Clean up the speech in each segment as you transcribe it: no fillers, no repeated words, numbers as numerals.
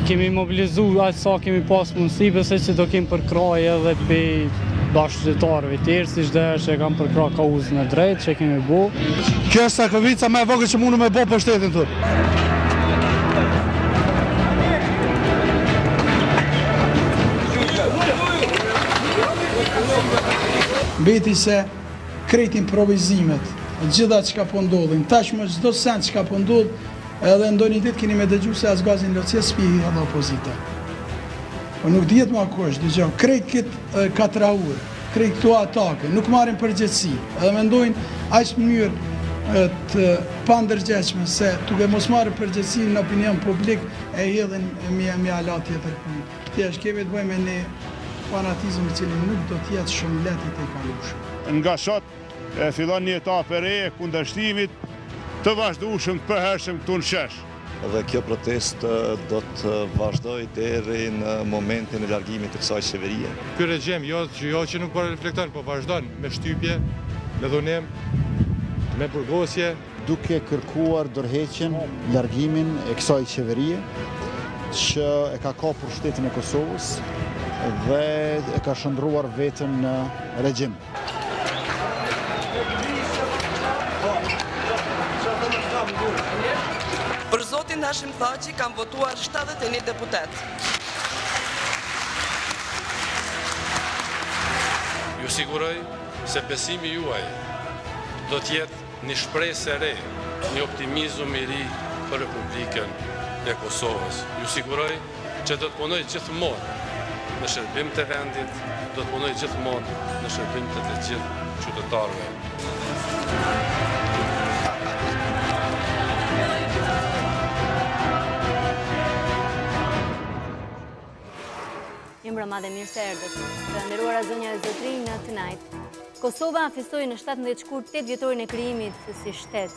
Kemi mobilizu aq sa kemi pas mundësi, besoj që do kemi përkraj edhe për bashkëqytetarëve tjerë, siç dhe që kam përkraj kauzën e drejtë që kemi bu. Kjo është sakrifica më e vogël që mundu me bo për shtetin tonë. Mbeti se krejt improvizimet, gjitha çka po ndodhin, tashmë çdo send çka po ndodh, edhe ndonjë ditë keni me dëgju se asgazin lotësia s'pi edhe opozita. Po nuk dihet më kush, dëgjoj, krejt këtë 4 orë, krejt këto atake, nuk marrin përgjegjësi, edhe mendojnë aq mënyrë të pandërgjegjshme se duke mos marrë përgjegjësi në opinion publik e hedhin me ala tjetër punë. Thjesht kemi të bëjmë me një fanatizëm i cili nuk do të jetë shumë lehtë të kalueshëm. Nga sot fillon një etapë e re e kundërshtimit të vazhdueshëm të përhershëm këtu në Shesh. Dhe kjo protestë do të vazhdoj deri në momentin e largimit të kësaj qeverie. Ky regjim jo që nuk po reflekton, po vazhdon me shtypje, me dhunim, me burgosje, duke kërkuar dorëheqjen, largimin e kësaj qeverie që e ka kapur shtetin e Kosovës dhe e ka shndruar veten në regjim. Për zotin Hashim Thaçi kam votuar 71 deputet. Ju siguroj se besimi juaj do të jetë një shpresë e re, një optimizëm i ri për Republikën e Kosovës. Ju siguroj që do të punoj gjithmonë në shërbim të vendit, do të punoj gjithmonë në shërbim të gjithë qytetarëve. Mbrëma dhe mirë se erdhët. Të nderuara zonja dhe zotrinj në Tonight. Kosova festoi në 17 shkurt 8 vjetorin e krijimit si shtet,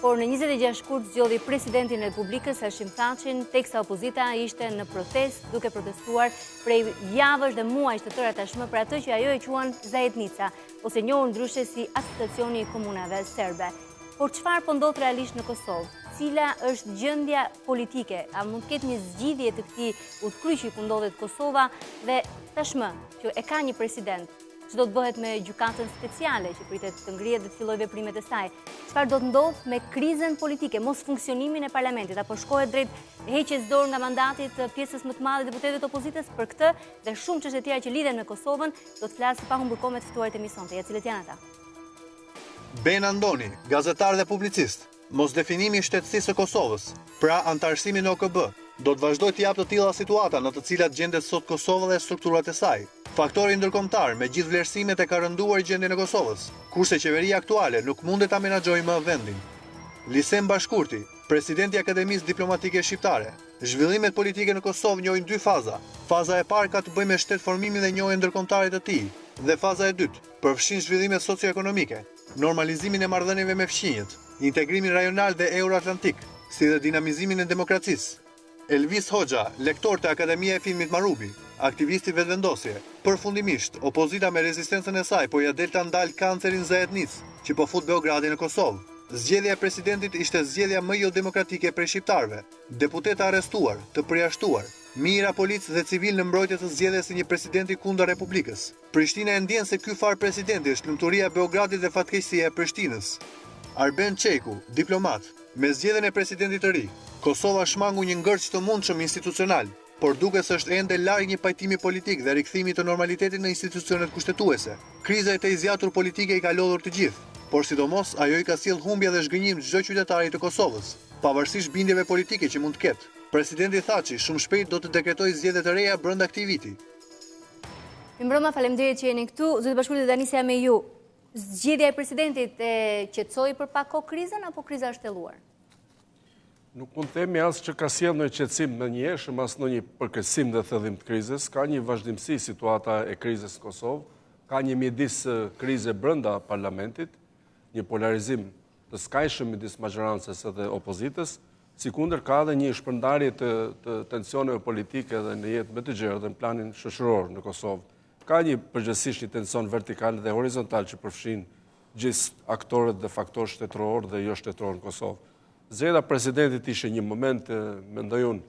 por në 26 shkurt zgjodhi presidentin e Republikës Hashim Thaçin, teksa opozita ishte në protest, duke protestuar prej javësh dhe muajsh të tëra tashmë për atë që ajo e quan Zajednica, ose njohur ndryshe si Asociacioni i Komunave Serbe. Por çfarë po ndodh realisht në Kosovë? Cila është gjendja politike? A mund të ketë një zgjidhje të këtij udhkryqi ku ndodhet Kosova dhe tashmë që e ka një president? Ç'do të bëhet me gjykatën speciale që pritet të ngrihet dhe të fillojë veprimet e saj? Çfarë do të ndodh me krizën politike, mos funksionimin e parlamentit, apo shkohet drejt heqjes dorë nga mandati të pjesës më të madhe deputetëve të opozitës? Për këtë dhe shumë çështje tjera që lidhen me Kosovën, do të flasë pa humbur kohë me të ftuarit e emisionit. Ja cilët janë ata? Ben Andoni, gazetar dhe publicist. Mos definimi i shtetësisë së Kosovës, pra antarësimi në OKB, do të vazhdoj të japë të tilla situata në të cilat gjendet sot Kosova dhe strukturat e saj. Faktori ndërkombëtar me gjithë vlerësimet e ka rënduar gjendjen e Kosovës, kurse qeveria aktuale nuk mundet ta menaxhojë më vendin. Lisem Bashkurti, presidenti i Akademisë Diplomatike Shqiptare. Zhvillimet politike në Kosovë njohin 2 faza. Faza e parë ka të bëjë me shtetformimin dhe njohjen ndërkombëtare të tij, dhe faza e dytë përfshin zhvillimet socio-ekonomike, normalizimin e marrëdhënieve me fqinjët, integrimin rajonal dhe euroatlantik, si dhe dinamizimin e demokracisë. Elvis Hoxha, lektor të Akademia e Filmit Marubi, aktivisti vetëvendosje. Përfundimisht, opozita me rezistencën e saj po ja del ta ndal kancerin Zajednic, që po fut Beogradin në Kosovë. Zgjedhja e presidentit ishte zgjedhja më jo demokratike prej shqiptarëve. Deputetë arrestuar, të përjashtuar, mijëra policë dhe civil në mbrojtje të zgjedhjes së një presidenti kundër Republikës. Prishtina e ndjen se ky far presidenti është lumturia e Beogradit dhe fatkeqësia e Prishtinës. Arben Çeku, diplomat, me zgjedhjen e presidentit të ri, Kosova shmangu një ngërç të mundshëm institucional, por duket se është ende larg një pajtimi politik dhe rikthimi të normalitetit në institucionet kushtetuese. Kriza e të izjatur politike i ka lodhur të gjithë, por sidomos ajo i ka sjell humbje dhe zhgënjim çdo qytetari të Kosovës, pavarësisht bindjeve politike që mund të ketë. Presidenti Thaçi shumë shpejt do të dekretojë zgjedhje të reja brenda këtij viti. Mbrëma, faleminderit që jeni këtu. Zoti Bashkurti, do nisja me ju. Zgjedhja e presidentit e qetësoi për pak kohë krizën apo kriza është shtelluar? Nuk mund të themi as që ka sjellë ndonjë qetësim në njëshëm, as ndonjë përkeqësim dhe thëdhim të krizës. Ka një vazhdimsi situata e krizës në Kosovë, ka një mjedis krize brenda parlamentit, një polarizim të skajshëm midis majorancës dhe opozitës, sikundër ka edhe një shpërndarje të tensioneve politike dhe në jetë me të gjerë dhe në planin shoqëror në Kosovë. Ka një përgjithsisht një tension vertikal dhe horizontal që përfshin gjithë aktorët dhe faktorë shtetëror dhe jo shtetëror në Kosovë. Zgjedhja presidentit ishte një moment, mendoj unë,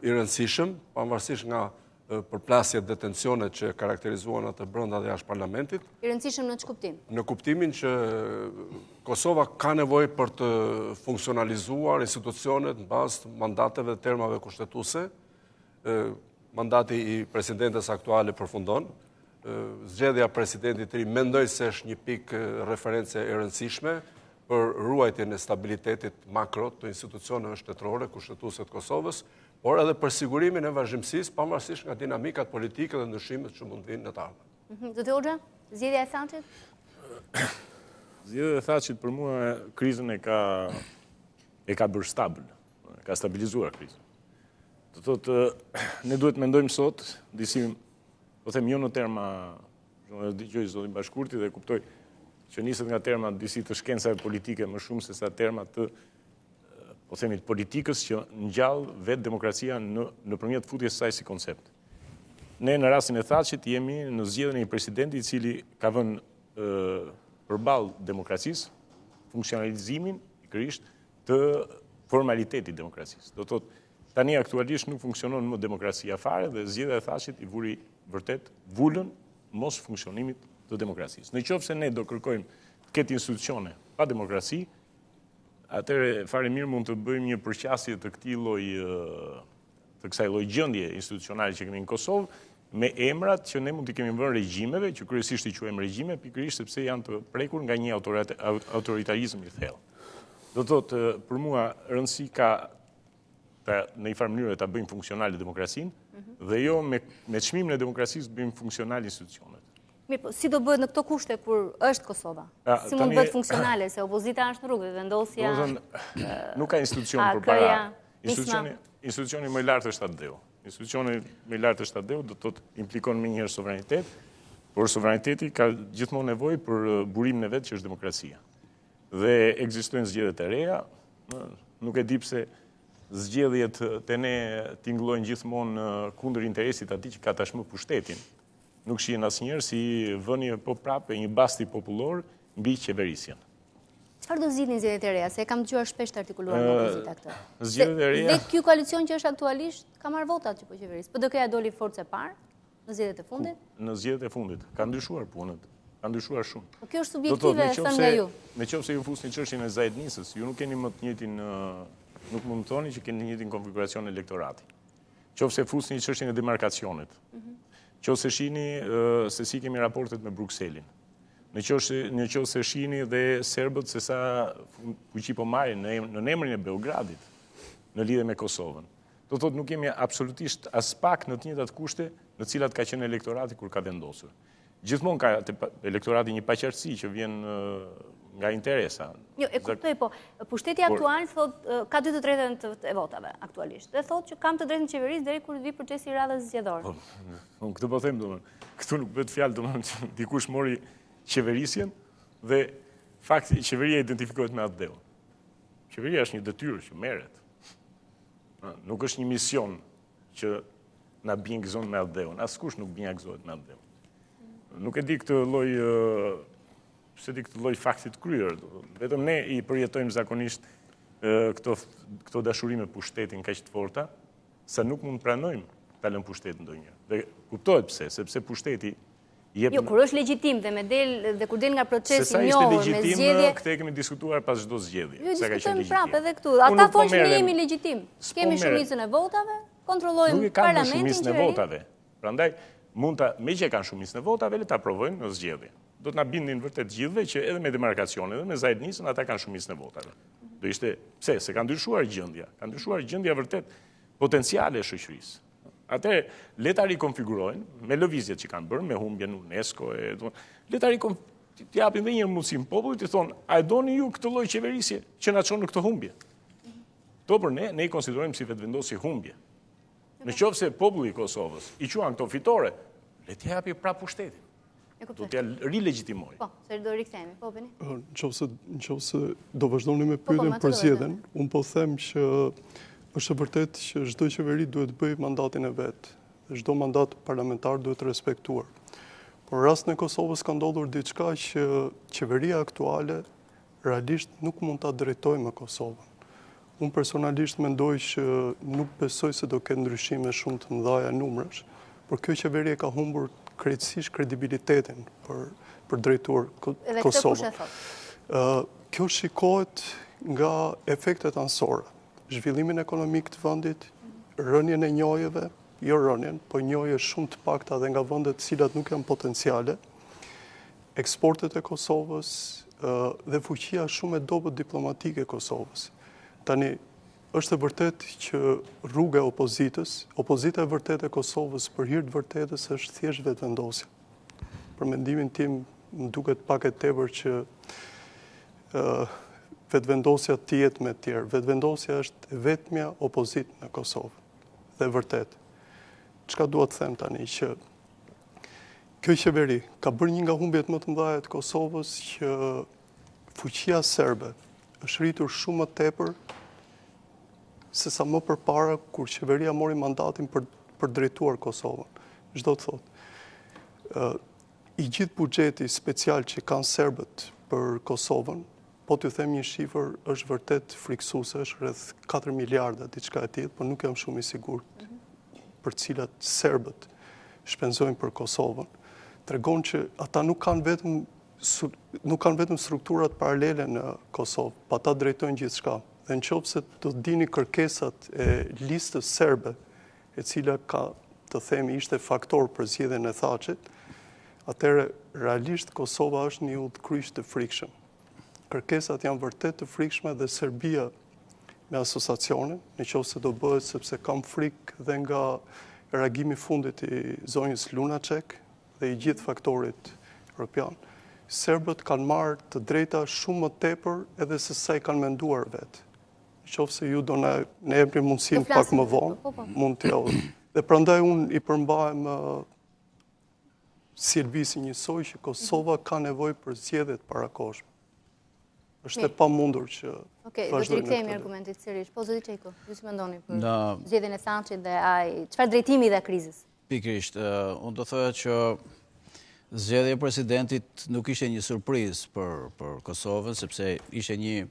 i rëndësishëm, pavarësisht nga përplasjet dhe tensionet që karakterizuan atë brenda dhe jashtë parlamentit. I rëndësishëm në çfarë kuptim? Në kuptimin që Kosova ka nevojë për të funksionalizuar institucionet në bazë të mandateve dhe termave kushtetuese. Mandati i presidentes aktuale përfundon. Zgjedhja presidentit të ri mendoj se është një pikë reference e rëndësishme për ruajtjen e stabilitetit makro të institucioneve shtetërore kushtetuese të Kosovës, por edhe për sigurimin e vazhdimësisë pavarësisht nga dinamikat politike dhe ndryshimet që mund vinë në të ardhmen. Zoti Hoxha, zgjedhja e Thaçit? Zgjedhja e Thaçit për mua krizën e ka bërë stabil, ka stabilizuar krizën. Do thotë, ne duhet mendojmë sot, po them jo në terma, dëgjoj zotin Bashkurti dhe kuptoj që niset nga terma disi të shkencave politike më shumë se sa terma të, po themi, të politikës që ngjall vetë demokracia nëpërmjet futjes së saj si koncept. Ne në rastin e Thaçit jemi në zgjedhjen e një presidenti i cili ka vënë përballë demokracisë funksionalizimin pikërisht të formalitetit demokracisë. Do thotë, tani aktualisht nuk funksionon më demokracia fare dhe zgjedhja e Thaçit i vuri vërtet vulën mos funksionimit të demokracisë. Në qoftë se ne do kërkojmë të ketë institucione pa demokraci, atëherë fare mirë mund të bëjmë një përqasje të kësaj lloji gjendje institucionale që kemi në Kosovë me emrat që ne mund t'i kemi vënë regjimeve, që kryesisht i quajmë regjime, pikërisht sepse janë të prekur nga një autoritarizëm i thellë. Do thotë, për mua rëndësi ka në një farë mënyrë ta bëjmë funksionale demokracinë dhe jo me çmimin e demokracisë bëjmë funksionale institucionet. Mirë, po, si do bëhet në këto kushte kur është Kosova? Si mund bëhet funksionale, se opozita është në rrugë, vendosja... Nuk ka institucion për para. Institucioni më i lartë është atdeu. Institucioni më i lartë është atdeu, do të implikon më njëherë sovranitet, por sovraniteti ka gjithmonë nevojë për burimin e vet që është demokracia. Dhe ekzistojnë zgjedhjet e reja, nuk e di pse zgjedhjet te ne tingëllojnë gjithmonë kundër interesit atij që ka tashmë pushtetin. Nuk shihen asnjëherë si vënie po prapë një basti popullor mbi qeverisjen. Çfarë do zgjidhin zgjedhjet e reja? Se e kam dëgjuar shpesh të artikuluar nga opozita këtë. Zgjedhjet e reja. Dhe ky koalicion që është aktualisht ka marrë votat që po qeveris. PD-ja doli forcë e parë në zgjedhjet e fundit? Në zgjedhjet e fundit. Ka ndryshuar punët. Ka ndryshuar shumë. Po kjo është subjektive, thënë nga ju. Nëse ju fusni çështjen e Zajdnisës, ju nuk keni më të njëjtin nuk mund të thoni që keni të njëjtin konfiguracion elektorati. Nëse fusni çështjen e demarkacionit. Nëse shihni se si kemi raportet me Brukselin. Nëse shihni dhe serbët se sa fuqi po marrin në emrin e Beogradit në lidhje me Kosovën. Do thotë nuk kemi absolutisht as pak në të njëjtat kushte në të cilat ka qenë elektorati kur ka vendosur. Gjithmonë ka elektorati një paqartësi që vjen nga interesa. Jo, e kuptoj, po pushteti aktual thot ka 2/3 e votave aktualisht. Dhe thot që kam të drejtën qeverisë deri kur vi procesi i radhës zgjedhore. Unë këtë po them domethënë, këtu nuk bëhet fjalë domethënë që dikush mori qeverisjen dhe fakti qeveria identifikohet me atë dheu. Qeveria është një detyrë që merret. Nuk është një mision që na bien gëzon me atë dheu. Askush nuk bien gëzohet me atë dheu. Nuk e di këtë lloj fakti të kryer. Vetëm ne i përjetojmë zakonisht këto dashuri me pushtetin kaq të forta, sa nuk mund pranojmë ta lëmë pushtetin ndonjëherë. Dhe kuptohet pse, sepse pushteti jep. Jo, kur është legjitim dhe kur del nga procesi i njohur me zgjedhje. Këtë kemi diskutuar pas çdo zgjedhje. Jo, diskutojmë prapë edhe këtu. Ata thonë që ne jemi legjitim. Kemi shumicën e votave, kontrollojmë parlamentin. Nuk e kanë shumicën e votave. Prandaj mund ta, me që kanë shumicën e votave, le ta provojnë në zgjedhje. Do të na bindin vërtet gjithëve që edhe me demarkacione, edhe me Zajdnisën ata kanë shumicën e votave. Do ishte pse se ka ndryshuar gjendja. Ka ndryshuar gjendja vërtet potenciale e shoqërisë. Atëherë le ta rikonfigurojnë me lëvizjet që kanë bërë, me humbjen në UNESCO, le ta japin edhe një mundësi popullit të thonë, a e doni ju këtë lloj qeverisje që na çon në këtë humbje? Këto për ne i konsiderojmë si vetëvendosje humbje. Në qoftë se populli i Kosovës i quan këto fitore, le t'i japi prapë pushtetin. Do t'ja rilegjitimoj. Po, se do rikthehemi. Po, Beni. Në qoftë se do vazhdoni me pyetjen për zgjedhjen, unë po them që është e vërtet që çdo qeveri duhet të bëjë mandatin e vet. Dhe çdo mandat parlamentar duhet të respektuar. Por në rastin e Kosovës ka ndodhur diçka që qeveria aktuale realisht nuk mund ta drejtojë me Kosovën. Unë personalisht mendoj që nuk besoj se do ketë ndryshime shumë të mëdha numrash, por kjo qeveri ka humbur krejtësisht kredibilitetin për drejtuar Kosovën. Kjo shikohet nga efektet anësore, zhvillimin ekonomik të vendit, rënien e njojeve, jo rënien, po njoje shumë të pakta dhe nga vendet cilat nuk janë potenciale, eksportet e Kosovës dhe fuqia shumë e dobët diplomatike e Kosovës. Tani, është e vërtet që rruga e opozita e vërtet e Kosovës për hir të vërtetës është thjesht vetëvendosje. Për mendimin tim, më duket pak e tepër që vetëvendosja të jetë me të tjerë. Vetëvendosja është e vetmja opozitë në Kosovë. Dhe vërtet. Çka dua të them tani që kjo qeveri ka bërë një nga humbjet më të mëdha të Kosovës që fuqia serbe është rritur shumë më tepër se sa më përpara kur qeveria mori mandatin për drejtuar Kosovën. Çdo të thotë, i gjithë buxheti special që kanë serbët për Kosovën, po t'ju them një shifër, është vërtet friksuese, është rreth 4 miliarda diçka e tillë, por nuk jam shumë i sigurt për cilat serbët shpenzojnë për Kosovën. Tregon që ata nuk kanë vetëm strukturat paralele në Kosovë, pa ata drejtojnë gjithçka. Dhe në qoftë se do të dini kërkesat e listës serbe, e cila ka, të themi, ishte faktor për zgjedhjen e Thaçit, atëherë realisht Kosova është një udhkryq të frikshëm. Kërkesat janë vërtet të frikshme dhe Serbia me asociacionin, në qoftë se do bëhet sepse kam frikë dhe nga reagimi fundit i zonjës Lunacek dhe i gjithë faktorit europian. Serbët kanë marrë të drejta shumë më tepër edhe se sa i kanë menduar vetë. Në qoftë se ju do ne jepni mundësinë pak më vonë, mund të javë. Dhe prandaj unë i përmbahem si Elvisi njësoj që Kosova ka nevojë për zgjedhje të parakohshme. Është e pamundur që Okej, do të rikthehemi argumentit sërish. Po zoti Çeko, ju si mendoni për zgjedhjen e Thaçit dhe çfarë drejtimi dhe krizës? Pikërisht, unë do thoya që zgjedhja e presidentit nuk ishte një surprizë për Kosovën, sepse ishte një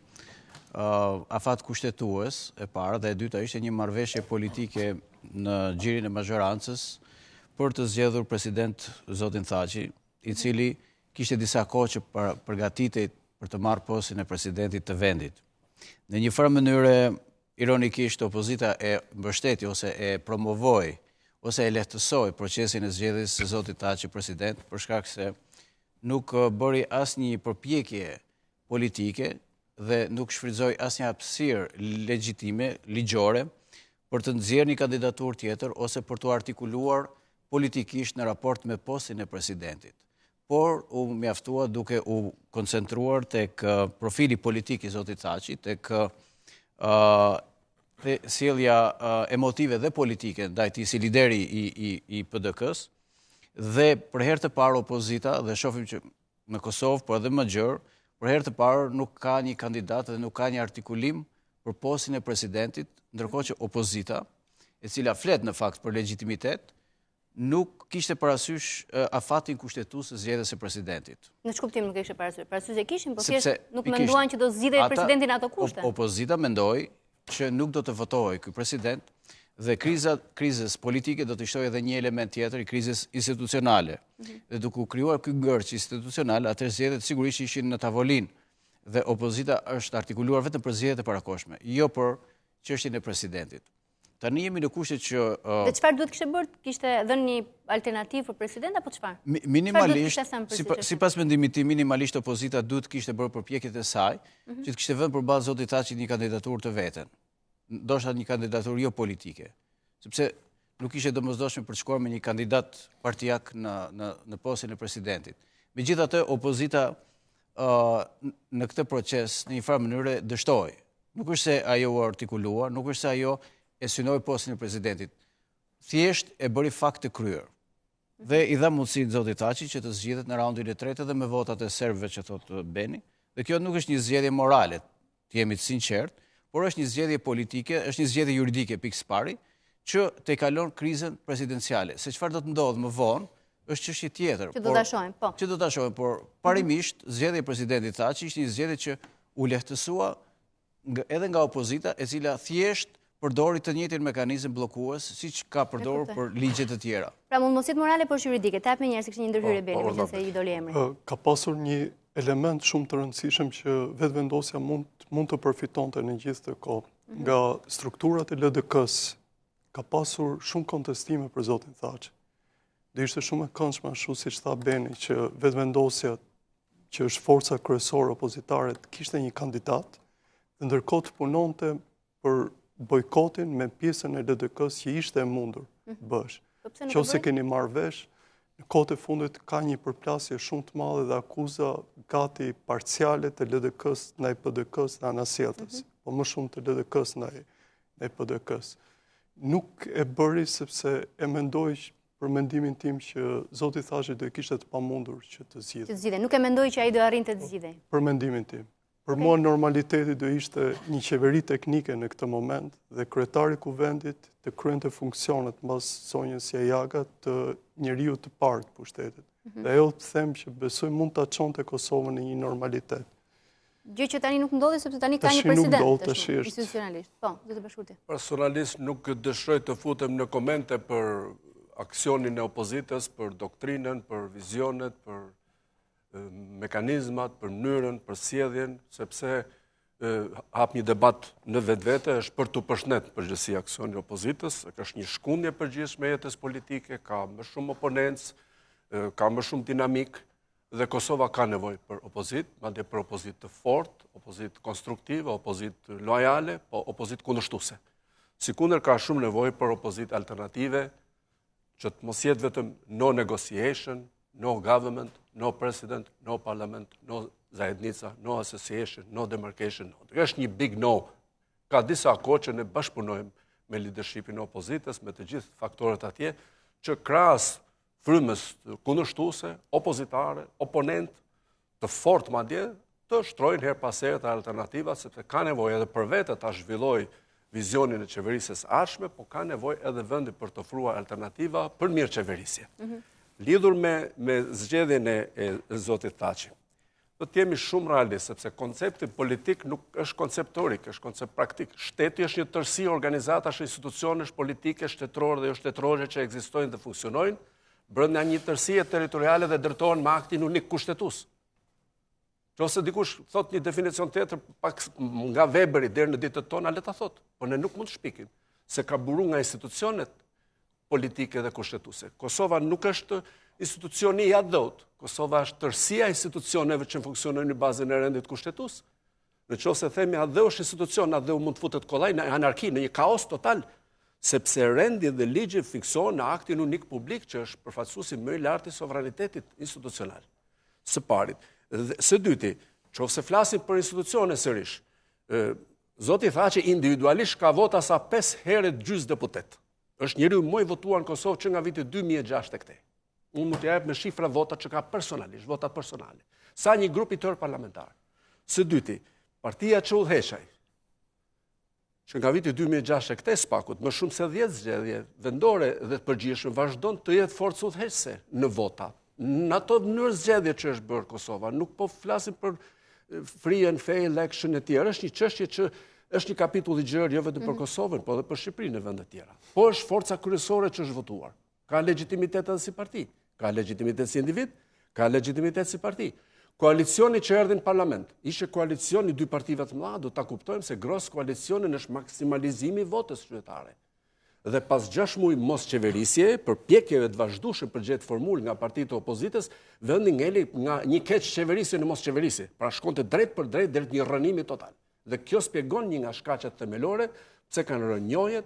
afat kushtetues e para dhe e dyta ishte një marrëveshje politike në gjirin e mazhorancës për të zgjedhur president zotin Thaçi, i cili kishte disa kohë që përgatitej për të marrë postin e presidentit të vendit. Në një farë mënyre, ironikisht, opozita e mbështeti ose e promovoi ose e lehtësoi procesin e zgjedhjes së zotit Thaçi president për shkak se nuk bëri asnjë përpjekje politike dhe nuk shfrytëzoi asnjë hapësirë legjitime, ligjore, për të nxjerrë një kandidaturë tjetër ose për të artikuluar politikisht në raport me postin e presidentit. Por u mjaftua duke u koncentruar tek profili politik i zotit Thaçi, tek sjellja emotive dhe politike ndaj tij si lideri i PDK-s, dhe për herë të parë opozita, dhe shohim që në Kosovë, por edhe më gjerë, për herë të parë nuk ka një kandidat dhe nuk ka një artikulim për postin e presidentit, ndërkohë që opozita, e cila flet në fakt për legjitimitet, nuk kishte parasysh afatin kushtetues të zgjedhjes së presidentit. Në ç'kuptim nuk e kishte parasysh? Parasysh e kishin, por thjesht nuk menduan që do zgjidhej presidentin ato kushte. Opozita mendoi që nuk do të votohej ky president dhe krizës politike do të shtojë edhe një element tjetër i krizës institucionale. Dhe duke u krijuar ky ngërç institucional, atëherë zgjedhjet sigurisht ishin në tavolinë dhe opozita është artikuluar vetëm për zgjedhjet e parakohshme, jo për çështjen e presidentit. Tani jemi në kushtet që... Dhe çfarë duhet kishte bërë? Kishte dhënë një alternativë për president apo çfarë? Minimalisht, sipas mendimit tim, minimalisht opozita duhet kishte bërë përpjekjet e saj, që të kishte vënë përballë zotit Thaçit një kandidaturë të veten. Ndoshta një kandidaturë jo politike, sepse nuk ishte domosdoshme për të shkuar me një kandidat partijak në postin e presidentit. Megjithatë, opozita në këtë proces në një farë mënyrë dështoi Nuk është se ajo u artikuluar, nuk është se ajo e synoi postin e presidentit. Thjesht e bëri fakt të kryer. Dhe i dha mundësi zotit Thaçi që të zgjidhet në raundin e tretë dhe me votat e serbëve që thotë Beni. Dhe kjo nuk është një zgjedhje morale, të jemi të sinqert, por është një zgjedhje politike, është një zgjedhje juridike pikës pari, që të kalon krizën presidenciale. Se çfarë do të ndodhë më vonë, është çështje tjetër. Që do ta shohim, po. Që do ta shohim, por parimisht zgjedhja e presidentit Thaçi ishte një zgjedhje që u lehtësua edhe nga opozita, e cila thjesht përdori të njëjtin mekanizëm bllokues, siç ka përdorur për ligje të tjera. Pra mund mos jetë morale, por juridike. Ta japni njerëz se kishte një ndërhyrje Beni, megjithëse i doli emri. Ka pasur një element shumë të rëndësishëm që vetëvendosja mund të përfitonte në gjithë të kohë. Nga strukturat e LDK-s ka pasur shumë kontestime për zotin Thaçi. Dhe ishte shumë e këndshme ashtu siç tha Beni që vetëvendosja që është forca kryesore opozitare kishte një kandidat, dhe ndërkohë të punonte për bojkotin me pjesën e LDK-s që ishte e mundur bësh. Qose keni marrë vesh, në kohët e fundit ka një përplasje shumë të madhe dhe akuza gati parciale të LDK-s ndaj PDK-s dhe anasjellës, po më shumë të LDK-s ndaj PDK-s. Nuk e bëri sepse e mendoj për mendimin tim që zoti Thaçi do kishte të pamundur që të zgjidhej. Nuk e mendoj që ai do arrinte të zgjidhej. Për mendimin tim. Për mua normaliteti do ishte një qeveri teknike në këtë moment dhe kryetari i kuvendit të kryente funksionet mbas Sonjës Jajaga të njeriu të parë të pushtetit. Dhe ajo të them që besoj mund ta çonte Kosovën në një normalitet. Gjë që tani nuk ndodhi sepse tani ka një president institucionalisht. Po, do të bashkurti. Personalisht nuk dëshiroj të futem në komente për aksionin e opozitës, për doktrinën, për vizionet, për mekanizmat, për mënyrën, për sjelljen, sepse hap një debat në vetvete, është për të përshëndet përgjithësi aksionin e opozitës, është një shkundje përgjithshme jetës politike, ka më shumë oponencë, ka më shumë dinamik, dhe Kosova ka nevojë për opozitë, madje për opozitë të fortë, opozitë konstruktive, opozitë lojale, po opozitë kundërshtuese. Sikundër ka shumë nevojë për opozitë alternative, që të mos jetë vetëm no negotiation, no government, no president, no parliament, no zajednica, no association, no demarcation. Është një big no. Ka disa kohë që ne bashkëpunojmë me leadershipin e opozitës, me të gjithë faktorët atje, që krahas frymës kundërshtuese, opozitare, oponent, të fortë madje, të shtrojnë her pas here të alternativat, sepse ka nevojë edhe për vetë ta zhvillojë vizionin e qeverisjes së ardhshme, po ka nevojë edhe vendi për të ofruar alternativa për mirë qeverisje. Lidhur me zgjedhjen e zotit Thaçi. Do të jemi shumë realistë, sepse koncepti politik nuk është koncept teorik, është koncept praktik. Shteti është një tërësi organizatash, institucionesh politike, shtetërore dhe jo shtetërore që ekzistojnë dhe funksionojnë, brenda një tërësie territoriale dhe ndërtohen me aktin unik kushtetues. Nëse dikush thot një definicion tjetër pak nga Weberi deri në ditët tona, le ta thot, por ne nuk mund të shpikim se ka buru nga institucionet politike dhe kushtetuese. Kosova nuk është institucioni i adhut. Kosova është tërësia e institucioneve që funksionojnë në bazën e rendit kushtetues. Nëse themi adheu është institucion, adheu mund të futet kollaj në anarki, në një kaos total, sepse rendi dhe ligji fiksohen në aktin unik publik që është përfaqësuesi më i lartë i sovranitetit institucional. Së parit. Së dyti, nëse flasim për institucione sërish, zoti Thaçi individualisht ka vota sa 5 herë gjysmë deputet. Është njeriu më i votuar në Kosovë që nga viti 2006 tek te. Unë mund të jap me shifra votat që ka personalisht, votat personale. Sa një grup i tërë parlamentar. Së dyti, partia që udhëheqaj, që nga viti 2006 tek te spakut, më shumë se 10 zgjedhje vendore dhe të përgjithshme vazhdon të jetë forcë udhëheqëse në vota. Në ato mënyrë zgjedhje që është bërë Kosova, nuk po flasim për free and fair election e tjerë, është një çështje që është një kapitull i gjerë jo vetëm për Kosovën, po edhe për Shqipërinë e vende tjera. Po është forca kryesore që është votuar. Ka legitimitet edhe si parti, ka legitimitet si individ, ka legitimitet si parti. Koalicioni që erdhi në parlament, ishte koalicioni dy partive të mëdha, do ta kuptojmë se gros koalicionin është maksimalizimi i votës qytetare. Dhe pas 6 muaj mos qeverisje, për pjekjeve të vazhdueshme për gjetë formulë nga partitë e opozitës, vendi ngeli nga një keq qeverisje në mos qeverisje. Pra shkonte drejt për drejt deri një rënimi total. Dhe kjo spjegon një nga shkaqet themelore, pse kanë rënë njohjet,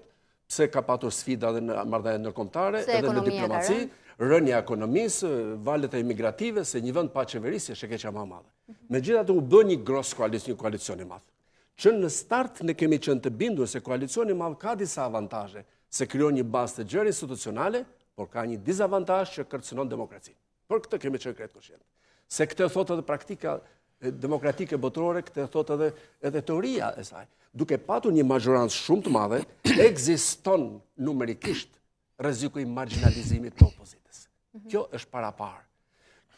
pse ka patur sfida edhe në marrëdhënie ndërkombëtare, edhe në diplomaci, rënja e ekonomisë, valet e imigrative, se një vend pa qeverisje është e keqja më e madhe. Megjithatë u bë një gros koalicion i madh. që në start ne kemi qenë të bindur se koalicioni madh ka disa avantazhe, se krijon një bazë të gjerë institucionale, por ka një dizavantazh që kërcënon demokracinë. Për këtë kemi qenë krejt koshient. Se këtë thotë edhe praktika demokratike botërore, këtë thotë edhe teoria e saj. Duke patur një majorancë shumë të madhe, ekziston numerikisht rreziku i marginalizimit të opozitës. Kjo është paraparë.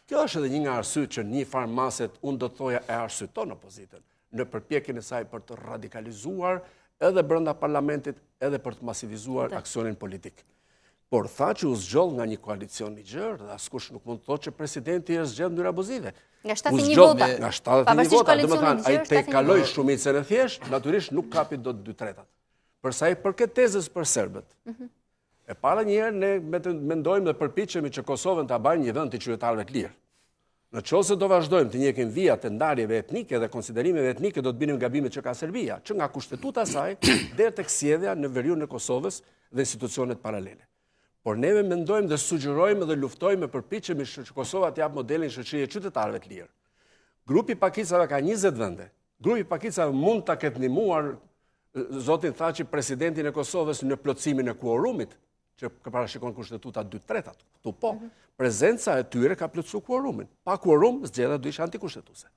Kjo është edhe një nga arsyet që një farë maset unë do të thoja e arsyeton opozitën në përpjekjen e saj për të radikalizuar edhe brenda parlamentit, edhe për të masivizuar aksionin politik. Por tha që u zgjoll nga një koalicion i gjerë dhe askush nuk mund të thotë që presidenti është zgjedhur në mënyrë abuzive. Nga 71 vota. Nga 71 vota, domethënë ai te kaloi shumicën e thjeshtë, natyrisht nuk kapi dot 2/3. Për sa i përket tezës për serbët. E para një herë ne mendojmë dhe përpiqemi që Kosovën ta bëjmë një vend të qytetarëve të lirë. Në qoftë se do vazhdojmë të njekim vijat të ndarjeve etnike dhe konsiderimeve etnike, do të binim gabimet që ka Serbia, që nga kushtetuta saj deri tek sjellja në veriun e Kosovës dhe institucionet paralele. Por neve mendojmë dhe sugjerojmë dhe luftojmë e përpiqemi që Kosova të japë modelin shoqërie qytetarëve të lirë. Grupi Pakicave ka 20 vende. Grupi Pakicave mund ta ketë ndihmuar zotin Thaçi presidentin e Kosovës në plotësimin e kuorumit, që parashikon kushtetuta 2/3. Këtu po, prezenca e tyre ka plotësuar kuorumin. Pa kuorum, zgjedhja do ishte antikushtetuese.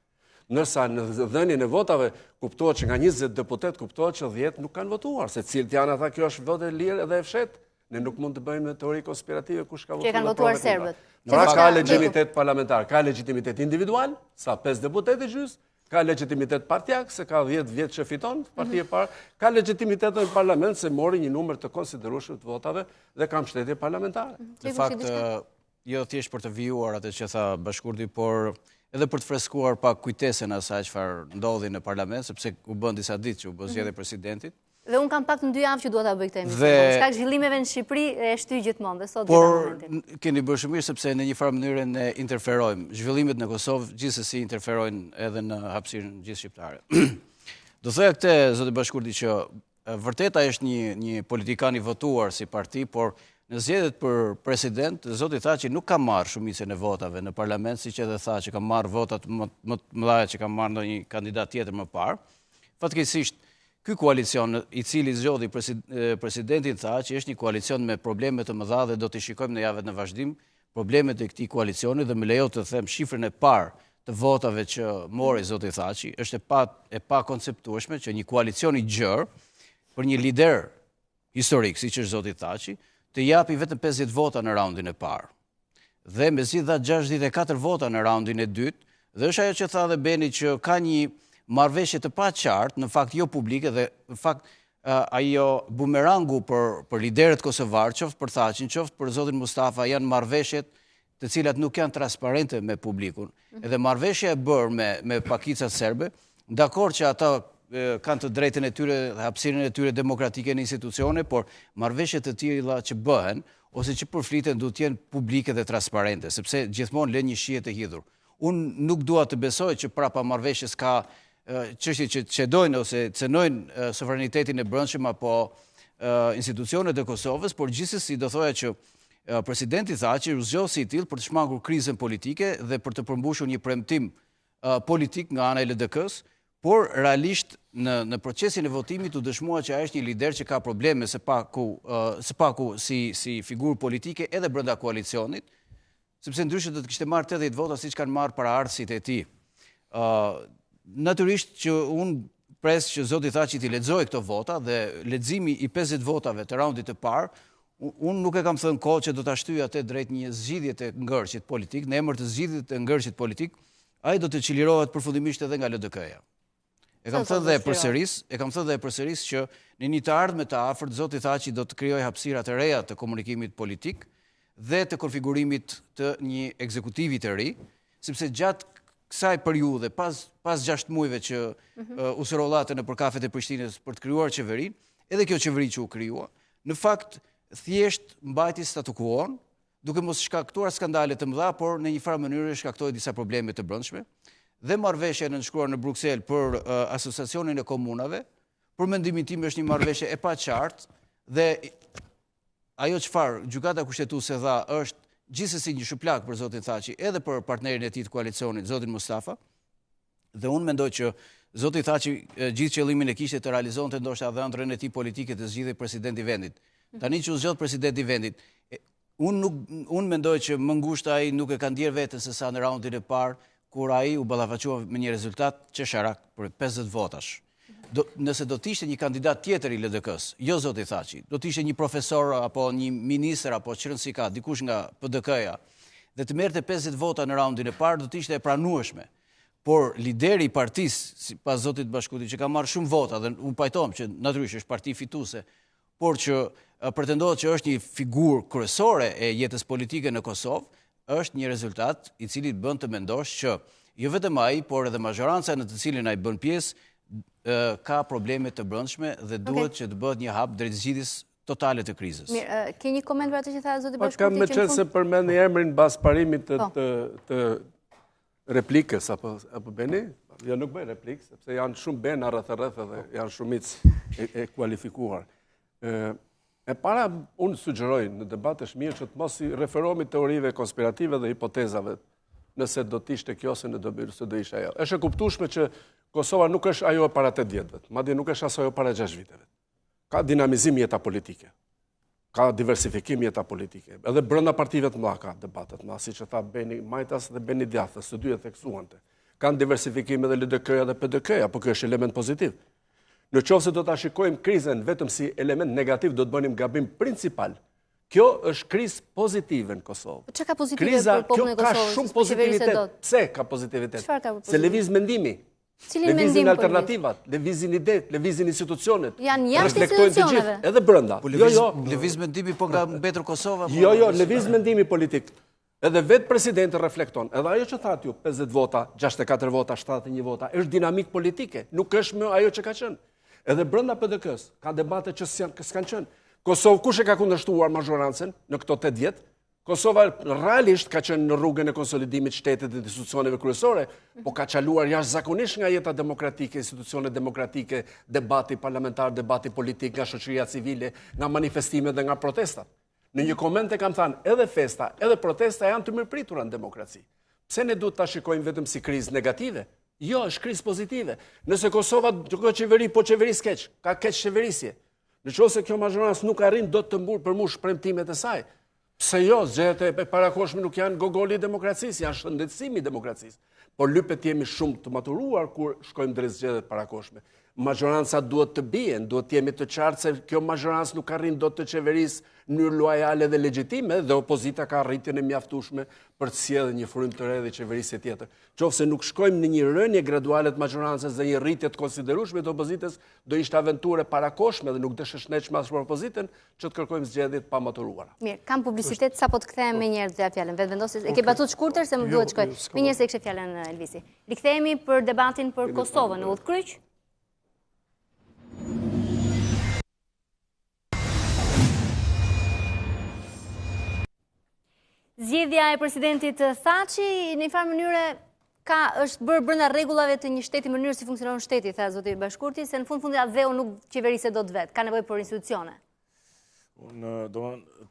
Ndërsa në dhënien e votave kuptohet që nga 20 deputet kuptohet që 10 nuk kanë votuar, se cilët janë ata kjo është votë e lirë edhe e fshet. Ne nuk mund të bëjmë teori konspirative kush ka votuar. Që kanë votuar serbët. Pra ka legitimitet parlamentar, ka legitimitet individual, sa 5 deputet e gjys, ka legitimitet partijak, se ka 10 vjetë që fiton, partije parë, ka legitimitet në parlament, se mori një numër të konsiderueshëm të votave dhe ka mbështetje parlamentare. Në fakt, jo thjesht për të vijuar atë që tha Bashkurdi, por edhe për të freskuar pak kujtesën asaj çfarë ndodhi në parlament, sepse u bën disa ditë që u bë zgjedhja e presidentit. Dhe unë kam pak të 2 javë që duhet ta bëj këtë emision. Për shkak zhvillimeve në Shqipëri e shtyj gjithmonë dhe sot por keni bërë shumë mirë sepse në një farë mënyrë ne interferojmë. Zhvillimet në Kosovë gjithsesi interferojnë edhe në hapësirën gjithë shqiptare. Do thoya këtë zoti Bashkurdi që vërtet ai është një politikan i votuar si parti, por në zgjedhjet për president zoti Thaçi nuk ka marrë shumicën e votave në parlament, siç edhe tha që ka marrë votat më të mëdha që ka marrë ndonjë kandidat tjetër më parë. Fatkeqësisht ky koalicion i cili zgjodhi presidentin Thaçi është një koalicion me probleme të mëdha dhe do t'i shikojmë në javët në vazhdim problemet e këtij koalicioni dhe më lejo të them shifrën e parë të votave që mori zoti Thaçi, është e pa konceptueshme që një koalicion i gjerë për një lider historik siç është zoti Thaçi të japi vetëm 50 vota në raundin e parë. Dhe mezi dha 64 vota në raundin e dytë, dhe është ajo që tha dhe Beni që ka një marrëveshje të paqartë, në fakt jo publike dhe në fakt ajo bumerangu për liderët kosovar, qoftë për Thaçin, qoftë për zotin Mustafa, janë marrëveshjet të cilat nuk janë transparente me publikun. Edhe marrëveshja e bërë me pakicat serbe, dakor që ata kanë të drejtën e tyre dhe hapësirën e tyre demokratike në institucione, por marrëveshjet të tilla që bëhen ose që përfliten duhet të jenë publike dhe transparente, sepse gjithmonë lën një shije të hidhur. Unë nuk dua të besoj që prapa marrëveshjes ka çështje që çedojnë ose cenojnë sovranitetin e brendshëm apo institucionet e Kosovës, por gjithsesi do thoya që presidenti Thaçi u zgjosi i tillë për të shmangur krizën politike dhe për të përmbushur një premtim politik nga ana e LDK-s, por realisht në procesin e votimit u dëshmua që ai është një lider që ka probleme së paku si figurë politike edhe brenda koalicionit, sepse ndryshe do të kishte marrë 80 vota siç kanë marrë paraardhësit e tij. Natyrisht që unë pres që zoti Thaçi t'i lexojë këto vota dhe leximi i 50 votave të raundit të parë, unë nuk e kam thënë kohë që do ta shtyj atë drejt një zgjidhje të ngërçit politik, në emër të zgjidhjes të ngërçit politik, ai do të çlirohet përfundimisht edhe nga LDK-ja. E kam thënë dhe përsëris që në një të ardhme të afërt zoti Thaçi do të krijojë hapësira të reja të komunikimit politik dhe të konfigurimit të një ekzekutivi të ri, sepse gjatë kësaj periudhe, pas 6 muajve që usurollate në përkafet e Prishtinës për të krijuar qeverinë, edhe kjo qeveri që u krijua, në fakt thjesht mbajti statu quo-n, duke mos shkaktuar skandale të mëdha, por në një farë mënyrë shkaktoi disa probleme të brendshme, dhe marrëveshja e nënshkruar në Bruksel për asociacionin e komunave, për mendimin tim është një marrëveshje e paqartë dhe ajo çfarë gjykata kushtetuese dha është gjithsesi një shuplak për zotin Thaçi edhe për partnerin e tij të koalicionit, zotin Mustafa, dhe unë mendoj që Zoti tha që gjithë qëllimin e kishte të realizonte ndoshta edhe ëndrrën e tij politike të zgjidhej presidenti i vendit. Tani që u zgjodh presidenti i vendit, unë mendoj që më ngushtë ai nuk e ka ndier veten se sa në raundin e parë, kur ai u ballafaqua me një rezultat qesharak për 50 votash. Nëse do të ishte një kandidat tjetër i LDK-s, jo zoti Thaçi, do të ishte një profesor apo një ministër apo çrën si ka, dikush nga PDK-ja, dhe të merrte 50 vota në raundin e parë, do të ishte e pranueshme. Por lideri i partisë, sipas zotit Bashkuti, që ka marrë shumë vota, dhe unë pajtohem që natyrisht është parti fituese, por që pretendohet që është një figurë kryesore e jetës politike në Kosovë, është një rezultat i cili të bën të mendosh që jo vetëm ai, por edhe majoranca në të cilin ai bën pjesë ka probleme të brendshme dhe duhet që të bëhet një hap drejt zgjidhjes totale të krizës. Mirë, ke një koment për atë që tha zoti Bashkuti? Kam me qenë se përmendi emrin mbas parimit të replikës, apo beni? Ja nuk bëj replikë, sepse janë shumë bena rreth dhe janë shumicë e kualifikuar. E para, unë sugjeroj në debat është mirë që të mos i referohemi teorive konspirative dhe hipotezave, nëse do t'ishte kjo se në se do ishte ajo. Është e kuptueshme që Kosova nuk është ajo para 8 vjetëve, madje nuk është ajo para 6 viteve. Ka dinamizim jeta politike, ka diversifikim jeta politike, edhe brenda partive të mëdha ka debatet mëdha, siç e tha Beni Majtas dhe Beni Djathës, së dy e theksuante. Kanë diversifikim edhe LDK-ja dhe PDK-ja, por ky është element pozitiv. Në qoftë se do ta shikojmë krizën vetëm si element negativ, do të bënim gabim principal. Kjo është krizë pozitive në Kosovë. Çka ka pozitive për popullin e Kosovës? Ka shumë pozitivitet. Pse ka pozitivitet? Çfarë ka Se lëviz mendimi. Lëvizin alternativat, lëvizin idet, lëvizin institucionet. Janë jashtë institucioneve. Edhe brenda. Lëviz mendimi po nga mbetur Kosova? Jo, lëviz mendimi politik. Edhe vetë presidenti reflekton. Edhe ajo që thatë ju, 50 vota, 64 vota, 71 vota, është dinamik politike. Nuk është më ajo që ka qenë. Edhe brenda PDK-s ka debate që s'kan qenë. Kosovë kush e ka kundërshtuar majorancën në këto 8 vjet? Kosova realisht ka qenë në rrugën e konsolidimit shtetit dhe institucioneve kryesore, po ka qaluar jashtëzakonisht nga jeta demokratike, institucione demokratike, debati parlamentar, debati politik, nga shoqëria civile, nga manifestimet dhe nga protestat. Në një koment e kam thënë, edhe festa, edhe protesta janë të mirëpritura në demokraci. Pse ne duhet ta shikojmë vetëm si krizë negative? Jo, është krizë pozitive. Nëse Kosova ka qeveri, po qeveri s'keq, ka keq qeverisje. Nëse kjo majorancë nuk arrin dot të përmbush premtimet e saj, pse jo, zgjedhjet e parakohshme nuk janë gogoli i demokracisë, janë shëndetësimi i demokracisë. Por lypet jemi shumë të maturuar kur shkojmë drejt zgjedhjeve të parakohshme. Majoranca duhet të bien, duhet të jemi të qartë se kjo majorancë nuk arrin dot të qeverisë në mënyrë lojale dhe legjitime dhe opozita ka arritjen e mjaftueshme për të sjellë një frymë të re dhe qeverisje tjetër. Qofse nuk shkojmë në një rënje graduale të majorancës dhe një rritje të konsiderueshme të opozitës, do ishte aventurë parakohshme dhe nuk do shëshnetshme as për opozitën që të kërkojmë zgjedhje të pamaturuara. Mirë, kam publicitet sapo të kthehem më një herë të fjalën. Vetë vendosi e ke batut shkurtër se më duhet shkoj. Më njëherë se kishe fjalën Elvisi. Rikthehemi për debatin për Kosovën në udhkryq. Zgjedhja e presidentit Thaçi në një farë mënyre është bërë brenda rregullave të një shteti, mënyrë si funksionon shteti, tha zoti Bashkurti, se në fund dheu nuk qeveriset dot vet, ka nevojë për institucione.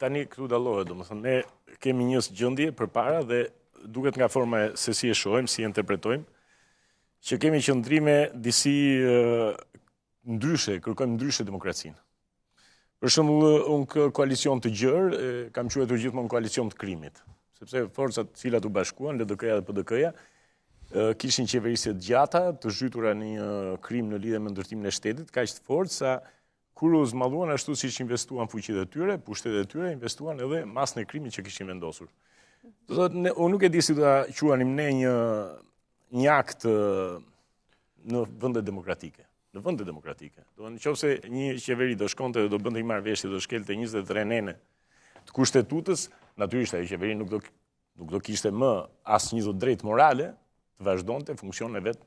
Tani këtu dallohet, domethënë ne kemi një gjendje përpara dhe duket nga forma se si e shohim, si e interpretojmë, që kemi qëndrime disi ndryshe, kërkojmë ndryshe demokracinë. Për shembull, unë koalicion të gjerë, kam quajtur gjithmonë koalicion të krimit, sepse forcat cilat u bashkuan, LDK-ja dhe PDK-ja, kishin qeverisje të gjata, të zhytura në një krim në lidhje me ndërtimin e shtetit, kaq të fortë sa kur u zmadhuan ashtu siç investuan fuqitë e tyre, pushtetet e tyre, investuan edhe masën e krimit që kishin vendosur. Do thotë, unë nuk e di si do ta quanim ne një akt në vende demokratike. Në vende demokratike. Në qoftë se një qeveri do shkonte dhe do bënte një marrëveshje, do shkelte 23 nene të kushtetutës, natyrisht ajo qeveri nuk do kishte më asnjë drejtë morale të vazhdonte funksionin e vet.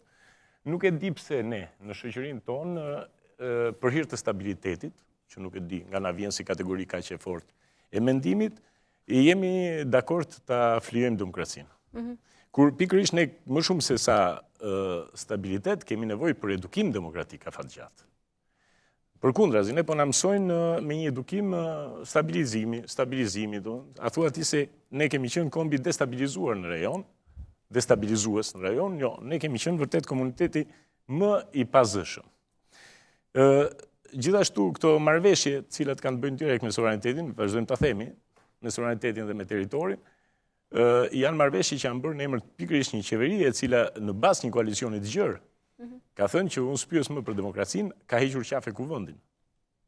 Nuk e di pse ne në shoqërinë tonë për hir të stabilitetit, që nuk e di nga na vjen si kategori kaq e fortë e mendimit, jemi dakord ta flijojmë demokracinë. Kur pikërisht ne më shumë se sa stabilitet kemi nevojë për edukim demokratik afatgjatë. Përkundrazi, ne po na mësojnë me një edukim stabilizimi, a thua ti se ne kemi qenë kombi destabilizuar në rajon, destabilizues në rajon, jo, ne kemi qenë vërtet komuniteti më i pazëshëm. Gjithashtu këto marrëveshje, cilat kanë bëjnë direkt me sovranitetin, vazhdojmë ta themi, me sovranitetin dhe me territorin, janë marrëveshje që janë bërë në emër pikërisht një qeverie e cila në bazë një koalicioni të gjerë ka thënë që unë s'pyes më për demokracinë, ka hequr qafe kuvendin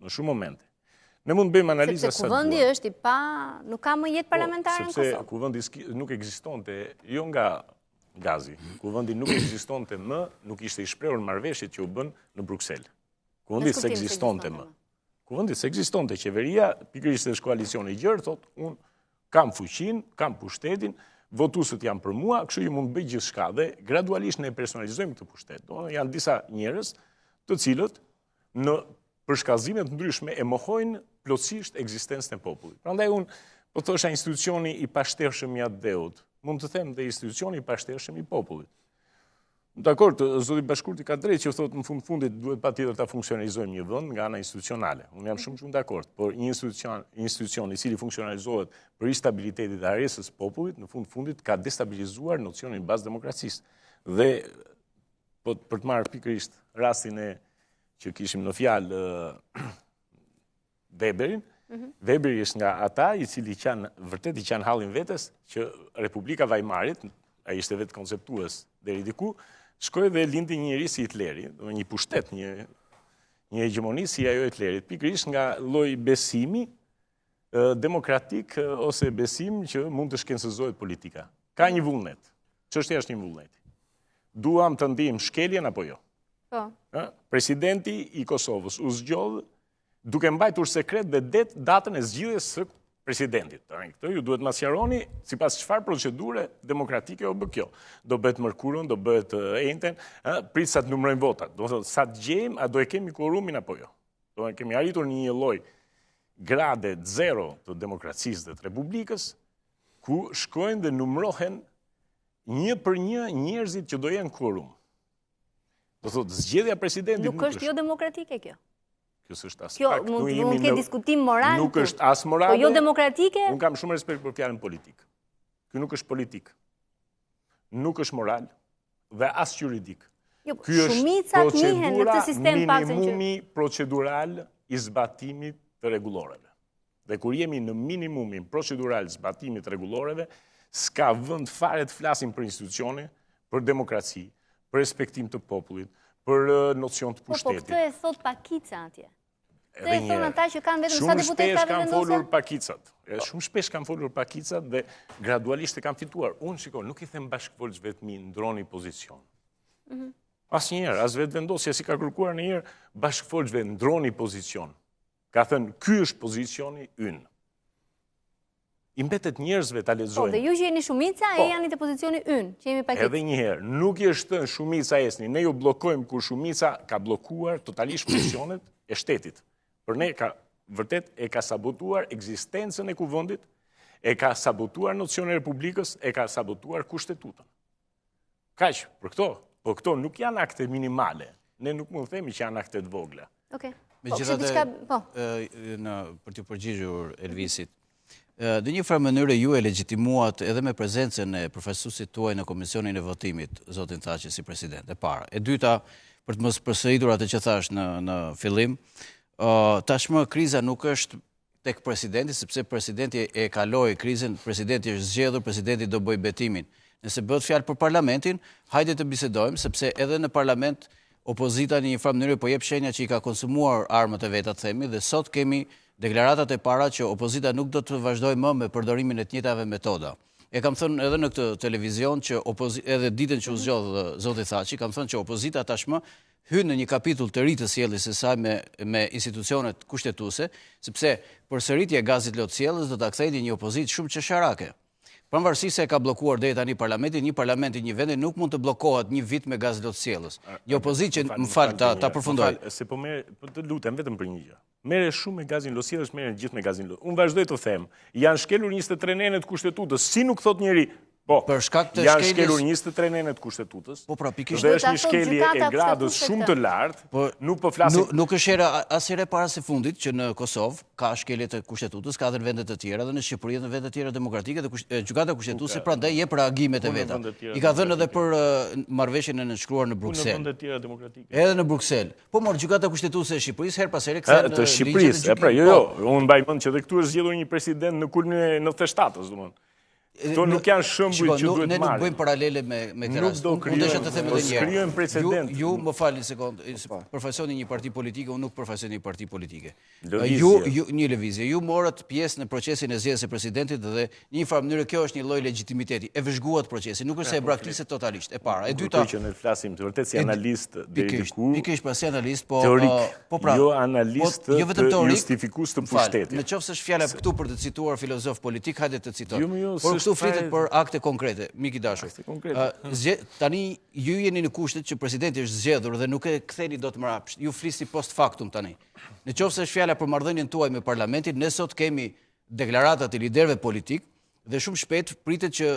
në shumë momente. Ne mund të bëjmë analiza sepse kuvendi është nuk ka më jetë parlamentare në Kosovë. Sepse kuvendi nuk ekzistonte jo nga gazi. Kuvendi nuk ekzistonte më, nuk ishte i shprehur marrëveshjet që u bën në Bruksel. Kuvendi s'ekzistonte më. Kuvendi s'ekzistonte, qeveria pikërisht është koalicioni i gjerë, thotë unë kam fuqinë, kam pushtetin, votuesët janë për mua, kështu ju mund të bëj gjithçka dhe gradualisht ne personalizojmë këtë pushtet. Janë disa njerëz të cilët në përshkallëzime të ndryshme e mohojnë plotësisht ekzistencën e popullit. Prandaj unë po thosha institucioni i pashtershëm i atë-deut, mund të them dhe institucioni i pashtershëm i popullit. Dakord, zoti Bashkurti ka drejtë që thotë në fundit duhet patjetër ta funksionalizojmë një vend nga ana institucionale. Unë jam shumë dakord, por një institucion i cili funksionalizohet për stabilitetin dhe arresës popullit, në fundit ka destabilizuar nocionin bazë demokracisë. Dhe për të marrë pikërisht rastin që kishim në fjalë Weberin, Weberi është nga ata i cili vërtet i kanë hallin vetes që Republika Weimarit, ai ishte vetë konceptues deri diku, shkoi dhe lindi një njerëz si Hitleri, një pushtet, një hegemoni si ajo e Hitlerit, pikërisht nga lloji besimi demokratik ose besim që mund të shkencëzohet politika. Ka një vullnet. Çështja është një vullneti. Duam të ndijmë shkeljen apo jo? Po. Presidenti i Kosovës u zgjodh duke mbajtur sekret dhe datën e zgjidhjes së presidentit. Këtë ju duhet ma sqaroni sipas çfarë procedure demokratike o bë kjo. Do bëhet mërkurën, do bëhet enten, prit sa të numërojnë votat. Do thotë sa të gjejmë, a do e kemi quorumin apo jo. Do kemi arritur një lloj grade zero të demokracisë dhe të republikës, ku shkojnë dhe numërohen një për një njerëzit që do jenë quorum. Do thotë zgjedhja e presidentit nuk është jo demokratike kjo. Kjo është as kjo mund të ketë diskutim moral. Nuk është as morale. Po jo demokratike. Unë kam shumë respekt për fjalën politik. Ky nuk është politik. Nuk është moral dhe as juridik. Ky është procedura minimumi procedural i zbatimit të rregulloreve. Dhe kur jemi në minimumin procedural zbatimit të rregulloreve, s'ka vend fare të flasim për institucione, për demokraci, për respektim të popullit, për nocion të pushtetit. Po këtë e thot Pakica atje. Këtë e thonë ata që kanë vetëm sa deputet ka vendosur. Shumë shpesh kanë folur Pakicat dhe gradualisht e kanë fituar. Unë shikoj, nuk i them bashkëfolës vetëmi ndroni pozicion. Asnjëherë, as vetë vendosja si ka kërkuar ndonjëherë bashkëfolësve ndroni pozicion. Ka thënë ky është pozicioni ynë. I mbetet njerëzve ta lexojnë. Po, dhe ju që jeni shumica e jani të pozicioni ynë, që jemi Pakica. Edhe një herë, nuk i është thënë shumica esni, ne ju bllokojmë kur shumica ka bllokuar totalisht pozicionet e shtetit. Për ne vërtet e ka sabotuar ekzistencën e kuvendit, e ka sabotuar nocionin e republikës, e ka sabotuar kushtetutën. Kaq, për këto, po këto nuk janë akte minimale. Ne nuk mund të themi që janë akte të vogla. Okej. Megjithatë, për t'ju përgjigjur Elvisit, në një farë mënyrë ju e legjitimuat edhe me prezencën e përfaqësuesit tuaj në komisionin e votimit, zotin Thaçi si president, e para. E dyta, për të mos përsëritur atë që thash në fillim, tashmë kriza nuk është tek presidenti, sepse presidenti e kaloi krizën, presidenti është zgjedhur, presidenti do bëj betimin. Nëse bëhet fjalë për parlamentin, hajde të bisedojmë, sepse edhe në parlament opozita në një farë mënyrë po jep shenja që i ka konsumuar armët e veta, themi, dhe sot kemi deklaratat e para që opozita nuk do të vazhdojë më me përdorimin e të njëjtave metoda. E kam thënë edhe në këtë televizion që edhe ditën që u zgjodh zoti Thaçi, kam thënë që opozita tashmë hyn në një kapitull të ri të sjelljes së saj me institucionet kushtetuese, sepse përsëritja e gazit lot sjellës do ta kthejë një opozitë shumë çesharake. Pavarësisht se ka bllokuar deri tani parlamentin, një parlament i një vendi nuk mund të bllokohet një vit me gaz lot sjellës. Një opozitë që më fal ta përfundoj. Se po merr, po të lutem vetëm për një gjë. Merre shumë me gazin lot sjellës, merren gjithë me gazin lot. Unë vazhdoj të them, janë shkelur 23 nene të kushtetutës, si nuk thot njëri, Po, për shkak të janë shkelur 23 nenet kushtetutës, dhe është një shkelje e gradës shumë të lartë, nuk po flasim... Nuk është ere asire para se fundit që në Kosovë ka shkelje të kushtetutës, ka dhe në vendet të tjera, dhe në Shqipëri dhe në vendet të tjera demokratike, dhe gjykata kushtetuse prandaj je për agimet e veta. I ka dhënë edhe për marrëveshjen e nënshkruar në Bruksel. Edhe në Bruksel. Po morë gjykata kushtetuese e Shqipërisë her pas here kthen të Shqipërisë. Jo, unë mbaj mend që edhe këtu është zgjedhur një president në kulmin e 97-s, domethënë. Këto nuk janë shembuj që duhet marrë. Ne nuk bëjmë paralele me këtë rast. Unë desha të them edhe një herë. Ju më falni sekond, përfaqësoni një parti politike, unë nuk përfaqësoj një parti politike. Një lëvizje. Ju morët pjesë në procesin e zgjedhjes së presidentit dhe në një farë mënyrë kjo është një lloj legitimiteti. E vëzhguat procesi, nuk është se e braktiset totalisht. E para, e dyta që ne flasim të vërtet si analist deri diku. Pikërisht pas si analist, po jo analist të justifikues të pushtetit. Nëse është fjala këtu për të cituar filozof politik, hajde të citoj. Këtu flitet për akte konkrete, miki dashur. Tani ju jeni në kushtet që presidenti është zgjedhur dhe nuk e ktheni dot më rapsht. Ju flisni post factum tani. Nëse është fjala për marrëdhënien tuaj me parlamentin, ne sot kemi deklaratat e liderëve politik dhe shumë shpejt pritet që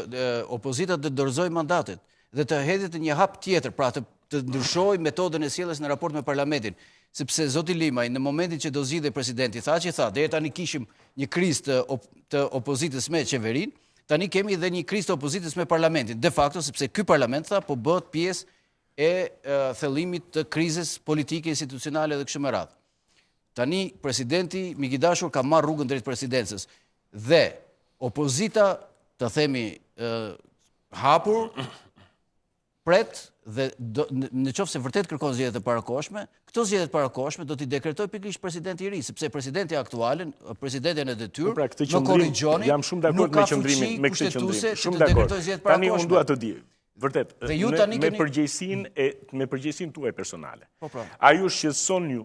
opozita të dorëzojë mandatet dhe të hedhë një hap tjetër, pra të ndryshojë metodën e sjelljes në raport me parlamentin. Sepse zoti Limaj, në momentin që do zgjidhej presidenti, deri tani kishim një krizë të opozitës me qeverinë. Tani kemi dhe një krizë të opozitës me parlamentin, de facto, sepse ky parlament po bëhet pjesë e thellimit të krizës politike, institucionale dhe kështu me radhë. Tani presidenti Mikidashur ka marrë rrugën drejt presidencës dhe opozita, të themi, hapur, pret dhe në qoftë se vërtet kërkon zgjedhje të parakohshme, këto zgjedhje të parakohshme do t'i dekretoj pikërisht presidenti i ri, sepse presidenti aktual, presidenti në detyrë, më korrigjoni, nuk ka fuqi kushtetuese që të dekretoj zgjedhje të parakohshme. Tani unë dua të di, vërtet, me përgjegjësinë tuaj personale. A ju shqetëson ju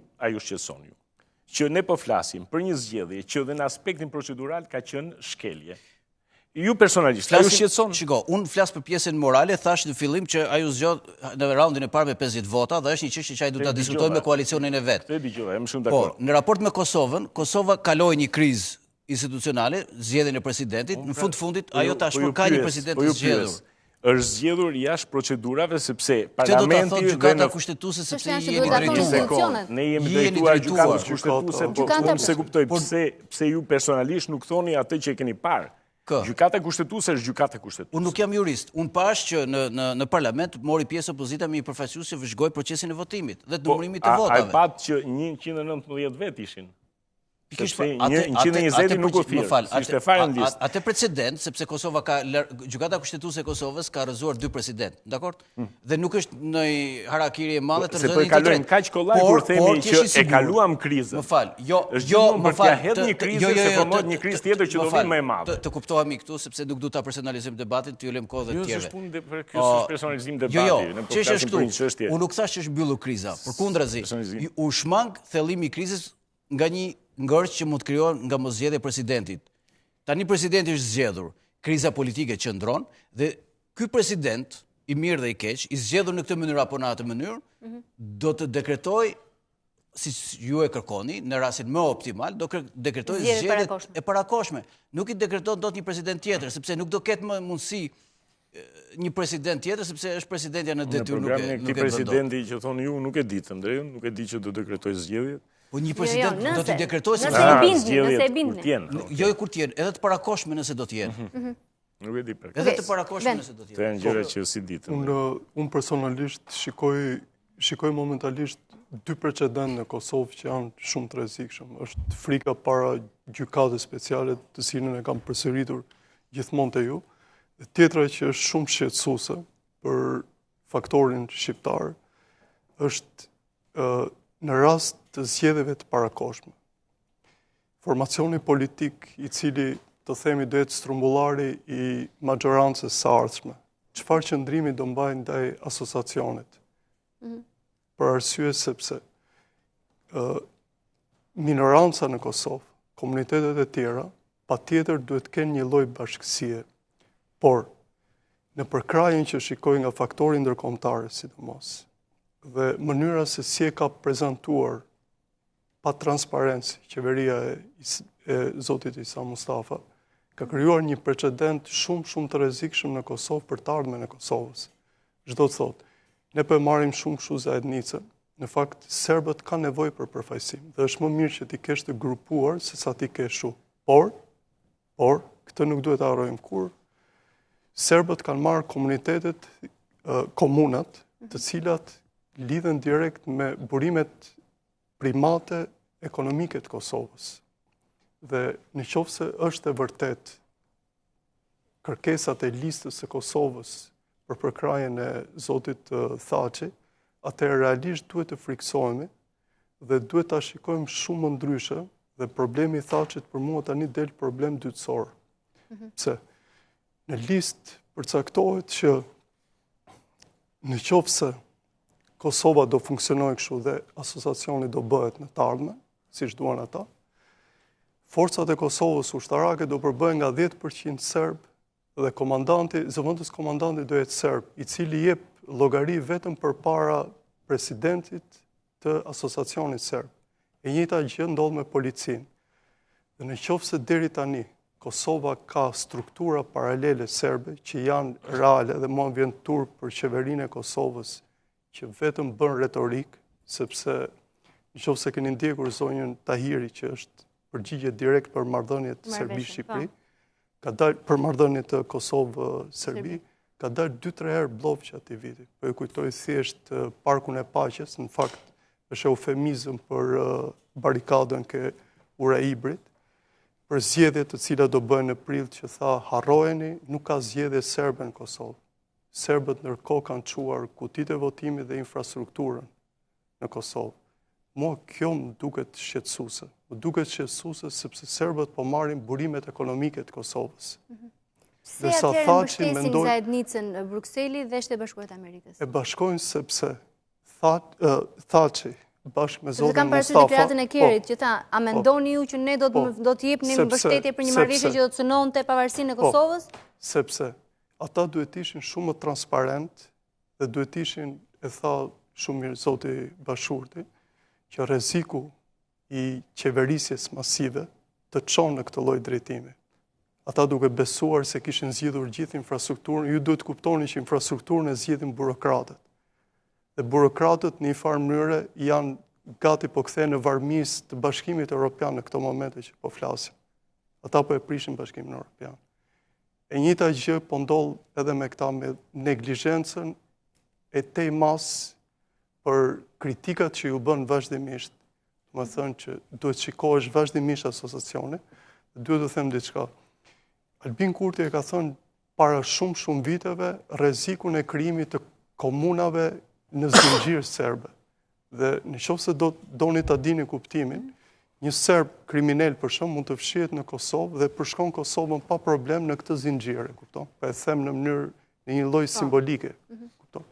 që ne po flasim për një zgjedhje që dhe në aspektin procedural ka qenë shkelje. Ju personalisht, a ju shqetëson? Shiko, unë flas për pjesën morale, thash në fillim që ajo zgjodh në raundin e parë me 50 vota dhe është një çështje që ai duhet ta diskutojë me koalicionin e vet. Jam shumë dakord. Po, në raport me Kosovën, Kosova kaloi një krizë institucionale, zgjedhjen e presidentit, në fundit ajo tashmë ka një president të zgjedhur. Është zgjedhur jashtë procedurave sepse parlamenti dhe në kushtetuese sepse jeni drejtuar. Ne jemi drejtuar gjykatës kushtetuese, po unë se kuptoj pse ju personalisht nuk thoni atë që e keni parë. Gjykata kushtetuese është gjykata kushtetuese. Unë nuk jam jurist. Unë pash që në parlament mori pjesë opozita me një përfaqësues që vëzhgoi procesin e votimit dhe të numërimit të votave. Ai pat që 119 vet ishin. 120 nuk u thirr. Ishte fare në listë. Atë precedent, sepse Kosova ka gjykata kushtetuese e Kosovës ka rrëzuar 2 president, dakor? Dhe nuk është në harakiri e madhe të rrëzojnë një të tretë. Kaq kollaj kur themi që e kaluam krizën. Më fal. Më fal. Hedh një krizë se formohet një krizë tjetër që do vinë më e madhe. Të kuptohemi këtu sepse nuk duhet ta personalizojmë debatin, t'ju lëm kohë dhe tjerëve. Kjo është personalizim debati, ne po flasim për një çështje. Unë nuk thash që është mbyllur kriza, përkundrazi, u shmang thellimi i krizës nga një ngërç që mund të krijohet nga moszgjedhja e presidentit. Tani presidenti është zgjedhur, kriza politike qëndron dhe ky president i mirë dhe i keq, i zgjedhur në këtë mënyrë apo në atë mënyrë, do të dekretoj, si ju e kërkoni, në rastin më optimal, do dekretoj zgjedhje e parakohshme. Nuk i dekreton dot një president tjetër, sepse nuk do ketë më mundësi një president tjetër, sepse është presidentja në detyrë, nuk e bën dot. Ky presidenti që thonë ju nuk e di të ndrejën, nuk e di që do dekretoj zgjedhjet. Po një president do t'i dekretoj se nëse e bindni. Jo kur t'jen, edhe të parakohshme nëse do t'jen. Nuk e di për këtë. Edhe të parakohshme nëse do t'jen. Të janë gjëra që si ditë. Unë personalisht shikoj momentalisht 2 precedent në Kosovë që janë shumë të rrezikshëm. Është frika para gjykatës speciale të cilën e kam përsëritur gjithmonë te ju. Dhe tjetra që është shumë shqetësuese për faktorin shqiptar është në rast të zgjedhjeve të parakohshme. Formacioni politik i cili të themi do jetë strumbullari i majorancës së ardhshme. Çfarë qëndrimi do mbajë ndaj asociacionit? Për arsye sepse minoranca në Kosovë, komunitetet e tjera, patjetër duhet të kenë një lloj bashkësie. Por në përkrajin që shikoj nga faktori ndërkombëtar, sidomos, dhe mënyra se si e ka prezantuar pa transparencë qeveria e zotit Isa Mustafa, ka krijuar një precedent shumë të rrezikshëm në Kosovë për të ardhmen e Kosovës. Çdo të thotë, ne po marrim shumë kështu zajednicë. Në fakt, serbët kanë nevojë për përfaqësim dhe është më mirë që ti kesh të grupuar se sa ti kesh shu. Por, këtë nuk duhet ta harrojmë kur. Serbët kanë marrë komunitetet, komunat, të cilat lidhen direkt me burimet primate ekonomike të Kosovës. Dhe në qoftë se është e vërtet kërkesat e listës së Kosovës për përkrajen e zotit Thaçi, atëherë realisht duhet të friksohemi dhe duhet ta shikojmë shumë më ndryshe dhe problemi i Thaçit për mua tani del problem dytësor. Pse? Në listë përcaktohet që në qoftë se Kosova do funksionojë kështu dhe asociacioni do bëhet në të ardhmen, siç duan ata, forcat e Kosovës ushtarake do përbëhen nga 10% serb dhe zëvendës komandanti do jetë serb, i cili jep llogari vetëm përpara presidentit të asociacionit serb. E njëjta gjë ndodh me policinë. Dhe në qoftë se deri tani Kosova ka struktura paralele serbe që janë reale dhe mua vjen turp për qeverinë e Kosovës që vetëm bën retorik, sepse në qoftë se keni ndjekur zonjën Tahiri që është përgjigje direkt për marrëdhëniet Serbi-Shqipëri, ka dalë për marrëdhëniet të Kosovë-Serbi, ka dalë 2-3 herë bllofçi atij viti. Po e kujtoj thjesht Parkun e Paqes, në fakt është eufemizëm për barikadën ke Uraibrit, për zgjedhjet të cilat do bëhen në prill që tha harrojeni, nuk ka zgjedhje serbe në Kosovë. Serbët ndërkohë kanë çuar kutitë e votimit dhe infrastrukturën në Kosovë. Mua kjo më duket shqetësuese. Më duket shqetësuese sepse serbët po marrin burimet ekonomike të Kosovës. Si atëherë mbështesin zajednicën Brukseli dhe Shtetet Bashkuara të Amerikës? E bashkojnë sepse Thaçi bashkë me zotin Mustafa. Kam parasysh deklaratën e Kerit që tha, a mendoni ju që ne do të jepnim mbështetje për një marrëveshje që do të cënonte pavarësinë e Kosovës? Sepse ata duhet ishin shumë më transparent dhe duhet ishin, e tha shumë mirë zoti Bashurti, që rreziku i qeverisjes masive të çon në këtë lloj drejtimi. Ata duke besuar se kishin zgjidhur gjithë infrastrukturën, ju duhet kuptoni që infrastrukturën e zgjidhin burokratët. Dhe burokratët në një farë mënyre janë gati po kthehen në varëmisë të Bashkimit Evropian në këto momente që po flasim. Ata po e prishin Bashkimin Evropian. E njëjta gjë po ndodh edhe me këta me neglizhencën e tej mas për kritikat që ju bën vazhdimisht. Më thënë që duhet shikohesh vazhdimisht asociacione, duhet të them diçka. Albin Kurti e ka thënë para shumë viteve rrezikun e krijimit të komunave në zinxhir serbe. Dhe nëse doni ta dini kuptimin, një serb kriminal për shkak mund të fshihet në Kosovë dhe përshkon Kosovën pa problem në këtë zinxhir, e kupton? Po e them në mënyrë në një lloj simbolike, kupton?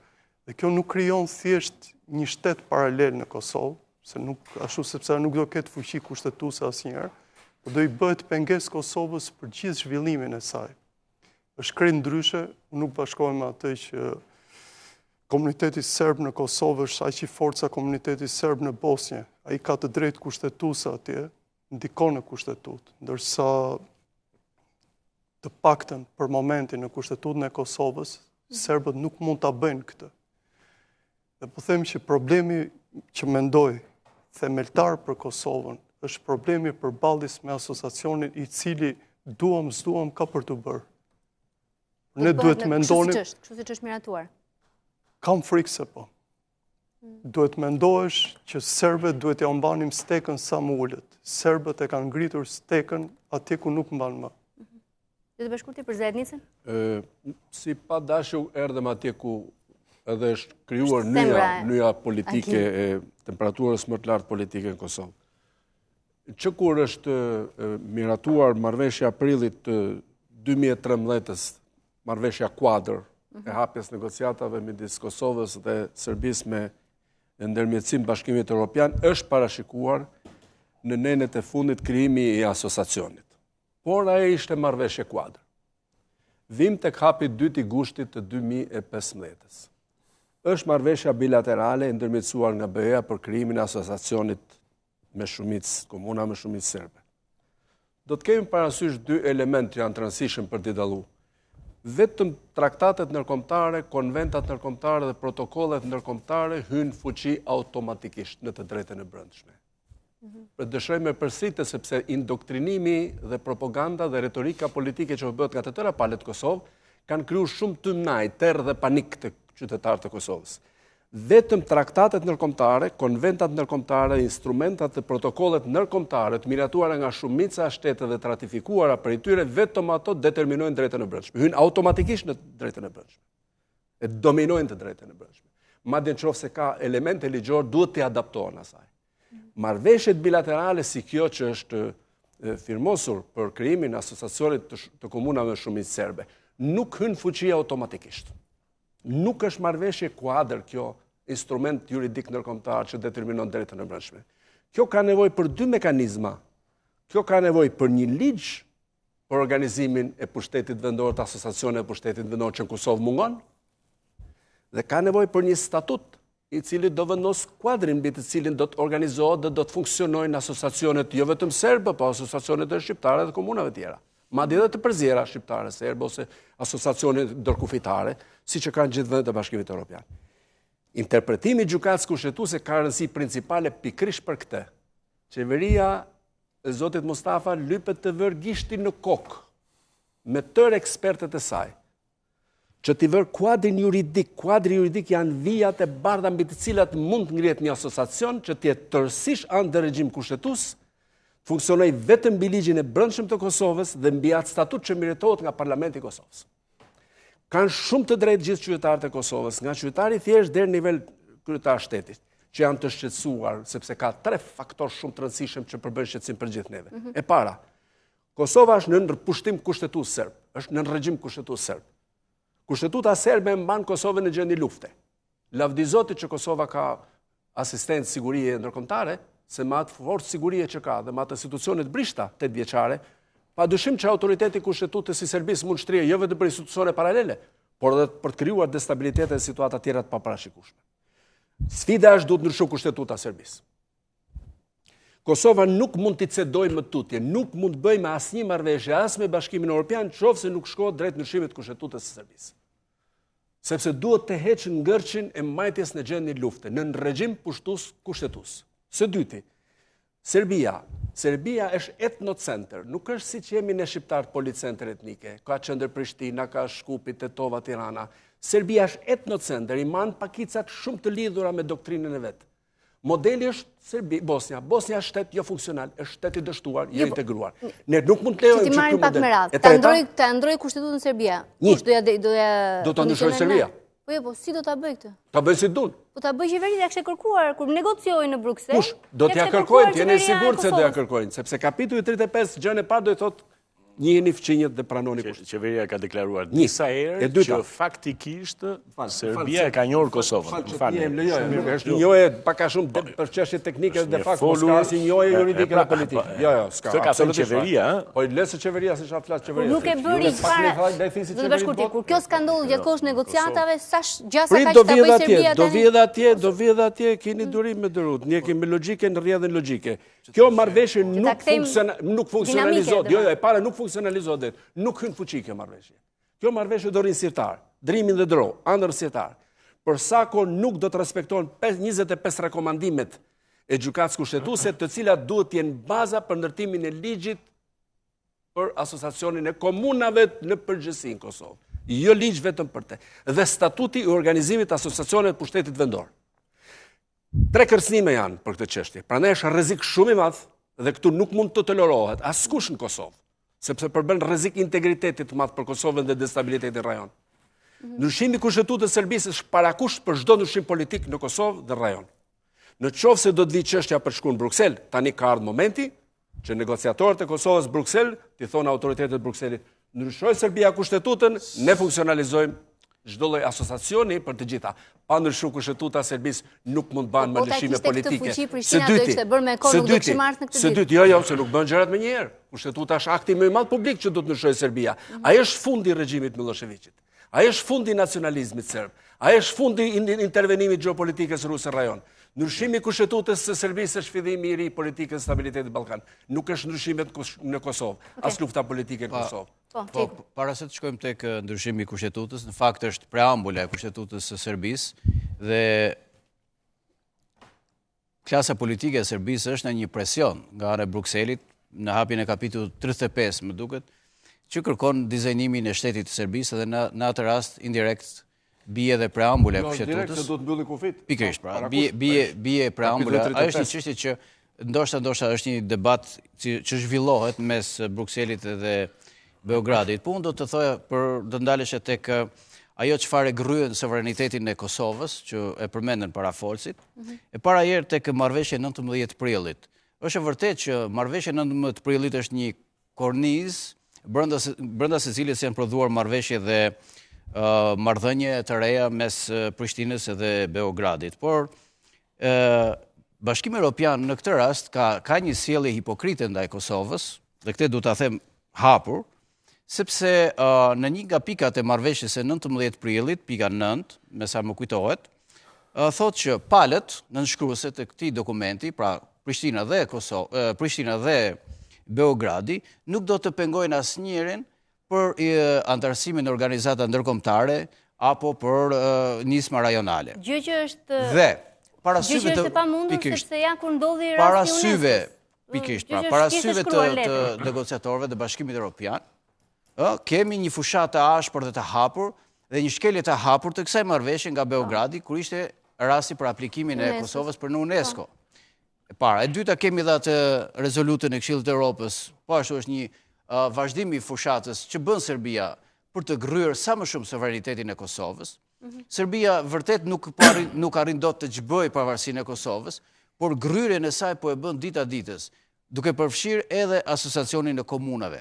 Dhe kjo nuk krijon thjesht një shtet paralel në Kosovë, sepse nuk do ketë fuqi kushtetuese asnjëherë, por do i bëhet pengesë Kosovës për gjithë zhvillimin e saj. Është krejt ndryshe, nuk bashkohem me atë që komuniteti serb në Kosovë është aq i fortë sa komuniteti serb në Bosnjë. Ai ka të drejtë kushtetuese atje, ndikon në kushtetutë, ndërsa të paktën për momentin në kushtetutën e Kosovës, serbët nuk mund ta bëjnë këtë. Dhe po them që problemi që mendoj themeltar për Kosovën është problemi përballjes me asociacionin i cili duam ka për të bërë. Ne duhet mendoni, kështu siç është miratuar. Kam frikë se po. Duhet mendohesh që serbët duhet ja mbanim stekën sa më ulët. Serbët e kanë ngritur stekën atje ku nuk mban më. Shtetet Bashkuara për zajednicën? Si pa dashur erdhëm atje ku edhe është krijuar nyja politike e temperaturës më të lartë politike në Kosovë. Që kur është miratuar marrëveshja aprillit 2013-s, marrëveshja kuadër e hapjes negociatave midis Kosovës dhe Serbisë me ndërmjetësim Bashkimit Evropian, është parashikuar në nenet e fundit krijimi i asociacionit. Por ajo ishte marrëveshje kuadër. Vim tek hapi 2 i gushtit të 2015-s. Është marrëveshja bilaterale e ndërmjetësuar nga BE-ja për krijimin e asociacionit me shumicë komuna me shumicë serbe. do të kemi parasysh dy elementë që janë të rëndësishëm për t'i dalluar. Vetëm traktatet ndërkombëtare, konventat ndërkombëtare dhe protokollet ndërkombëtare hynë fuqi automatikisht në të drejtën e brendshme. Dëshirojmë përsëritë sepse indoktrinimi dhe propaganda dhe retorika politike që bëhet nga të tëra palët Kosovë kanë krijuar shumë tymnaj, terrë dhe panik të qytetarët të Kosovës. Vetëm traktatet ndërkombëtare, konventat ndërkombëtare, instrumentat dhe protokollet ndërkombëtare të miratuara nga shumica e shteteve dhe të ratifikuara prej tyre, vetëm ato determinojnë drejtën e brendshme. Hynë automatikisht në drejtën e brendshme. E dominojnë të drejtën e brendshme. Madje nëse ka elemente ligjor, duhet të adaptohen asaj. Marrëveshjet bilaterale si kjo që është firmosur për krijimin e asociacionit të komunave me shumicë serbe, nuk hyn fuqi automatikisht. Nuk është marrëveshje kuadër kjo, instrument juridik ndërkombëtar që determinon drejtën e brendshme. Kjo ka nevojë për dy mekanizma. Kjo ka nevojë për një ligj për organizimin e pushtetit vendor të asociacioneve të pushtetit vendor që në Kosovë mungon, dhe ka nevojë për një statut i cili do vendos kuadrin mbi të cilin do të organizohet dhe do të funksionojnë asociacionet jo vetëm serbe, po asociacionet e shqiptare dhe komunave tjera. Madje edhe të përzjera shqiptare serbe ose asociacionet ndërkufitare, siç e kanë gjithë vendet e Bashkimit Evropian. Interpretimi i gjykatës kushtetuese ka rëndësi principale pikërisht për këtë. Qeveria e zotit Mustafa lypet të vërë gishtin në kokë me tërë ekspertët e saj, që t'i vërë kuadrin juridik. Kuadri juridik janë vijat e bardha mbi të cilat mund të ngrihet një asociacion që t'jetë tërësisht ëndër regjim kushtetues, funksionoj vetëm mbi ligjin e brendshëm të Kosovës dhe mbi atë statut që miratohet nga Parlamenti i Kosovës. Kanë shumë të drejtë gjithë qytetarët e Kosovës, nga qytetari thjesht deri në nivel kryetar shtetit, që janë të shqetësuar sepse ka 3 faktorë shumë të rëndësishëm që përbën shqetësim për gjithë neve. E para, Kosova është në pushtim kushtetues serb, është në regjim kushtetues serb. Kushtetuta serbe mban Kosovën në gjendje lufte. Lavdi Zotit që Kosova ka asistencë sigurie ndërkombëtare, se me atë forcë sigurie që ka dhe me atë institucionet brishta 8 vjeçare, pa dyshim që autoriteti kushtetutës i Serbisë mund shtrije jo vetëm për institucione paralele, por edhe për të krijuar destabilitete dhe situata tjera të paparashikueshme. Sfida është duhet ndryshoj kushtetuta e Serbisë. Kosova nuk mund t'i cedojë më tutje, nuk mund të bëjë me asnjë marrëveshje as me Bashkimin Evropian, nëse nuk shkohet drejt ndryshimit të kushtetues së Serbisë. Sepse duhet të heqë ngërçin e mbajtjes në gjendje lufte, në regjim kushtetues. Së dyti, Serbia është etnocenter, nuk është si që jemi në shqiptarët policenter etnike, ka qendër Prishtina, ka Shkupi, Tetova, Tirana. Serbia është etnocenter, i man pakicat shumë të lidhura me doktrinën e vetë. Modeli është Bosnia. Bosnia është shtet jo funksional, është shtet i dështuar, jo integruar. Ne nuk mund të lejojmë që ky model. Ta ndroj kushtetutën në Serbia. Do ta ndryshoj Serbia. Po si do ta bëj këtë? Ta bëj si dun. Po ta bëj qeveria, kishte kërkuar kur negociojnë në Bruksel. Kush do t'ja kërkojnë, jeni sigurt se do ja kërkojnë, sepse kapitulli 35 gjën e parë do të thotë njiheni fëmijët dhe pranoni kushtetin. Qeveria ka deklaruar disa herë që faktikisht Serbia e ka njohur Kosovën. Është njohje pak a shumë për çështje teknike dhe de facto s'ka asnjë njohje juridike dhe politike. Jo, s'ka. Këtë ka thënë qeveria, Po lesë qeveria se çfarë flas qeveria. Nuk e bëri fare. Do të bashkurti, kur kjo s'ka ndodhur gjatë negociatave, gjasa kaq ta bëj Serbia. Do vi edhe atje, keni durim me dërut. Ne kemi logjike në rrjedhën logjike. Kjo marrëveshje nuk funksionalizohet. Jo, e para nuk funksionalizohet, nuk hyn fuqi kjo marrëveshje. Kjo marrëveshje do rrin sirtar, drimin dhe dro, ëndër sirtar. Për sa kohë nuk do të respektohen 25 rekomandimet e gjykatës kushtetuese, të cilat duhet të jenë baza për ndërtimin e ligjit për asociacionin e komunave në përgjithësi në Kosovë. Jo ligj vetëm për te. Dhe statuti i organizimit të asociacioneve të pushtetit vendor. 3 kërcënime janë për këtë çështje. Prandaj është rrezik shumë i madh dhe këtu nuk mund të tolerohet askush në Kosovë, sepse përbën rrezik integritetit të madh për Kosovën dhe destabilitetin në rajon. Ndryshimi i kushtetutës së Serbisë është parakusht për çdo ndryshim politik në Kosovë dhe rajon. Në qoftë se do të vi çështja për shkuar në Bruksel, tani ka ardhur momenti që negociatorët e Kosovës në Bruksel t'i thonë autoritetet e Brukselit, ndryshoj Serbia kushtetutën, ne funksionalizojmë çdo lloj asociacioni për të gjitha. Pa ndryshuar kushtetuta e Serbisë nuk mund bën më lëshime politike. Së dyti, jo, se nuk bën gjërat menjëherë. Kushtetuta është akti më i madh publik që do të ndryshojë Serbia. Ai është fundi i regjimit Miloševićit. Ai është fundi i nacionalizmit serb. Ai është fundi i intervenimit gjeopolitikës ruse në rajon. Ndryshimi i kushtetutës së Serbisë është fillimi i ri i politikës stabilitetit në Ballkan. Nuk është ndryshimet në Kosovë, as lufta politike në Kosovë. Po, para se të shkojmë tek ndryshimi i kushtetutës, në fakt është preambula e kushtetutës së Serbisë dhe klasa politike e Serbisë është në një presion nga ana e Brukselit në hapjen e kapitullit 35, më duket, që kërkon dizajnimin e shtetit të Serbisë dhe në atë rast indirekt bie edhe preambula e kushtetues. Direkt se duhet mbylli kufit. Pikërisht, pra, bie preambula. Është një çështje që ndoshta është një debat që zhvillohet mes Brukselit dhe Beogradit. Po unë do të thoja për të ndalesh tek ajo çfarë gryen sovranitetin e Kosovës, që e përmendën para folësit, e para herë tek marrëveshja 19 prillit. Është e vërtetë që marrëveshja 19 prillit është një kornizë brenda së cilës janë prodhuar marrëveshje dhe marrëdhënie të reja mes Prishtinës dhe Beogradit. Por Bashkimi Evropian në këtë rast ka një sjellje hipokrite ndaj Kosovës, dhe këtë duhet ta them hapur, sepse në një nga pikat e marrëveshjes së 19 prillit, pika 9, me sa më kujtohet, thotë që palët nënshkruese të këtij dokumenti, pra Prishtina dhe Beogradi, nuk do të pengojnë asnjërin për antarësimin në organizata ndërkombëtare apo për nisma rajonale. Gjë që është dhe para syve të pamundur sepse ja kur ndodhi rasti para syve pikërisht, pra para syve të negociatorëve të Bashkimit Evropian, kemi një fushatë të ashpër dhe të hapur dhe një shkelje të hapur të kësaj marrëveshje nga Beogradi kur ishte rasti për aplikimin e Kosovës për në UNESCO. E dyta kemi dhe atë rezolutën e Këshillit të Evropës, po ashtu është një vazhdim i fushatës që bën Serbia për të gryer sa më shumë sovranitetin e Kosovës. Serbia vërtet nuk arrin dot të gjbëjë pavarësinë e Kosovës, por gryerjen e saj po e bën dita ditës, duke përfshirë edhe asociacionin e komunave.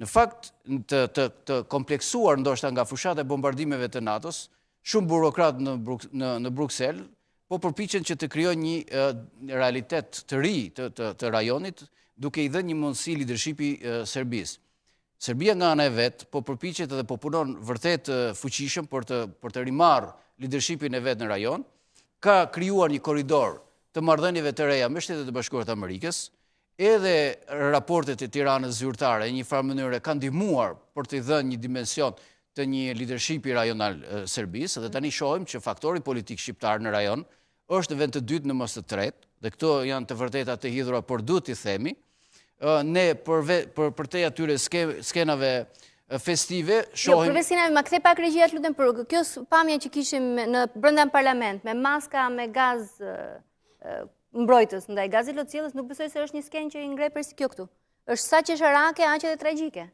Në fakt, të kompleksuar ndoshta nga fushata e bombardimeve të NATO-s, shumë burokrat në Bruksel po përpiqen që të krijojnë një realitet të ri të rajonit, duke i dhënë një mundësi leadershipi Serbisë. Serbia nga ana e vet po përpiqet edhe po punon vërtet fuqishëm për të rimarrë leadershipin e vet në rajon, ka krijuar një korridor të marrëdhënieve të reja me Shtetet e Bashkuara të Amerikës, edhe raportet e Tiranës zyrtare në një farë mënyrë kanë ndihmuar për të dhënë një dimension të një leadershipi rajonal Serbisë, dhe tani shohim që faktori politik shqiptar në rajon është në vend të dytë në mos të tretë, dhe këto janë të vërteta të hidhura, por duhet t'i themi, ne për te atyre skenave festive shohim... Përveç skenave, ma kthe pak regjia të lutem për kjo pamje që kishim në brenda në parlament, me maska, me gaz mbrojtës ndaj gazit lotësjellës, nuk besoj se është një skenë që i ngre për si kjo këtu. Është sa qesharake, aq edhe tragjike.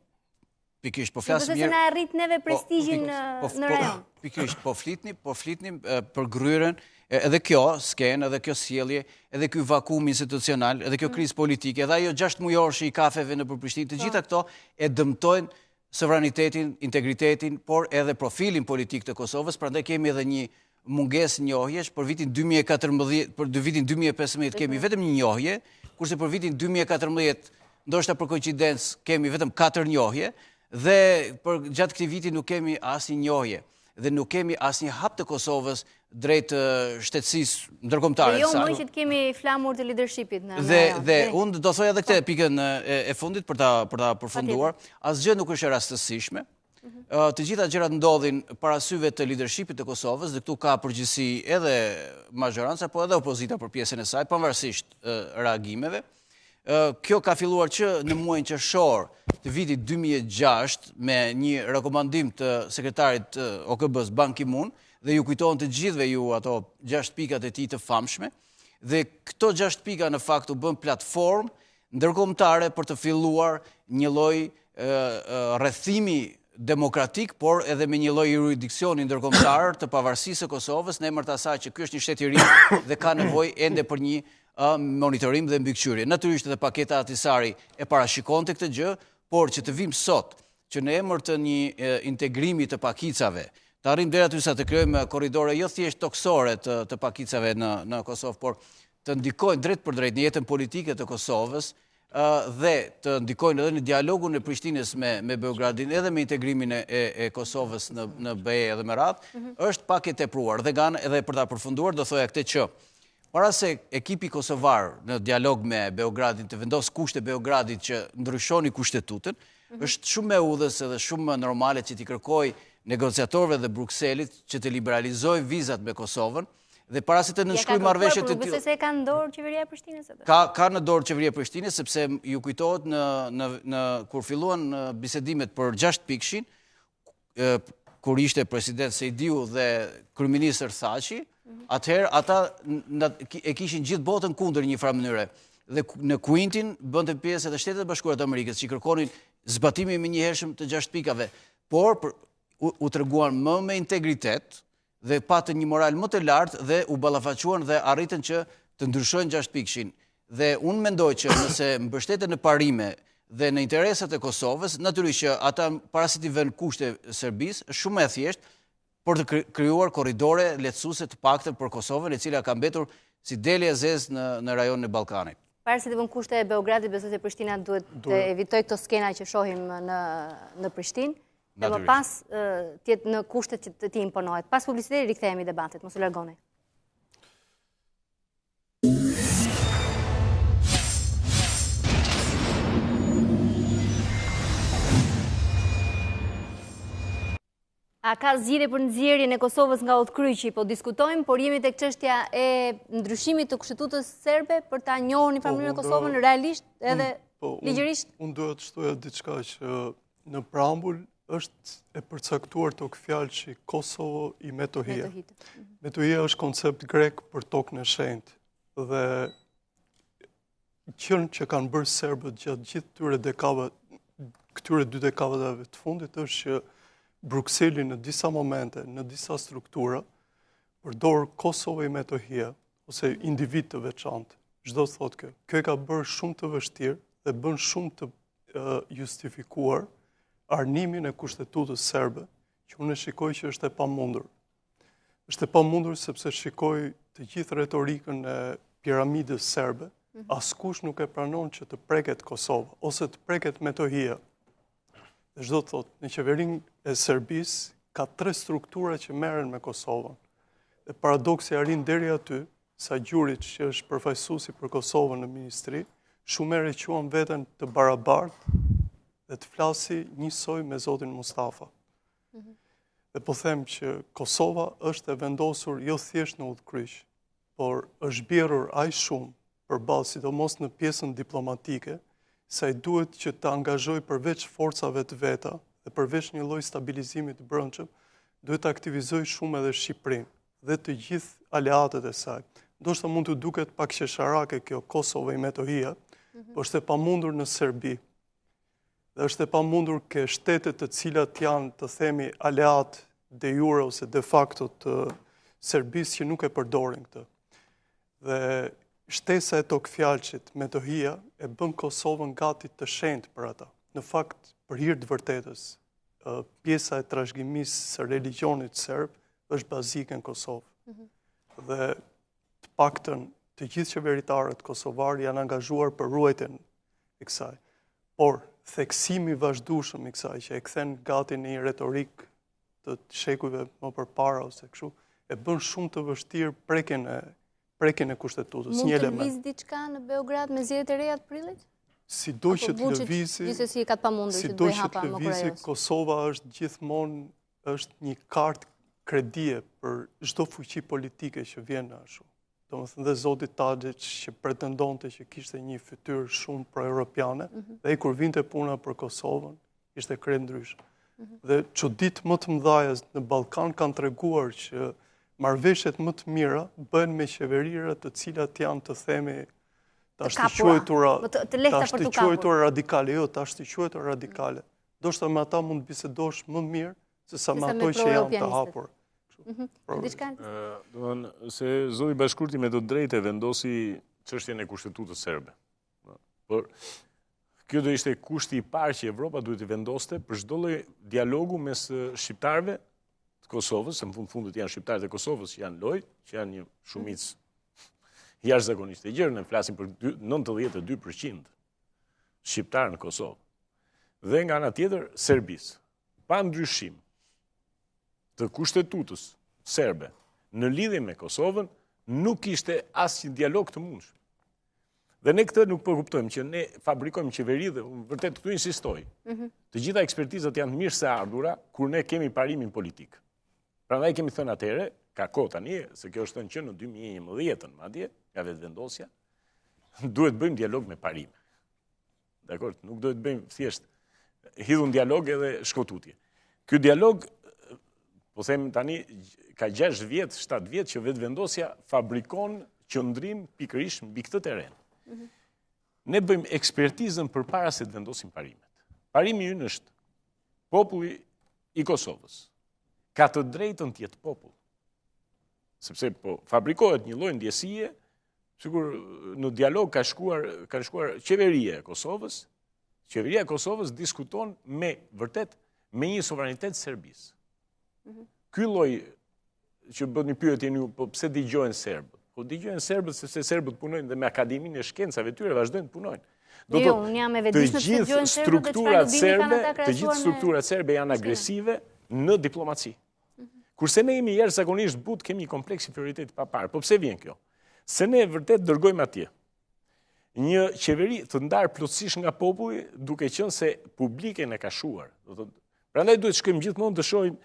Pikërisht, po flasim mirë. Sepse na arrit neve prestigjin në rajon. Pikërisht, po flitnim për gryerjen, edhe kjo skenë, edhe kjo sjellje, edhe ky vakum institucional, edhe kjo krizë politike, edhe ajo 6 mujorshi i kafeve në Prishtinë, të gjitha këto e dëmtojnë sovranitetin, integritetin, por edhe profilin politik të Kosovës, prandaj kemi edhe një mungesë njohjesh për vitin 2014, për vitin 2015 kemi vetëm një njohje, kurse për vitin 2014, ndoshta për koincidencë, kemi vetëm 4 njohje, dhe për gjatë këtij viti nuk kemi asnjë njohje dhe nuk kemi asnjë hap të Kosovës drejt shtetësisë ndërkombëtare. Jo më që të kemi flamur të leadershipit në dhe unë do thoja edhe këtë pikën e fundit për ta përfunduar, asgjë nuk është e rastësishme. Të gjitha gjërat ndodhin para syve të leadershipit të Kosovës, dhe këtu ka përgjegjësi edhe mazhoranca, po edhe opozita për pjesën e saj, pavarësisht reagimeve. Kjo ka filluar që në muajin qershor të vitit 2006 me një rekomandim të sekretarit OKB-s Ban Ki-moon, dhe ju kujtohen të gjithëve ju ato 6 pikat e tij të famshme, dhe këto 6 pika në fakt u bën platformë ndërkombëtare për të filluar një lloj rrethimi demokratik, por edhe me një lloj juridiksioni ndërkombëtar të pavarësisë së Kosovës, në emër të asaj që ky është një shtet i ri dhe ka nevojë ende për një monitorim dhe mbikëqyrje. Natyrisht edhe paketa Ahtisaari e parashikonte këtë gjë, por që të vim sot që në emër të një integrimi të pakicave, të arrim deri aty sa të krijojmë korridore jo thjesht toksore të pakicave në Kosovë, por të ndikojnë drejt për drejt në jetën politike të Kosovës dhe të ndikojnë edhe në dialogun e Prishtinës me Beogradin, edhe me integrimin e Kosovës në BE edhe me radhë, është pak e tepruar. Dhe edhe për ta përfunduar do thoja këtë që para se ekipi kosovar në dialog me Beogradin të vendos kushte Beogradit që ndryshoni kushtetutën, është shumë me udhës edhe shumë normale që t'i kërkoj negociatorëve dhe Brukselit që të liberalizoj vizat me Kosovën, dhe para se të nënshkruaj marrëveshje të tilla. Se ka në dorë qeveria e Prishtinës atë? Ka në dorë qeveria e Prishtinës, sepse ju kujtohet kur filluan bisedimet për 6 pikshin, kur ishte president Sejdiu dhe kryeministër Thaçi, atëherë ata e kishin gjithë botën kundër një farë mënyre. Dhe në Quintin bënte pjesë edhe Shtetet e Bashkuara të Amerikës që kërkonin zbatimin me njëhershëm të 6 pikave, por u treguan më me integritet dhe patën një moral më të lartë dhe u ballafaquan dhe arritën që të ndryshojnë 6 pikshin. Dhe unë mendoj që nëse mbështeten në parime dhe në interesat e Kosovës, natyrisht që ata para se t'i vënë kushte Serbisë, është shumë e thjeshtë për të krijuar korridore lehtësuese të paktën për Kosovën, e cila ka mbetur si deli e zezë në rajonin e Ballkanit. Para se të vënë kushte e Beogradit, besoj se Prishtina duhet të evitoj këto skena që shohim në Prishtinë, dhe më pas tjetë në kushtet që ti imponohet. Pas publiciteti rikthehemi debatit, mos u largoni. A ka zgjidhje për nxjerrjen e Kosovës nga Udhkryqi? Po diskutojmë, por jemi tek çështja e ndryshimit të kushtetutës serbe për ta njohur në familjen e Kosovën realisht edhe ligjërisht. Unë duhet të shtoja diçka që në preambull është e përcaktuar tokë fjalë që Kosovo i Metohia. Metohia është koncept grek për tokën e shenjtë dhe qënë që kanë bërë serbët gjatë gjithë këtyre 2 dekadave të fundit është që Brukseli në disa momente, në disa struktura, përdor Kosovë i Metohia, ose individ të veçantë. Çdo thotë kjo. Kjo e ka bërë shumë të vështirë dhe bën shumë të justifikuar arnimin e kushtetutës serbe, që unë shikoj që është e pamundur. Është e pamundur sepse shikoj të gjithë retorikën e piramidës serbe, askush nuk e pranon që të preket Kosova, ose të preket Metohia. Dhe çdo të thotë, në qeverinë e Serbisë ka 3 struktura që merren me Kosovën. Dhe paradoksi arrin deri aty, sa Gjurić, që është përfaqësuesi për Kosovën në ministri, shumë herë quan veten të barabartë dhe të flasi njësoj me zotin Mustafa. Dhe po them që Kosova është e vendosur jo thjesht në Udhkryq, por është bjerrur aq shumë përballë sidomos në pjesën diplomatike, sa i duhet që të angazhoj përveç forcave të veta dhe përveç një lloj stabilizimi të brendshëm, duhet të aktivizoj shumë edhe Shqipërinë dhe të gjithë aleatët e saj. Ndoshta mund të duket pak qesharake kjo Kosova i Metohia, por është e pamundur në Serbi. Dhe është e pamundur ke shtetet të cilat janë, të themi, aleat de jure ose de facto të Serbisë që nuk e përdorin këtë. Dhe shtesa e tokë fjalçit Metohia e bën Kosovën gati të shenjtë për ata. Në fakt, për hir të vërtetës, pjesa e trashëgimisë së religionit serb është bazike në Kosovë. Dhe të paktën të gjithë qeveritarët kosovar janë angazhuar për ruajtjen e kësaj. Por theksimi i vazhdueshëm i kësaj që e kthen gati në një retorik të shekujve më përpara ose kështu, e bën shumë të vështirë prekjen e kushtetutës, një element. Mund të lëviz diçka në Beograd me zgjedhjet e reja të prillit? Sido që të lëvizi, gjithsesi ka të pamundur që të bëj hapa më kurajos. Kosova është gjithmonë një kartë kredie për çdo fuqi politike që vjen ashtu. Domethënë dhe zoti Tadić që pretendonte që kishte një fytyrë shumë pro-europiane, dhe ai kur vinte puna për Kosovën, ishte krejt ndryshe. Dhe çuditë më të mëdha në Ballkan kanë treguar që marrëveshjet më të mira bëhen me qeverira të cilat janë të themi tash të quajtura radikale, jo, tash të quajtura radikale. Ndoshta me ata mund të bisedosh më mirë se sa me ato që janë të hapur. Se zoti Bashkurti me të drejtë vendosi çështjen e kushtetutës serbe. Por kjo do ishte kushti i parë që Evropa duhet të vendoste për çdo lloj dialogu mes shqiptarëve të Kosovës, se në fundit janë shqiptarët e Kosovës që janë lojë, që janë një shumicë jashtëzakonisht e gjerë, ne flasim për 92% shqiptarë në Kosovë. Dhe nga ana tjetër Serbisë, pa ndryshim të kushtetutës serbe në lidhje me Kosovën, nuk ishte asnjë dialog të mundshëm. Dhe ne këtë nuk po kuptojmë që ne fabrikojmë qeveri dhe vërtet këtu insistoj. Të gjitha ekspertizat janë të mirë se ardhura kur ne kemi parimin politik. Prandaj kemi thënë atëherë, ka kohë tani, se kjo është thënë që në 2011 madje, nga vetëvendosja, duhet bëjmë dialog me parime. Dakor, nuk duhet bëjmë thjesht hidhun dialog edhe shkotutje. Ky dialog, po them tani, ka 6 vjet, 7 vjet që vetëvendosja fabrikon qëndrim pikërisht mbi këtë terren. Ne bëjmë ekspertizën përpara se të vendosim parimet. Parimi ynë është populli i Kosovës. Ka të drejtën të jetë popull. Sepse po fabrikohet një lloj ndjesie, sikur në dialog ka shkuar qeveria e Kosovës. Qeveria e Kosovës diskuton me një sovranitet Serbisë. Ky lloj që bën një pyetje ju, po pse dëgjojnë serbët? Po dëgjojnë serbët sepse serbët punojnë dhe me Akademinë e Shkencave tyre vazhdojnë të punojnë. Unë jam e vetëdijshme se dëgjojnë serbët dhe çfarë lobimi kanë ata krahasuar. Të gjithë strukturat serbe janë agresive në diplomaci. Kurse ne jemi jashtëzakonisht butë, kemi kompleks inferioriteti pa parë. Po pse vjen kjo? Se ne vërtet dërgojmë atje një qeveri të ndarë plotësisht nga populli, duke qenë se publike ne ka shuar. Prandaj duhet shkojmë gjithmonë të shohim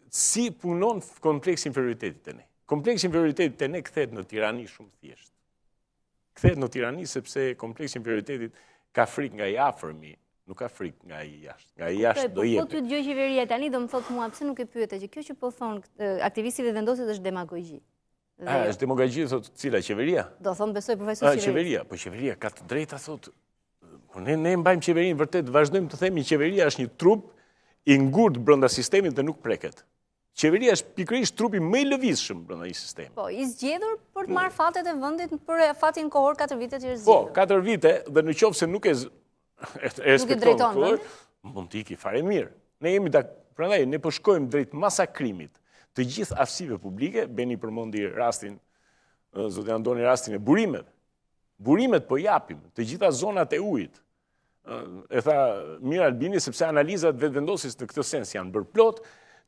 si punon kompleks inferioriteti te ne. Kompleksi inferioritetit te ne kthehet në tirani shumë thjesht. Kthehet në tirani sepse kompleksi inferioriteti ka frikë nga i afërmi, nuk ka frikë nga i jashtë. Nga i jashtë do jetë. Po ty dëgjoj qeveria tani do më thotë mua pse nuk e pyete që kjo që po thon aktivistë vendosjes është demagogji. Është demagogji thotë cila qeveria? Do thon besoj profesor qeveria. Po qeveria ka të drejta thotë. Po ne mbajmë qeverinë vërtet, vazhdojmë të themi qeveria është një trup i ngurtë brenda sistemit dhe nuk preket. Qeveria është pikërisht trupi më i lëvizshëm brenda një sistemi. Po, i zgjedhur për të marrë fatet e vendit për fatin kohor 4 vite që është zgjedhur. Po, 4 vite dhe në qoftë se nuk e respekton këtë, mund të iki fare mirë. Ne jemi prandaj ne po shkojmë drejt masakrimit të gjithë aftësive publike, beni përmendi rastin, zoti Andoni rastin e burimeve. Burimet po japim të gjitha zonat e ujit. E tha Mir Albini sepse analizat vetëvendosjes në këtë sens janë bërë plot.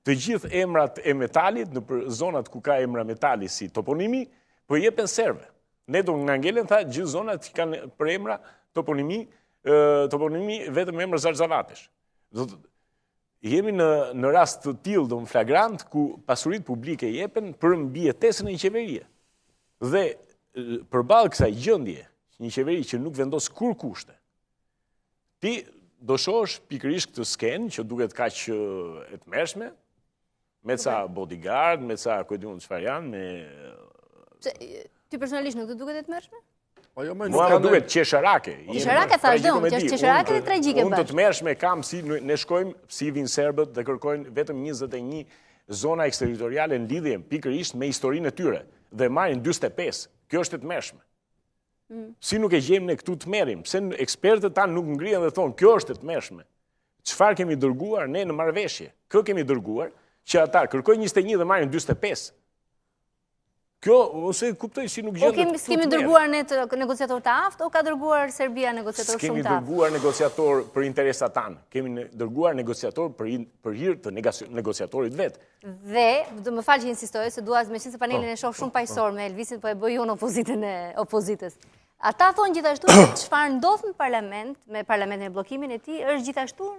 Të gjithë emrat e metalit, në zonat ku ka emra metali si toponimi, po jepen serbe. Ne do nga ngelen, tha, gjithë zonat që kanë për emra toponimi vetëm emra zarzavatesh. Jemi në rast të tillë do në flagrant, ku pasurit publike jepen për mbijetesën e një qeverie. Dhe përballë kësaj gjendje, një qeveri që nuk vendos kur kushte, ti do shohësh pikërisht këtë skenë që duket kaq e tmerrshme, me ca bodyguard, me ca kujt unë çfarë janë, me Ty personalisht nuk të duket e tmerrshme? Po jo, mua më duket qesharake. Qesharake thash dhe unë, që është qesharake dhe tragjike bashkë. Unë të tmerrshme kam si ne shkojmë si vinë serbët dhe kërkojnë vetëm 21 zona eksterritoriale në lidhje pikërisht me historinë e tyre dhe marrin 45. Kjo është e tmerrshme. Si nuk e gjejmë ne këtu të merrim, pse ekspertët tanë nuk ngrihen dhe thonë kjo është e tmerrshme. Çfarë kemi dërguar ne në marrëveshje? Kë kemi dërguar që ata kërkojnë 21 dhe marrin 45. Kjo, ose kuptoj si nuk gjendet këtu të merr. Kemi dërguar ne të negociator të aftë, o ka dërguar Serbia negociator shumë të aftë? Kemi dërguar negociator për interesat tanë. Kemi dërguar negociator për hir të negociatorit vetë. Dhe, do më falë që insistoj, se dua me qenë se panelin e shoh shumë paqësor me Elvisin, po e bëj unë opozitën e opozitës. Ata thonë gjithashtu se çfarë ndodh në parlament, me parlamentin e bllokimin e tij, është gjithashtu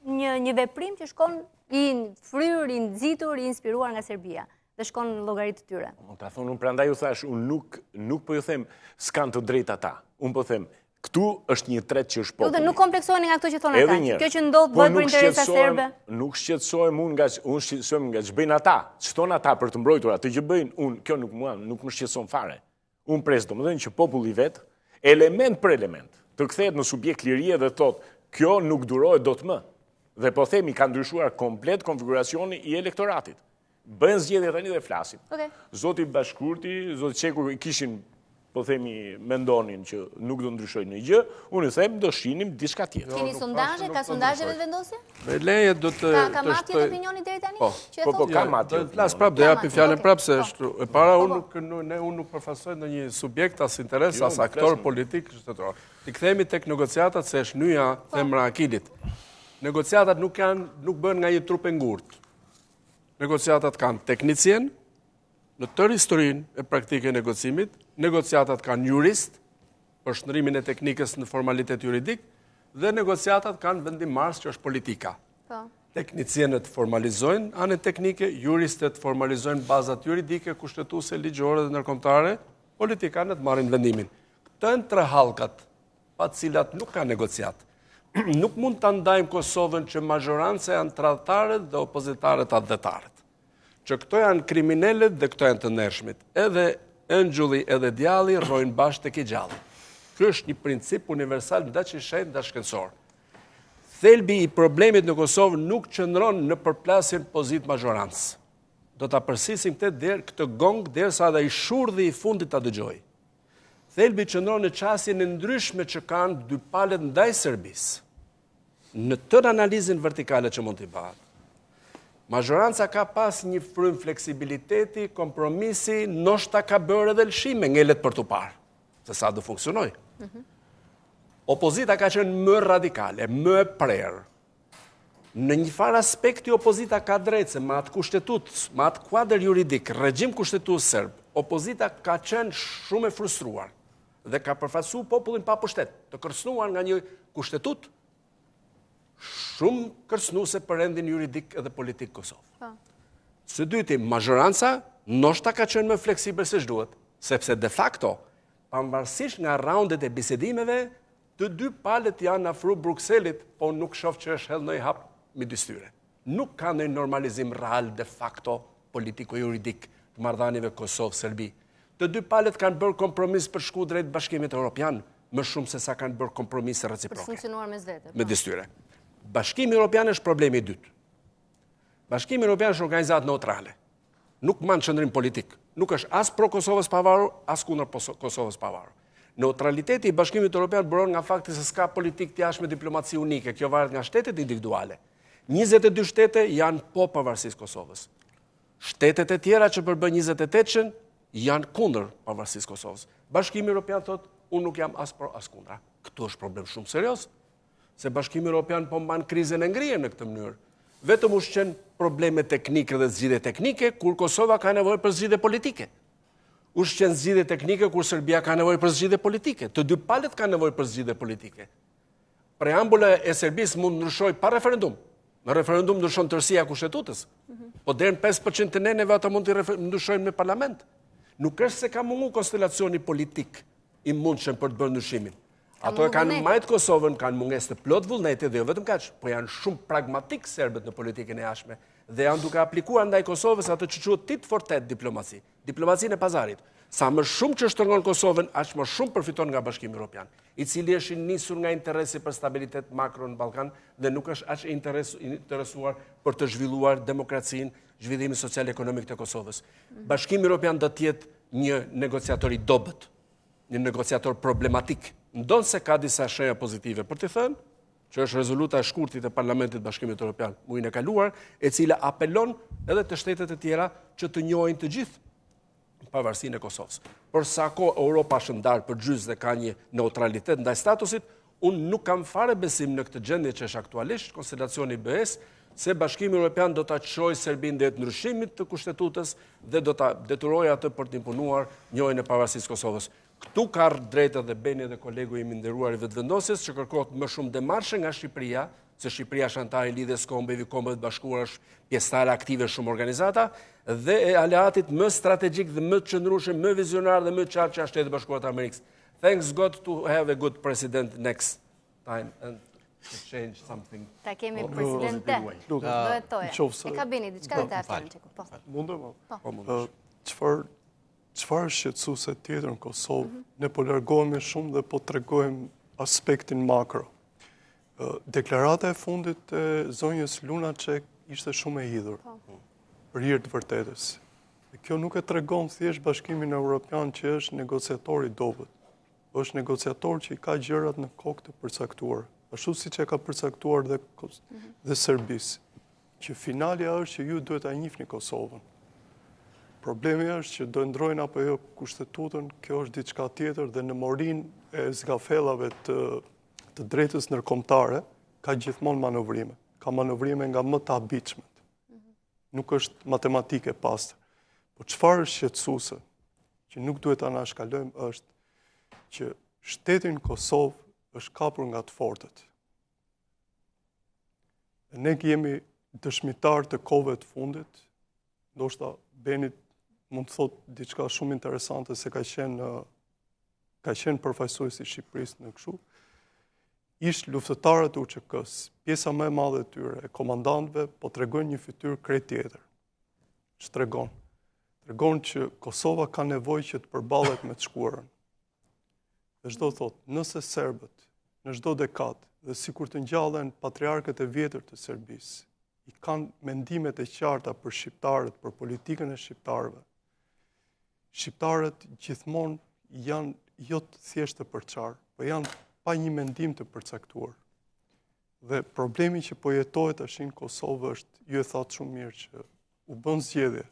një veprim që shkon i fryrë, i nxitur, i inspiruar nga Serbia dhe shkon në llogaritë të tyre. Ta thonë unë prandaj u thash, unë nuk po ju them s'kan të drejtë ata. Unë po them, këtu është një tret që është populli. Dhe nuk kompleksoheni nga këto që thonë ata. Kjo që ndodh bëhet për interesa serbe. Nuk shqetësohem unë nga ç'bëjnë ata. Ç'thon ata për të mbrojtur atë që bëjnë, unë kjo nuk më shqetëson fare. Unë pres domethënë që populli vet, element për element, të kthehet në subjekt lirie dhe thotë, kjo nuk durohet dot më. Dhe po themi ka ndryshuar komplet konfiguracioni i elektoratit. Bëjnë zgjedhje tani dhe flasin. Zoti Bashkurti, zoti Çeku kishin, po themi, mendonin që nuk do ndryshojnë një gjë, unë i them do shinim diçka tjetër. Keni sondazhe, ka sondazhe vetëvendosje? Me leje do të Ka matje të opinionit deri tani? Po ka matje. Do të flas prapë, do japi fjalën prapë se është e para unë nuk përfaqësoj ndonjë subjekt as interes as aktor politik shtetror. Ti kthehemi tek negociatat se është nyja themra Akilit. Negociatat nuk bëhen nga një trup e ngurtë. Negociatat kanë teknicien, në tërë historinë e praktike e negocimit, negociatat kanë jurist, për shëndrimin e teknikës në formalitet juridik, dhe negociatat kanë vendimmarrës që është politika. Teknicienët formalizojnë anën teknike, juristët formalizojnë bazat juridike, kushtetuese, ligjore dhe ndërkombëtare, politikanët marrin vendimin. Këto janë tre hallkat, pa të cilat nuk ka negociat. Nuk mund ta ndajmë Kosovën që majoranca janë tradhtarët dhe opozitarët adhetarët. Që këto janë kriminalët dhe këto janë të ndershmit. Edhe ëngjulli edhe djalli rrojnë bashkë tek i gjalli. Ky është një princip universal ndaj dashkëndësor. Thelbi i problemit në Kosovë nuk qëndron në përplasjen pozit majorancë. Do ta përsisim këtë gong derisa edhe i shurdhi i fundit ta dëgjoj. Thelbi qëndron në qasjen e ndryshme që kanë dy palët ndaj Serbisë. Në tërë analizën vertikale që mund t'i bëhet. Majoranca ka pas një frym fleksibiliteti, kompromisi, ndoshta ka bërë edhe lëshime ngelet për t'u parë, se sa do funksionoj. Opozita ka qenë më radikale, më e prerë. Në një farë aspekti opozita ka drejtë se me atë kushtetut, me atë kuadër juridik, regjim kushtetues serb, opozita ka qenë shumë e frustruar dhe ka përfaqësuar popullin pa pushtet, të kërcënuar nga një kustetut shumë kërcënuese për rendin juridik edhe politik Kosovë. Së dyti, majoranca ndoshta ka qenë më fleksibël se ç'duhet, sepse de facto, pavarësisht nga raundet e bisedimeve, të dy palët janë afru Brukselit, po nuk shoh që është hedhur ndonjë hap midis tyre. Nuk ka ndonjë normalizim real de facto politiko-juridik të marrëdhënieve Kosovë-Serbi. Të dy palët kanë bërë kompromis për shku drejt Bashkimit Evropian, më shumë se sa kanë bërë kompromise reciproke. Për funksionuar mes vete. Midis tyre. Bashkimi Evropian është problemi i dytë. Bashkimi Evropian është organizatë neutrale. Nuk mban qëndrim politik. Nuk është as pro Kosovës pavarur, as kundër Kosovës pavarur. Neutraliteti i Bashkimit Evropian bëron nga fakti se s'ka politik të jashtme diplomaci unike, kjo varet nga shtetet individuale. 22 shtete janë po pavarësisë Kosovës. Shtetet e tjera që përbën 28-ën janë kundër pavarësisë Kosovës. Bashkimi Evropian thotë, unë nuk jam as pro as kundra. Këtu është problem shumë serioz, se Bashkimi Evropian po mban krizën e ngrihen në këtë mënyrë. Vetëm ushqen probleme teknike dhe zgjidhje teknike, kur Kosova ka nevojë për zgjidhje politike. Ushqen zgjidhje teknike kur Serbia ka nevojë për zgjidhje politike. Të dy palët kanë nevojë për zgjidhje politike. Preambula e Serbisë mund ndryshojë pa referendum. Në referendum ndryshon tërësia e kushtetutës. Po deri në 5% të neneve ata mund të ndryshojnë me parlament. Nuk është se ka mungu konstelacioni politik i mundshëm për të bërë ndryshimin. Ato e kanë majtë Kosovën, kanë mungesë të plot vullneti dhe jo vetëm kaq, po janë shumë pragmatik serbët në politikën e jashtme dhe janë duke aplikuar ndaj Kosovës atë që quhet tit for tet diplomaci, diplomacinë e pazarit. Sa më shumë që shtrëngon Kosovën, aq më shumë përfiton nga Bashkimi Evropian, i cili është nisur nga interesi për stabilitet makro në Ballkan dhe nuk është aq interesuar për të zhvilluar demokracinë, zhvillimin social ekonomik të Kosovës. Bashkimi Evropian do të jetë një negociator i dobët, një negociator problematik. Ndonë se ka disa shenja pozitive për të thënë, që është rezoluta e shkurtit e Parlamentit Bashkimit Evropian muajin e kaluar, e cila apelon edhe të shtetet e tjera që të njohin të gjithë pavarësinë e Kosovës. Por sa kohë Europa është ndarë për gjysmë dhe ka një neutralitet ndaj statusit, unë nuk kam fare besim në këtë gjendje që është aktualisht konstelacioni i BE-s, se Bashkimi Evropian do ta çojë Serbinë drejt ndryshimit të kushtetutës dhe do ta detyrojë atë për të imponuar njohjen e pavarësisë Kosovës. Këtu ka drejtë edhe Beni dhe kolegu im i nderuar i vetëvendosjes që kërkohet më shumë demarshe nga Shqipëria, se Shqipëria është antar i lidhjes Kombeve Bashkuar, është pjesëtare aktive shumë organizata dhe e aleatit më strategjik dhe më të qëndrueshëm, më vizionar dhe më të qartë që është Shtetet Bashkuara të Amerikës. Thanks God to have a good president next time and to change something. Ta kemi presidente. Bëhet toja. E ka Beni diçka dhe ta fjalën çeku. Po. Mundem? Po. Çfarë shqetësuese tjetër në Kosovë, ne po largohemi shumë dhe po tregojmë aspektin makro. Deklarata e fundit e zonjës Lunacek ishte shumë e hidhur, për hir të vërtetës. Kjo nuk e tregon thjesht Bashkimin Evropian që është negociator i dobët, është negociator që i ka gjërat në kokë të përcaktuar, ashtu siç e ka përcaktuar dhe Serbisë, që finalja është që ju duhet ta njihni Kosovën. Problemi është që do ndrojnë apo jo kushtetutën, kjo është diçka tjetër dhe në morinë e zgafellave të drejtës ndërkombëtare ka gjithmonë manovrime. Ka manovrime nga më të habitshmet. Nuk është matematike pastër. Po çfarë është shqetësuese, që nuk duhet ta anashkalojmë, është që shtetin Kosovë është kapur nga të fortët. Ne jemi dëshmitar të kohëve të fundit, ndoshta Benit mund të thotë diçka shumë interesante se ka qenë përfaqësues i Shqipërisë në kështu. Ishtë luftëtarët e UÇK-s, pjesa më e madhe e tyre, e komandantëve, po tregojnë një fytyrë krejt tjetër. Ç'tregon? Tregon që Kosova ka nevojë që të përballet me të shkuarën. Dhe çdo thotë, nëse serbët në çdo dekadë dhe sikur të ngjallen patriarkët e vjetër të Serbisë, i kanë mendimet e qarta për shqiptarët, për politikën e shqiptarëve. Shqiptarët gjithmonë janë jo të thjeshtë të përçar, po janë pa një mendim të përcaktuar. Dhe problemi që po jetohet tash në Kosovë është, ju e thatë shumë mirë që u bën zgjedhje.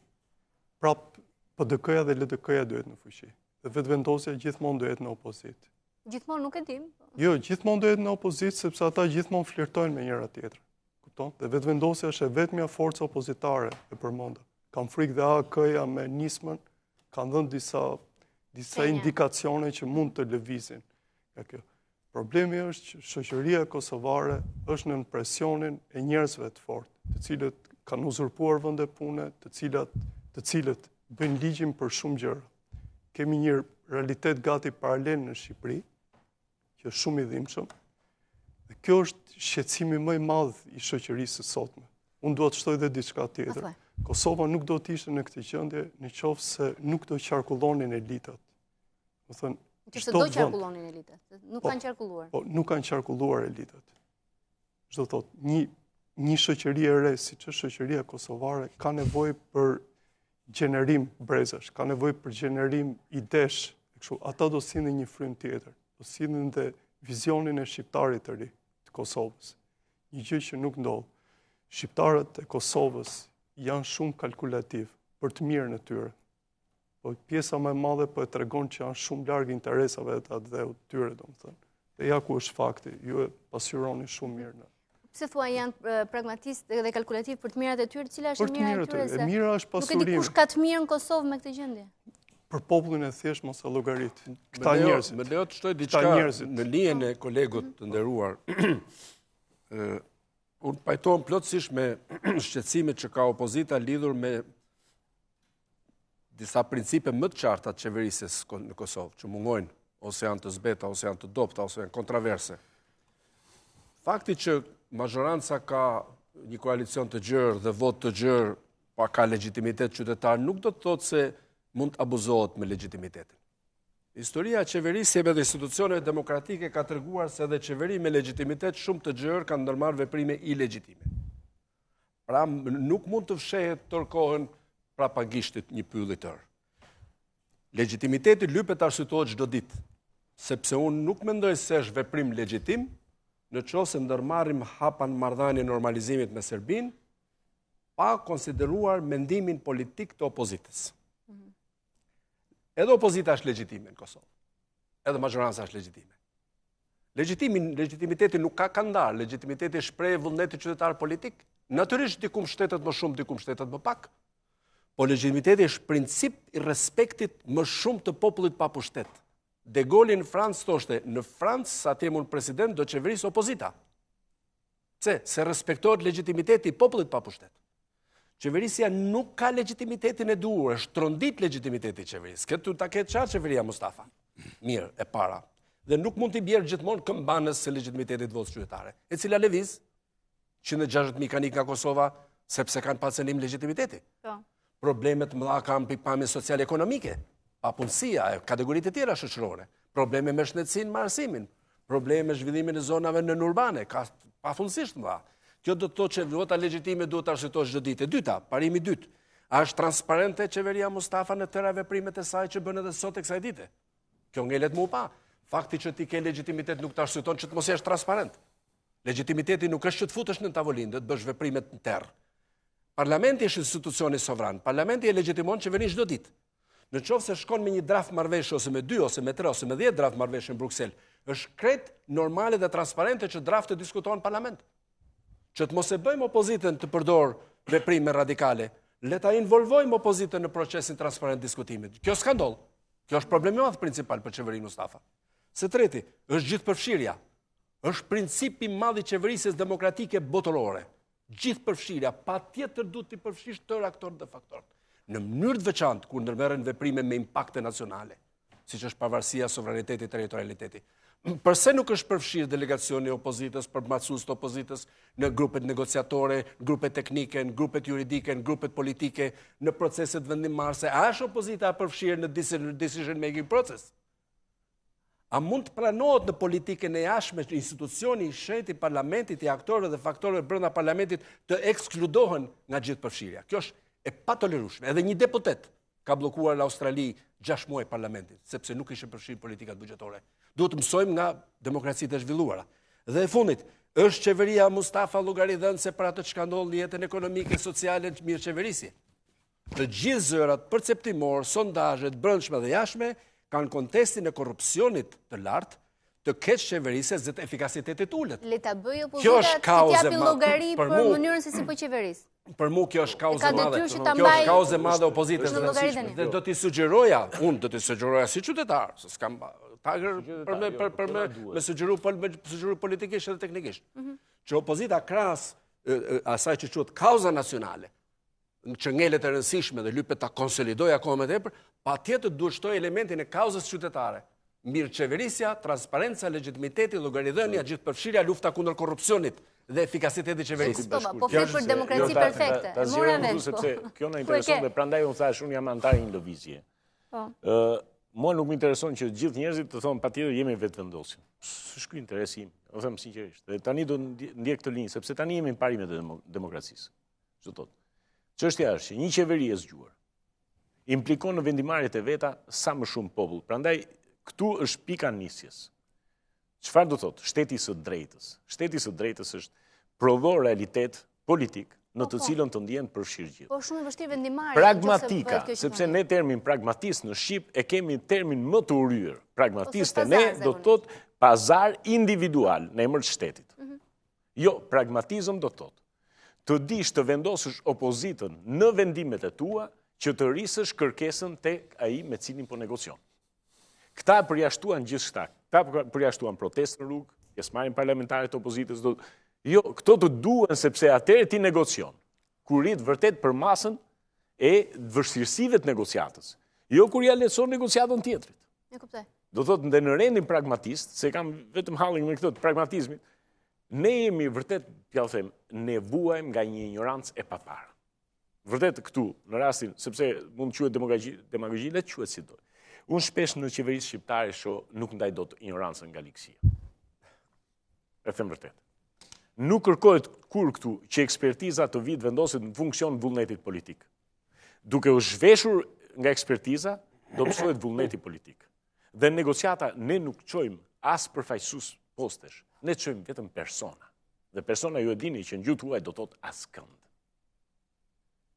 Prap PDK-ja dhe LDK-ja duhet në fuqi. Dhe vetëvendosja gjithmonë duhet në opozitë. Gjithmonë nuk e dim. Jo, gjithmonë duhet në opozitë sepse ata gjithmonë flirtojnë me njëra tjetrën. Kupton? Dhe vetëvendosja është e vetmja forcë opozitare e përmendë. Kam frikë dhe AK-ja me nismën kanë dhënë disa indikacione që mund të lëvizin nga kjo. Problemi është që shoqëria kosovare është në presionin e njerëzve të fortë, të cilët kanë uzurpuar vende pune, të cilët bëjnë ligjin për shumë gjëra. Kemi një realitet gati paralel në Shqipëri, që është shumë i dhimbshëm. Dhe kjo është shqetësimi më i madh i shoqërisë së sotme. Unë dua të shtoj edhe diçka tjetër. Kosova nuk do të ishte në këtë gjendje nëse nuk do qarkullonin elitat. Do thënë, që do qarkullonin elitat, nuk kanë qarkulluar. Po, nuk kanë qarkulluar elitat. Çdo thotë, një shoqëri e re, siç është shoqëria kosovare, ka nevojë për gjenerim brezash, ka nevojë për gjenerim idesh, kështu, ata do sillnin një frym tjetër, do sillnin dhe vizionin e shqiptarit të ri të Kosovës. Një gjë që nuk ndodh. Shqiptarët e Kosovës janë shumë kalkulativ për të mirën e tyre. Po pjesa më e madhe po e tregon që janë shumë larg interesave të atë tyre, domethënë. Dhe ja ku është fakti, ju e pasqyroni shumë mirë. Pse thua janë pragmatistë dhe kalkulativ për të mirat e tyre, cila është mira e tyre? E mira është pasurim. Nuk e di kush ka të mirë në Kosovë me këtë gjendje. Për popullin e thjesht mos e llogarit. Këta njerëzit. Me lejo të shtoj diçka në linjën e kolegut të nderuar. Unë pajtohem plotësisht me shqetësimet që ka opozita lidhur me disa principe më të qarta të qeverisjes në Kosovë, që mungojnë, ose janë të zbeta, ose janë të dopta, ose janë kontraverse. Fakti që mazhoranca ka një koalicion të gjerë dhe vot të gjerë, pa ka legitimitet qytetar, nuk do të thotë se mund të abuzohet me legitimitetin. Historia e qeverisjeve dhe institucioneve demokratike ka treguar se edhe qeveri me legitimitet shumë të gjerë kanë ndërmarrë veprime ilegjitime. Pra nuk mund të fshehet tërkohën prapagishtit një pyll i tërë. Legitimiteti lypet arsyetohet çdo ditë, sepse unë nuk mendoj se është veprim legjitim në qoftë se ndërmarrim hapa në marrëdhënie normalizimit me Serbinë, pa konsideruar mendimin politik të opozitës. Edhe opozita është legjitime në Kosovë. Edhe mazhoranca është legjitime. Legitimiteti nuk ka kandar, legitimiteti shpreh vullnetin qytetar politik. Natyrisht dikum shtetet më shumë, dikum shtetet më pak. Po legitimiteti është princip i respektit më shumë të popullit pa pushtet. De Gaulle në Francë thoshte, në Francë sa të jemi president do qeverisë opozita. Pse? Se respektohet legitimiteti i popullit pa pushtet. Qeverisja nuk ka legitimitetin e duhur, është trondit legitimiteti i qeverisë. Këtë ta ketë qartë qeveria Mustafa. Mirë, e para. Dhe nuk mund t'i bjerë gjithmonë këmbanës se legitimitetit votës qytetare, e cila lëviz 160.000 mekanik nga Kosova, sepse kanë pacenim legitimiteti. Problemet mëdha kanë pikpamje social-ekonomike, papunësia, kategoritë e tjera shoqërore, probleme me shëndetësinë, me arsimin, probleme me zhvillimin e zonave nën urbane, ka pafundësisht mëdha. Kjo do të thotë që vota legjitime duhet të arsyetohet çdo ditë. E dyta, parimi i dytë, a është transparente qeveria Mustafa në tëra veprimet e saj që bën edhe sot e kësaj dite? Kjo ngelet më pa. Fakti që ti ke legitimitet nuk të arsyeton që të mos jesh transparent. Legitimiteti nuk është që të futesh në tavolinë, do të bësh veprimet në terr. Parlamenti është institucioni sovran. Parlamenti e legjitimon qeverinë çdo ditë. Në qoftë se shkon me një draft marrëveshje ose me 2 ose me 3 ose me 10 draft marrëveshje në Bruksel, është krejt normale dhe transparente që draftet diskutohen në parlament. Që të mos e bëjmë opozitën të përdor veprime radikale, le ta involvojmë opozitën në procesin transparent diskutimit. Kjo s'ka ndodhur. Kjo është problemi madh principal për qeverinë Mustafa. Së treti, është gjithëpërfshirja. Është principi i madh i qeverisjes demokratike botërore. Gjithëpërfshirja, patjetër duhet të përfshish tërë aktorët dhe faktorët. Në mënyrë të veçantë kur ndërmerren veprime me impakte nacionale, siç është pavarësia, sovraniteti, territorialiteti. Përse nuk është përfshirë delegacioni i opozitës, përmbajtësues të opozitës në grupet negociatore, grupet teknike, në grupet juridike, në grupet politike, në proceset vendimmarrëse? A është opozita përfshirë në decision making process? A mund të pranohet në politikën e jashtme institucioni i shtetit, parlamentit, i aktorëve dhe faktorëve brenda parlamentit të ekskludohen nga gjithë përfshirja? Kjo është e patolerueshme. Edhe një deputet ka bllokuar në Australi 6 muaj parlamentit, sepse nuk ishte përfshirë politikat buxhetore. Duhet të mësojmë nga demokracitë e zhvilluara. Dhe e fundit, është qeveria Mustafa llogaridhënëse për atë çka ndodh në jetën ekonomike, sociale, mirëqeverisje. Të gjithë zërat perceptimor, sondazhet brendshme dhe jashtme kanë kontestin e korrupsionit të lartë, të keq qeverisjes dhe të efikasitetit ulët. Le ta bëjë opozita të japi llogari për mënyrën se si po qeveris. Për mu kjo është kauzë madhe. Kjo është kauzë madhe opozitës të rëndësishme. Dhe do t'i sugjeroja, unë do t'i sugjeroja si qytetar, se s'kam tagër për me sugjeru politikisht dhe teknikisht, që opozita krahas asaj që quhet kauza nacionale, që ngelet e rëndësishme dhe lypet ta konsolidoj akoma më tepër, patjetër duhet shtoj elementin e kauzës qytetare. Mirëqeverisja, transparenca, legitimiteti, llogaridhënia, gjithëpërfshirja, lufta kundër korrupsionit dhe efikasiteti i qeverisë. Po flet për demokraci perfekte. Ta zgjeroj sepse kjo na intereson dhe prandaj unë thash unë jam antar i një lëvizje. Mua nuk më intereson që gjithë njerëzit të thonë patjetër jemi vetëvendosur. S'është ky interesi im, u them sinqerisht. Dhe tani do ndjek këtë linjë sepse tani jemi në parimet e demokracisë. Çdo tot. Çështja është që një qeveri e zgjuar implikon në vendimarrjet e veta sa më shumë popull. Prandaj këtu është pika nisjes. Çfarë do thotë? Shteti i së drejtës. Shteti i së drejtës është prodhor realitet politik në të cilën të ndjen përfshirë gjithë. Po shumë e vështirë vendimarrje. Pragmatika, sepse ne termin pragmatist në Shqip e kemi termin më të urryer. Pragmatiste ne do të thotë pazar individual në emër të shtetit. Jo, pragmatizëm do të thotë të dish të vendosësh opozitën në vendimet e tua që të rrisësh kërkesën tek ai me cilin po negocion. Këta përjashtuan gjithçka. Këta përjashtuan protestë në rrugë, pjesëmarrjen parlamentare të opozitës. Jo, këto të duhen sepse atëherë ti negocion. Kur rrit vërtet për masën e vështirësive të negociatës. Jo kur ja lehtëson negociatën tjetrit. E kuptoj. Do thotë në rendin pragmatist, se kam vetëm hallin me këtë të pragmatizmit, ne jemi vërtet, t'ja them, ne vuajmë nga një ignorancë e papara. Vërtet këtu, në rastin, sepse mund të quhet demagogji, le të quhet si do. Unë shpesh në qeverisë shqiptare shoh nuk ndaj dot ignorancën nga likësia. E them vërtet. Nuk kërkohet kur këtu që ekspertiza të vitë vendoset në funksion vullnetit politik. Duke u zhveshur nga ekspertiza, do mësohet vullneti politik. Dhe negociata ne nuk çojmë as përfaqësues postesh, ne çojmë vetëm persona. Dhe persona ju e dini që në gjuhë tuaj do thotë askënd.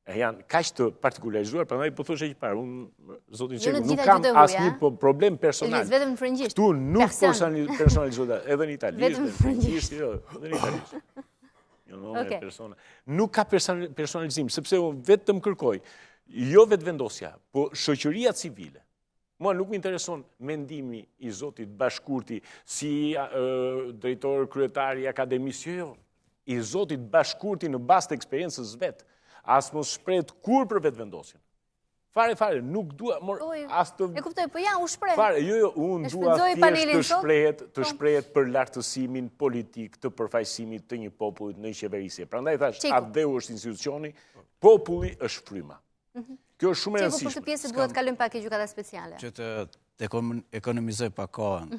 E janë kaq të partikularizuar, prandaj po thoshë që parë, unë zotin Çeku nuk kam asnjë problem personal. Vetëm në frëngjisht. Tu nuk personalizohet edhe në italisht, në frëngjisht, jo, edhe në italisht. Jo, në persona. Nuk ka personalizim, sepse unë vetëm kërkoj, jo vetëvendosja, po shoqëria civile. Mua nuk më intereson mendimi i zotit Bashkurti si drejtor kryetari akademisë, jo, i zotit Bashkurti në bazë të eksperiencës vet. As mos shprehet kur për vetëvendosjen. Fare, nuk dua as të... E kuptoj, po ja, u shpreh. Fare, jo, unë dua thjesht të shprehet për lartësimin politik të përfaqësimit të një popullit në qeverisje. Prandaj thash, ADU është institucioni, populli është fryma. Kjo është shumë e rëndësishme. Çeku, për këtë pjesë duhet kalojmë pak ke gjykata speciale. Që të ekonomizoj pak kohën,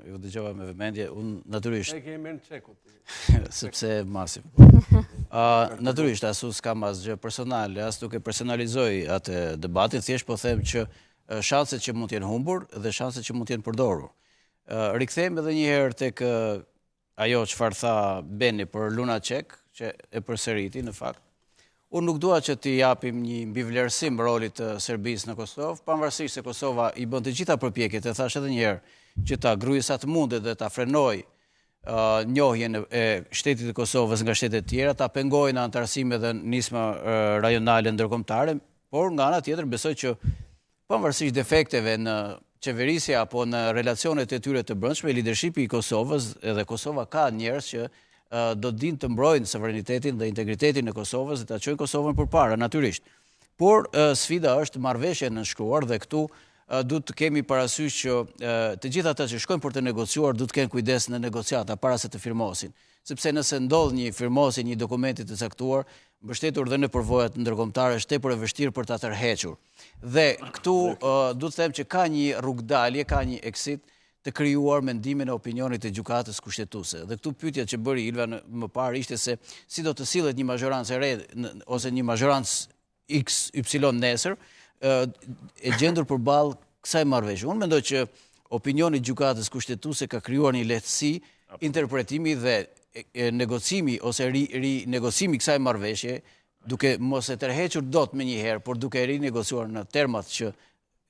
ju dëgjova me vëmendje, unë natyrisht... Ne kemi në Çekut. Sepse masim. Natyrisht, asu s'kam asgjë personale, as duke personalizoj atë debatin, thjesht po them që shanset që mund t'jenë humbur dhe shanset që mund t'jenë përdorur. Rikthejmë edhe një herë tek ajo çfarë tha Beni për Luna Çek, që e përsëriti në fakt. Unë nuk dua që t'i japim një mbivlerësim rolit të Serbisë në Kosovë, pavarësisht se Kosova i bën të gjitha përpjekjet, e thash edhe një herë, që ta grujë sa të mundet dhe ta frenoj njohjen e shtetit të Kosovës nga shtetet tjera, ta pengojnë antarësime dhe nisma rajonale ndërkombëtare, por nga ana tjetër besoj që pavarësisht defekteve në qeverisja apo në relacionet e tyre të brendshme, lidershipi i Kosovës edhe Kosova ka njerëz që do të dinë të mbrojnë sovranitetin dhe integritetin e Kosovës dhe ta çojnë Kosovën përpara, natyrisht. Por sfida është marrëveshja e nënshkruar dhe këtu duhet të kemi parasysh që të gjithë ata që shkojnë për të negociuar duhet të kenë kujdes në negociata para se të firmosin, sepse nëse ndodh një firmosje një dokumenti të caktuar, mbështetur dhe në përvojat ndërkombëtare është tepër e vështirë për ta tërhequr. Dhe këtu duhet të them që ka një rrugdalje, ka një exit të krijuar mendimin e opinionit të gjykatës kushtetuese. Dhe këtu pyetja që bëri Ilva më parë ishte se si do të sillet një mazhorancë e re ose një mazhorancë XY nesër e gjendur përballë kësaj marrëveshje. Unë mendoj që opinioni i gjykatës kushtetuese ka krijuar një lehtësi interpretimi dhe negocimi ose rinegocimi kësaj marrëveshje, duke mos e tërhequr dot me një herë, por duke rinegociuar në termat që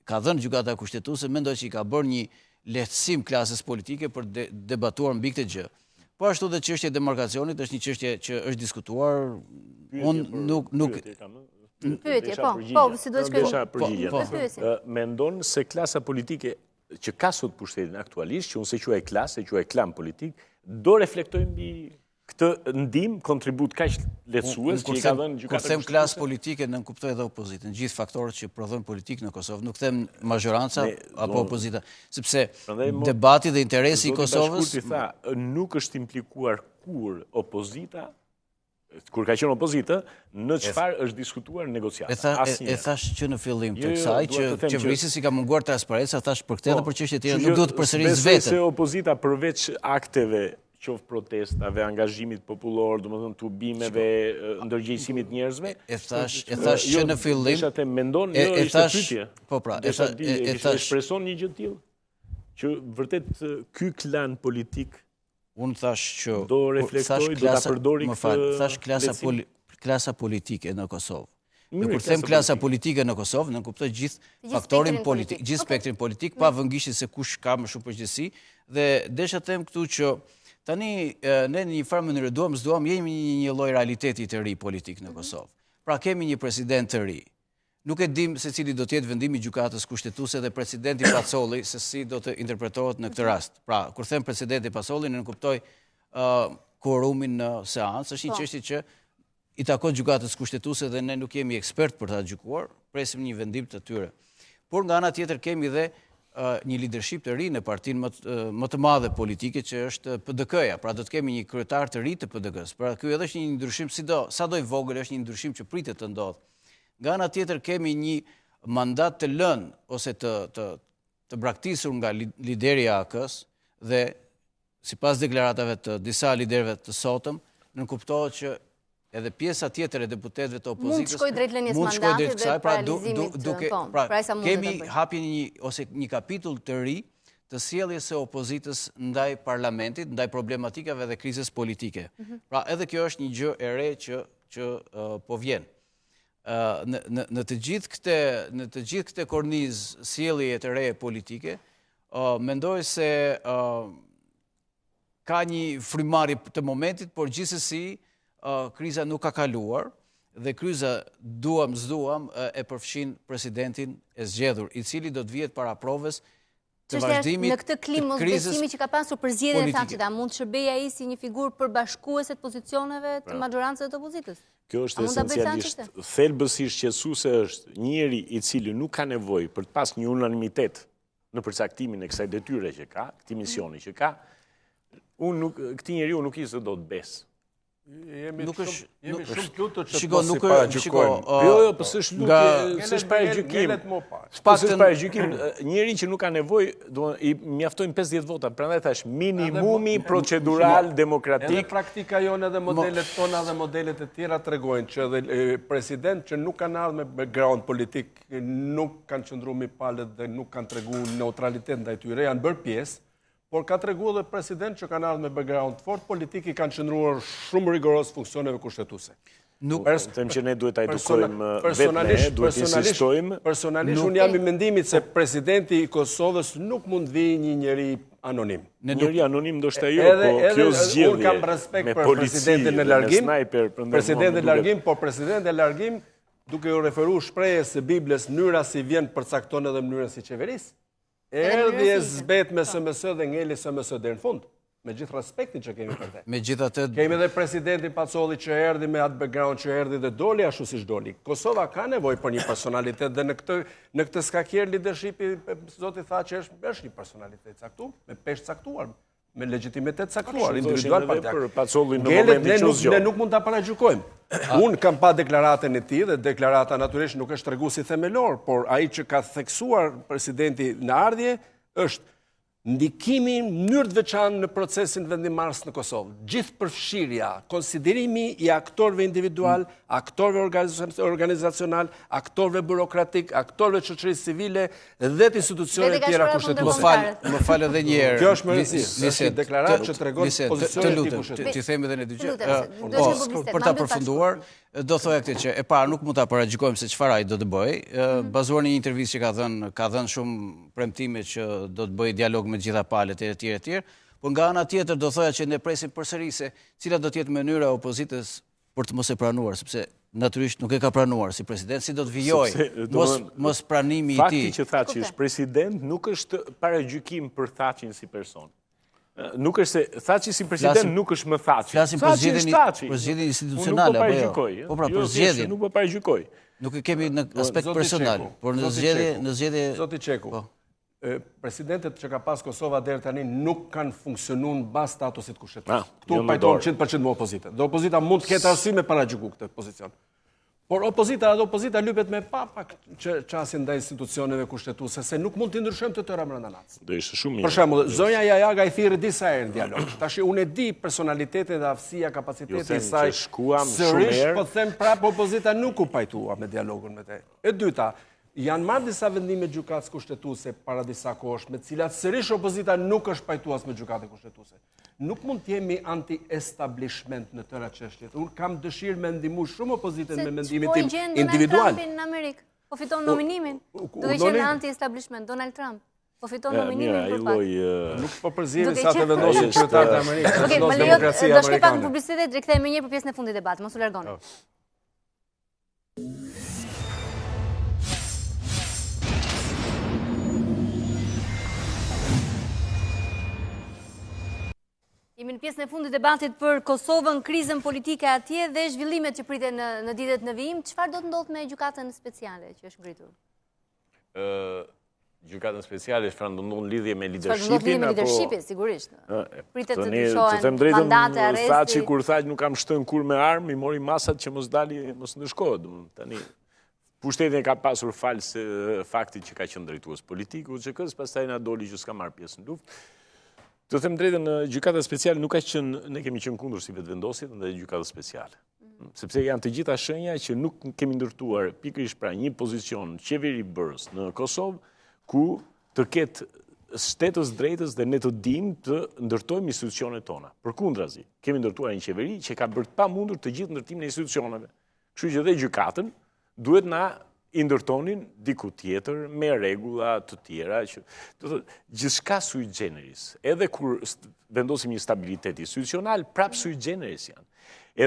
ka dhënë gjykata kushtetuese, mendoj që i ka bërë një lehtësim klasës politike për debatuar mbi këtë gjë. Po ashtu dhe çështja e demarkacionit është një çështje që është diskutuar. Unë nuk Pyetje, po, si duhet shkojmë? Mendon se klasa politike që ka sot pushtetin aktualisht, që unë se quaj klasë, se quaj klan politik, do reflektojnë mbi këtë ndim, kontribut kaq lehtësues që i ka dhënë gjykata. Kur them klasë politike, nënkuptoj edhe opozitën, gjithë faktorët që prodhojnë politikë në Kosovë, nuk them mazhoranca apo opozita, sepse debati dhe interesi i Kosovës nuk është implikuar kur opozita, kur ka qenë opozita, në çfarë është diskutuar në negociata. E thash që në fillim të kësaj që qeverisja si ka munguar transparenca, thash për këtë dhe për çështje tjera nuk duhet të përsëris vetën. Se opozita përveç akteve, qoftë protestave, angazhimit popullor, domethënë tubimeve, ndërgjegjësimit njerëzve. E thash që në fillim. Desha të mendon, ishte pyetje. Po pra, e shpreson një gjë të tillë, që vërtet ky klan politik unë thash që do reflektoj, do ta përdori thash klasa politike në Kosovë. Dhe kur them klasa politike në Kosovë, në kuptoj gjithë faktorin politik, gjithë spektrin politik, pa vëngjishje se kush ka më shumë përgjegjësi, dhe desha të them këtu që tani ne në një farë mënyrë duam jemi një lloj realiteti të ri politik në Kosovë. Pra kemi një president të ri. Nuk e dim se cili do të jetë vendimi i gjykatës kushtetuese dhe presidenti Pacolli se si do të interpretohet në këtë rast. Pra, kur them presidenti Pacolli, ne kuptoj quorumin në seancë, është një çështje që i takon gjykatës kushtetuese dhe ne nuk jemi ekspert për ta gjykuar, presim një vendim të tyre. Por nga ana tjetër kemi dhe një leadership të ri në partinë më të madhe politike që është PDK-ja, pra do të kemi një kryetar të ri të PDK-s. Pra ky edhe është një ndryshim sado i vogël, është një ndryshim që pritet të ndodhë. Nga ana tjetër kemi një mandat të lënë ose të braktisur nga lideri i AK-s dhe sipas deklaratave të disa liderëve të sotëm, nënkuptohet që edhe pjesa tjetër e deputetëve të opozitës mund të shkojë drejt lënies mandatit dhe paralizimit pra kemi hapjen një kapitull të ri të sjelljes së opozitës ndaj parlamentit, ndaj problematikave dhe krizës politike. Pra edhe kjo është një gjë e re që po vjen. Në të gjithë këtë kornizë sjellje të re politike, mendoj se ka një frymarrje të momentit, por gjithsesi kriza nuk ka kaluar dhe kriza duam s'duam e përfshin presidentin e zgjedhur, i cili do të vihet para provës të vazhdimit në këtë klimë mosbesimi që ka pasur për zgjedhjen e Thaçit, a mund të shërbejë ai si një figurë përbashkuese të pozicioneve të majorancës të opozitës? Kjo është esencialisht, thelbësisht qetësuese është njëri i cili nuk ka nevojë për të pas një unanimitet në përcaktimin e kësaj detyre që ka, këtij misioni që ka. Këtij njeriu nuk ishte dot besë. Jemi shumë lutur që të mos i paragjykojmë. Jo, po s'është lutje, s'është paragjykim. S'është paragjykim, njëri që nuk ka nevojë, i mjaftojnë 50 vota, prandaj thash minimumi procedural demokratik. Edhe praktika jonë edhe modelet tona dhe modelet e tjera tregojnë që edhe president që nuk kanë ardhur me background politik, nuk kanë qëndruar mi palët dhe nuk kanë treguar neutralitet ndaj tyre, janë bërë pjesë. Por ka treguar edhe president që kanë ardhur me background fort politik i kanë qëndruar shumë rigoros funksioneve kushtetuese. Nuk them që ne duhet ta edukojmë vetëm, duhet të insistojmë. Personalisht unë jam i mendimit se presidenti i Kosovës nuk mund të vijë një njeri anonim. Njëri anonim ndoshta jo, po kjo zgjedhje. Unë kam respekt për presidentin e largim, Presidentin e largim, duke u referu shprehjes së Biblës, mënyra si vjen përcakton edhe mënyrën si qeveris, erdhi e zbet me SMS dhe ngeli SMS deri në fund. Me gjithë respektin që kemi për te. Megjithatë, kemi edhe presidentin Pacolli që erdhi me atë background që erdhi dhe doli ashtu siç doli. Kosova ka nevojë për një personalitet dhe në këtë skakjer leadershipi zoti tha që është një personalitet caktuar, me peshë caktuar, me legjitimitet caktuar, individual partek. Për Pacollin në momentin që zgjon. Ne nuk mund ta paragjykojmë. Unë kam pa deklaratën e tij dhe deklarata natyrisht nuk është treguesi themelor, por ai që ka theksuar presidenti në ardhje është ndikimi në mënyrë të veçantë në procesin vendimarrës në Kosovë. Gjithë përfshirja, konsiderimi i aktorëve individual, aktorëve organizacional, aktorëve burokratik, aktorëve shoqërisë civile dhe të institucioneve tjera kushtetuese. Më fal edhe një herë. Kjo është më rëndësishme, deklaratë që tregon pozicionin e kushtetues. Ti themi edhe ne dy gjë. Për ta përfunduar, do thoya këtë që e para nuk mund ta paragjykojmë se çfarë ai do të bëjë, bazuar në një intervistë që ka dhënë shumë premtime që do të bëjë dialog me gjitha palët e tjerë, por nga ana tjetër do thoya që ne presim përsëri cila do të jetë mënyra e opozitës për të mos e pranuar, sepse natyrisht nuk e ka pranuar si president, si do të vijojë mos pranimi i tij. Fakti që tha që është president nuk është paragjykim për Thaçin si person. Nuk është se Thaçi si president nuk është më Thaçi. Flasim për zgjedhjen institucionale apo jo? Po pra, për zgjedhjen. Nuk po paragjykoj. Nuk e kemi në aspekt personal, por në zgjedhje Zoti Çeku. Presidentët që ka pas Kosova deri tani nuk kanë funksionuar mbas statusit kushtetues. Ktu pajtohen 100% me opozitën. Dhe opozita mund të ketë arsye me paragjyku këtë pozicion. Por opozita lypet me pak që qasin ndaj institucioneve kushtetuese, se nuk mund të ndryshojmë të tëra brenda natës. Do ishte shumë mirë. Për shembull, zonja Jajaga i thirrri disa herë në dialog. Tash unë e di personalitetin dhe aftësia, kapaciteti i saj. Sërish po them prapë opozita nuk u pajtua me dialogun me te. E dyta, janë marrë disa vendime gjykatës kushtetuese para disa kohësh, me cilat sërish opozita nuk është pajtuar me gjykatën kushtetuese. Nuk mund të jemi anti-establishment në tëra çështjet. Unë kam dëshirë me ndihmu shumë opozitën me mendimin tim individual. Donald Trumpin në Amerikë, po fiton nominimin. Do të qenë anti-establishment Donald Trump. Po fiton nominimin për pak. Nuk po përzihen sa të vendosin qytetarët e Amerikës. Okej, më lejo do shkoj pak në publicitet dhe rikthehemi më njëherë për pjesën e fundit të debatit. Mos u largoni. Jemi në pjesën e fundit të debatit për Kosovën, krizën politike atje dhe zhvillimet që priten në ditët në vijim. Çfarë do të ndodhë me gjykatën speciale që është ngritur? Gjykatën speciale është do ndodhë lidhje me leadershipin? Çfarë do ndodhë lidhje me leadershipin, sigurisht. Pritet të ndryshohen mandate, arresti. Thaçi kur tha nuk kam shtënë kur me armë, i mori masat që mos dali, mos ndëshkohet. Tani pushtetin ka pasur falës fakti që ka qenë drejtues politik, UÇK-s, pastaj na doli që s'ka marrë pjesë në luftë. Të them drejtën, gjykata speciale nuk ka qenë, ne kemi qenë kundër si vetëvendosjet dhe gjykata speciale. Sepse janë të gjitha shenja që nuk kemi ndërtuar pikërisht pra një pozicion qeveri bërës në Kosovë, ku të ketë shtetës drejtës dhe ne të dim të ndërtojmë institucionet tona. Përkundrazi, kemi ndërtuar një qeveri që ka bërë pamundur të gjithë ndërtimin e institucioneve. Kështu që dhe gjykatën duhet na i ndërtonin diku tjetër me rregulla të tjera që gjithçka sui generis. Edhe kur vendosim një stabilitet institucional, prap sui generis janë.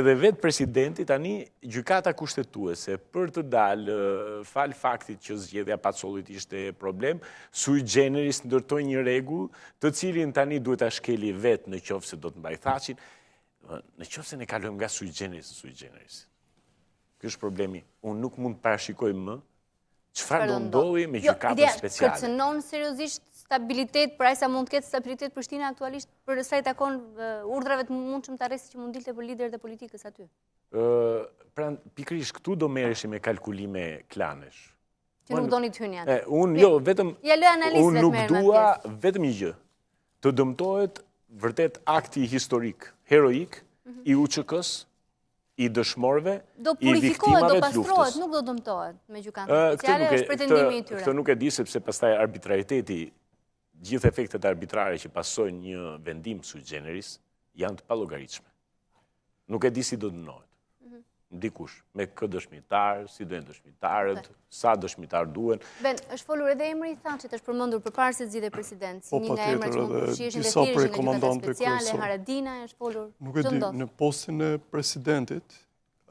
Edhe vetë presidenti tani gjykata kushtetuese për të dalë fal faktit që zgjedhja Pacollit ishte problem, sui generis ndërtoi një rregull, të cilin tani duhet ta shkeli vetë në qoftë se do të mbaj Thaçin, në qoftë se ne kalojmë nga sui generis në sui generis. Ky është problemi. Unë nuk mund të parashikoj më çfarë do ndodhi me gjykatën speciale. Kërcënon seriozisht stabilitet, pra sa mund të ketë stabilitet Prishtina aktualisht për sa i takon urdhrave të mundshëm të arrestit që mund dilte për liderët e politikës aty. Pra pikërisht këtu do merreshim me kalkulime klanesh. Që nuk doni të hyni aty. Unë jo, vetëm unë nuk dua vetëm një gjë. Të dëmtohet vërtet akti historik, heroik i UÇK-s, i dëshmorëve, i viktimave të luftës. Do pastrohet, nuk do dëmtohet me gjykatën speciale, është pretendimi i tyre. Këtë nuk e di sepse pastaj arbitrariteti, gjithë efektet arbitrare që pasojnë një vendim sui generis, janë të pallogaritshme. Nuk e di si do dënohet. dikush, me kë dëshmitar, si do jenë dëshmitarët, sa dëshmitar duen. Ben, është folur edhe emri i Thaçit, është përmendur përpara se të zgjidhej president. Si një nga emrat që mund të përfshihen disa prej në komandantëve speciale, kryesor. Haradina është folur. Nuk e di, në postin e presidentit,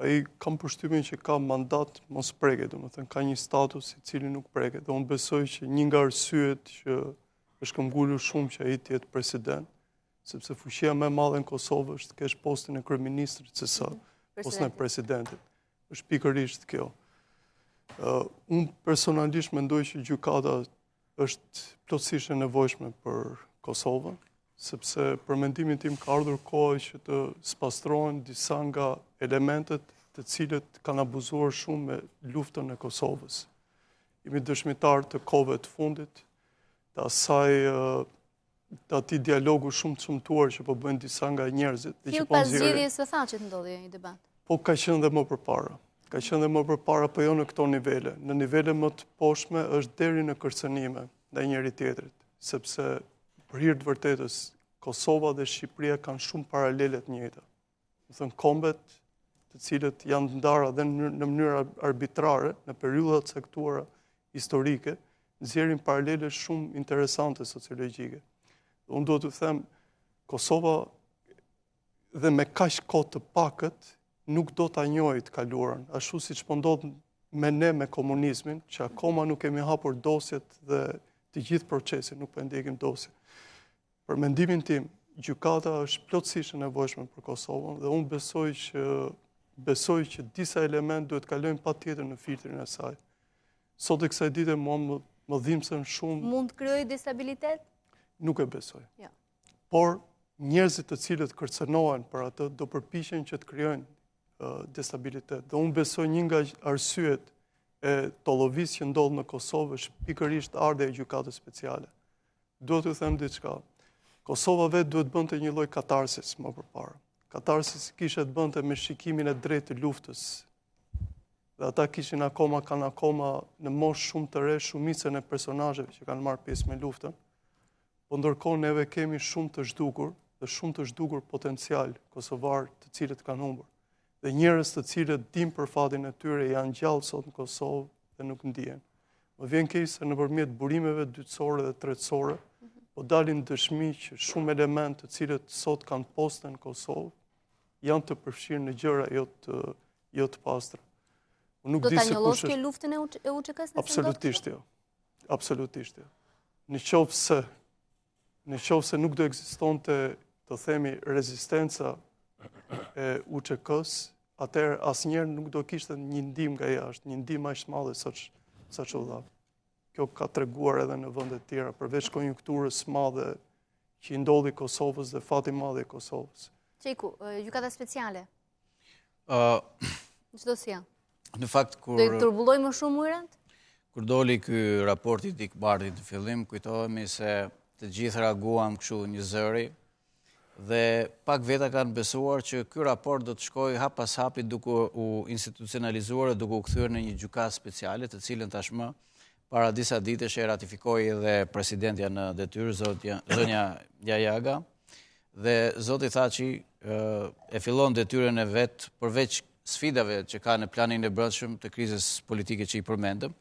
ai kam përshtypjen që ka mandat mos preket, domethënë ka një status i cili nuk preket. Dhe unë besoj që një nga arsyet që është këmbgulur shumë që ai të jetë president, sepse fuqia më e madhe në Kosovë është të kesh postin e kryeministrit se sa postin e presidentit. Është pikërisht kjo. Unë personalisht mendoj që gjykata është plotësisht e nevojshme për Kosovën, sepse për mendimin tim ka ardhur koha që të spastrohen disa nga elementet të cilët kanë abuzuar shumë me luftën e Kosovës. Jemi dëshmitar të kohëve të fundit, të asaj të atij dialogu shumë të çmtuar që po bëjnë disa nga njerëzit. Fill pas zgjedhjes së Thaçit ndodhi një debat. Po ka qenë dhe më përpara. Ka qenë dhe më përpara, po jo në këto nivele. Në nivele më të poshtme është deri në kërcënime ndaj njëri tjetrit, sepse për hir të vërtetës Kosova dhe Shqipëria kanë shumë paralele të njëjta. Do thënë kombet të cilët janë ndarë edhe në mënyrë arbitrare në periudha të caktuara historike, nxjerrin paralele shumë interesante sociologjike. Unë do të them, Kosova dhe me kaq kohë të pakët nuk do ta njohë të kaluarën, ashtu siç po ndodh me ne me komunizmin, që akoma nuk kemi hapur dosjet dhe të gjithë procesin, nuk po ndjekim dosje. Për mendimin tim, gjykata është plotësisht e nevojshme për Kosovën dhe unë besoj që disa element duhet kalojnë patjetër në filtrin e saj. Sot e kësaj dite mua më dhimbsen shumë. Mund të krijojë destabilitet? Nuk e besoj. Jo. Por njerëzit të cilët kërcënohen për atë do përpiqen që të krijojnë destabilitet. Dhe unë besoj një nga arsyet e tollovisë që ndodh në Kosovë është pikërisht ardha e gjykatës speciale. Duhet të them diçka. Kosova vetë duhet bënte një lloj katarsis më përpara. Katarsis kishte të bënte me shikimin e drejtë të luftës. Dhe ata kanë akoma në moshë shumë të re shumicën e personazheve që kanë marrë pjesë me luftën. Po ndërkohë neve kemi shumë të zhdukur dhe shumë të zhdukur potencial kosovar të cilët kanë humbur. Dhe njerëz të cilët dim për fatin e tyre janë gjallë sot në Kosovë dhe nuk ndihen. Më vjen keq se nëpërmjet burimeve dytësore dhe tretësore po dalin dëshmi që shumë elementë të cilët sot kanë poste në Kosovë janë të përfshirë në gjëra jo të pastra. Do ta njollosh ke luftën e UÇK-s? Absolutisht jo. Absolutisht jo. Në qoftë se nuk do ekzistonte, të themi, rezistenca e UÇK-s, atëherë asnjëherë nuk do kishte një ndihmë nga jashtë, një ndihmë aq të madhe sa që u dha. Kjo ka treguar edhe në vende të tjera, përveç konjunkturës madhe që i ndodhi Kosovës dhe fati madh i Kosovës. Çeku, gjykata speciale. Çdo si janë? Në fakt kur do të turbulloj më shumë ujërat? Kur doli ky raport i Dick Bardit në fillim, kujtohemi se të gjithë reaguam kështu një zëri dhe pak veta kanë besuar që ky raport do të shkojë hap pas hapi duke u institucionalizuar, duke u kthyer në një gjykatë speciale, të cilën tashmë para disa ditësh e ratifikoi edhe presidentja në detyrë, zonja Jajaga, dhe zoti Thaçi e fillon detyrën e vet përveç sfidave që ka në planin e brendshëm të krizës politike që i përmendëm.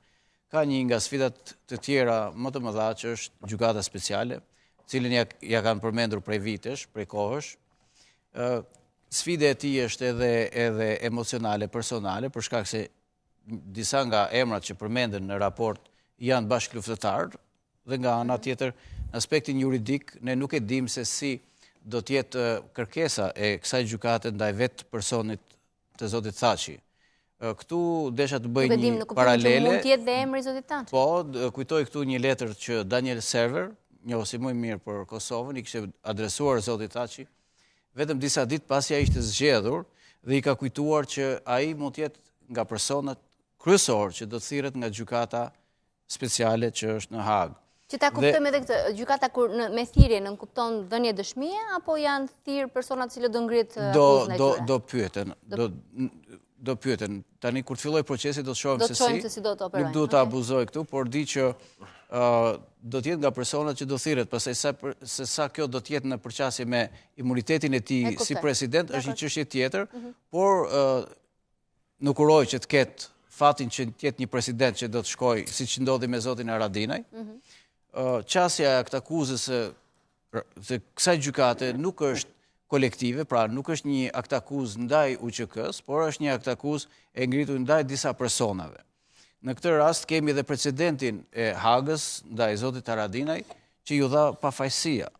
Ka një nga sfidat të tjera më të mëdha që është gjykata speciale, cilën ja kanë përmendur prej vitesh, prej kohësh. Sfida e tij është edhe emocionale, personale, për shkak se disa nga emrat që përmenden në raport janë bashkëluftëtarë dhe nga ana tjetër, në aspektin juridik, ne nuk e dim se si do të jetë kërkesa e kësaj gjykate ndaj vetë personit të zotit Thaçi. Këtu desha të bëj një paralele. Mund të jetë dhe emri i zotit Thaçi. Po, kujtoj këtu një letër që Daniel Server, njohësi më i mirë për Kosovën, i kishte adresuar zotit Thaçi, vetëm disa ditë pasi ai ishte zgjedhur dhe i ka kujtuar që ai mund të jetë nga personat kryesor që do të thirret nga gjykata speciale që është në Hag. Që ta kuptojmë edhe këtë, gjykata me thirrje nën kupton dhënie dëshmie apo janë thirr persona të cilët do ngrihet akuzën e tyre? Do pyeten. Tani kur të filloj procesi do të shohim se si do të operojnë. Nuk duhet ta abuzoj këtu, por di që do të jetë nga personat që do thirret, pastaj se sa kjo do të jetë në përqasje me imunitetin e tij si president është një çështje tjetër, por nuk uroj që të ketë fatin që tjetë një president që do të shkoj, si që ndodhi me zotin Haradinaj. Qasja e këtë akuzës se kësaj gjykate nuk është kolektive, pra nuk është një akt akuz ndaj UÇK-s, por është një akt akuz e ngritur ndaj disa personave. Në këtë rast kemi dhe precedentin e Hagës ndaj zotit Haradinaj që ju dha pafajësia.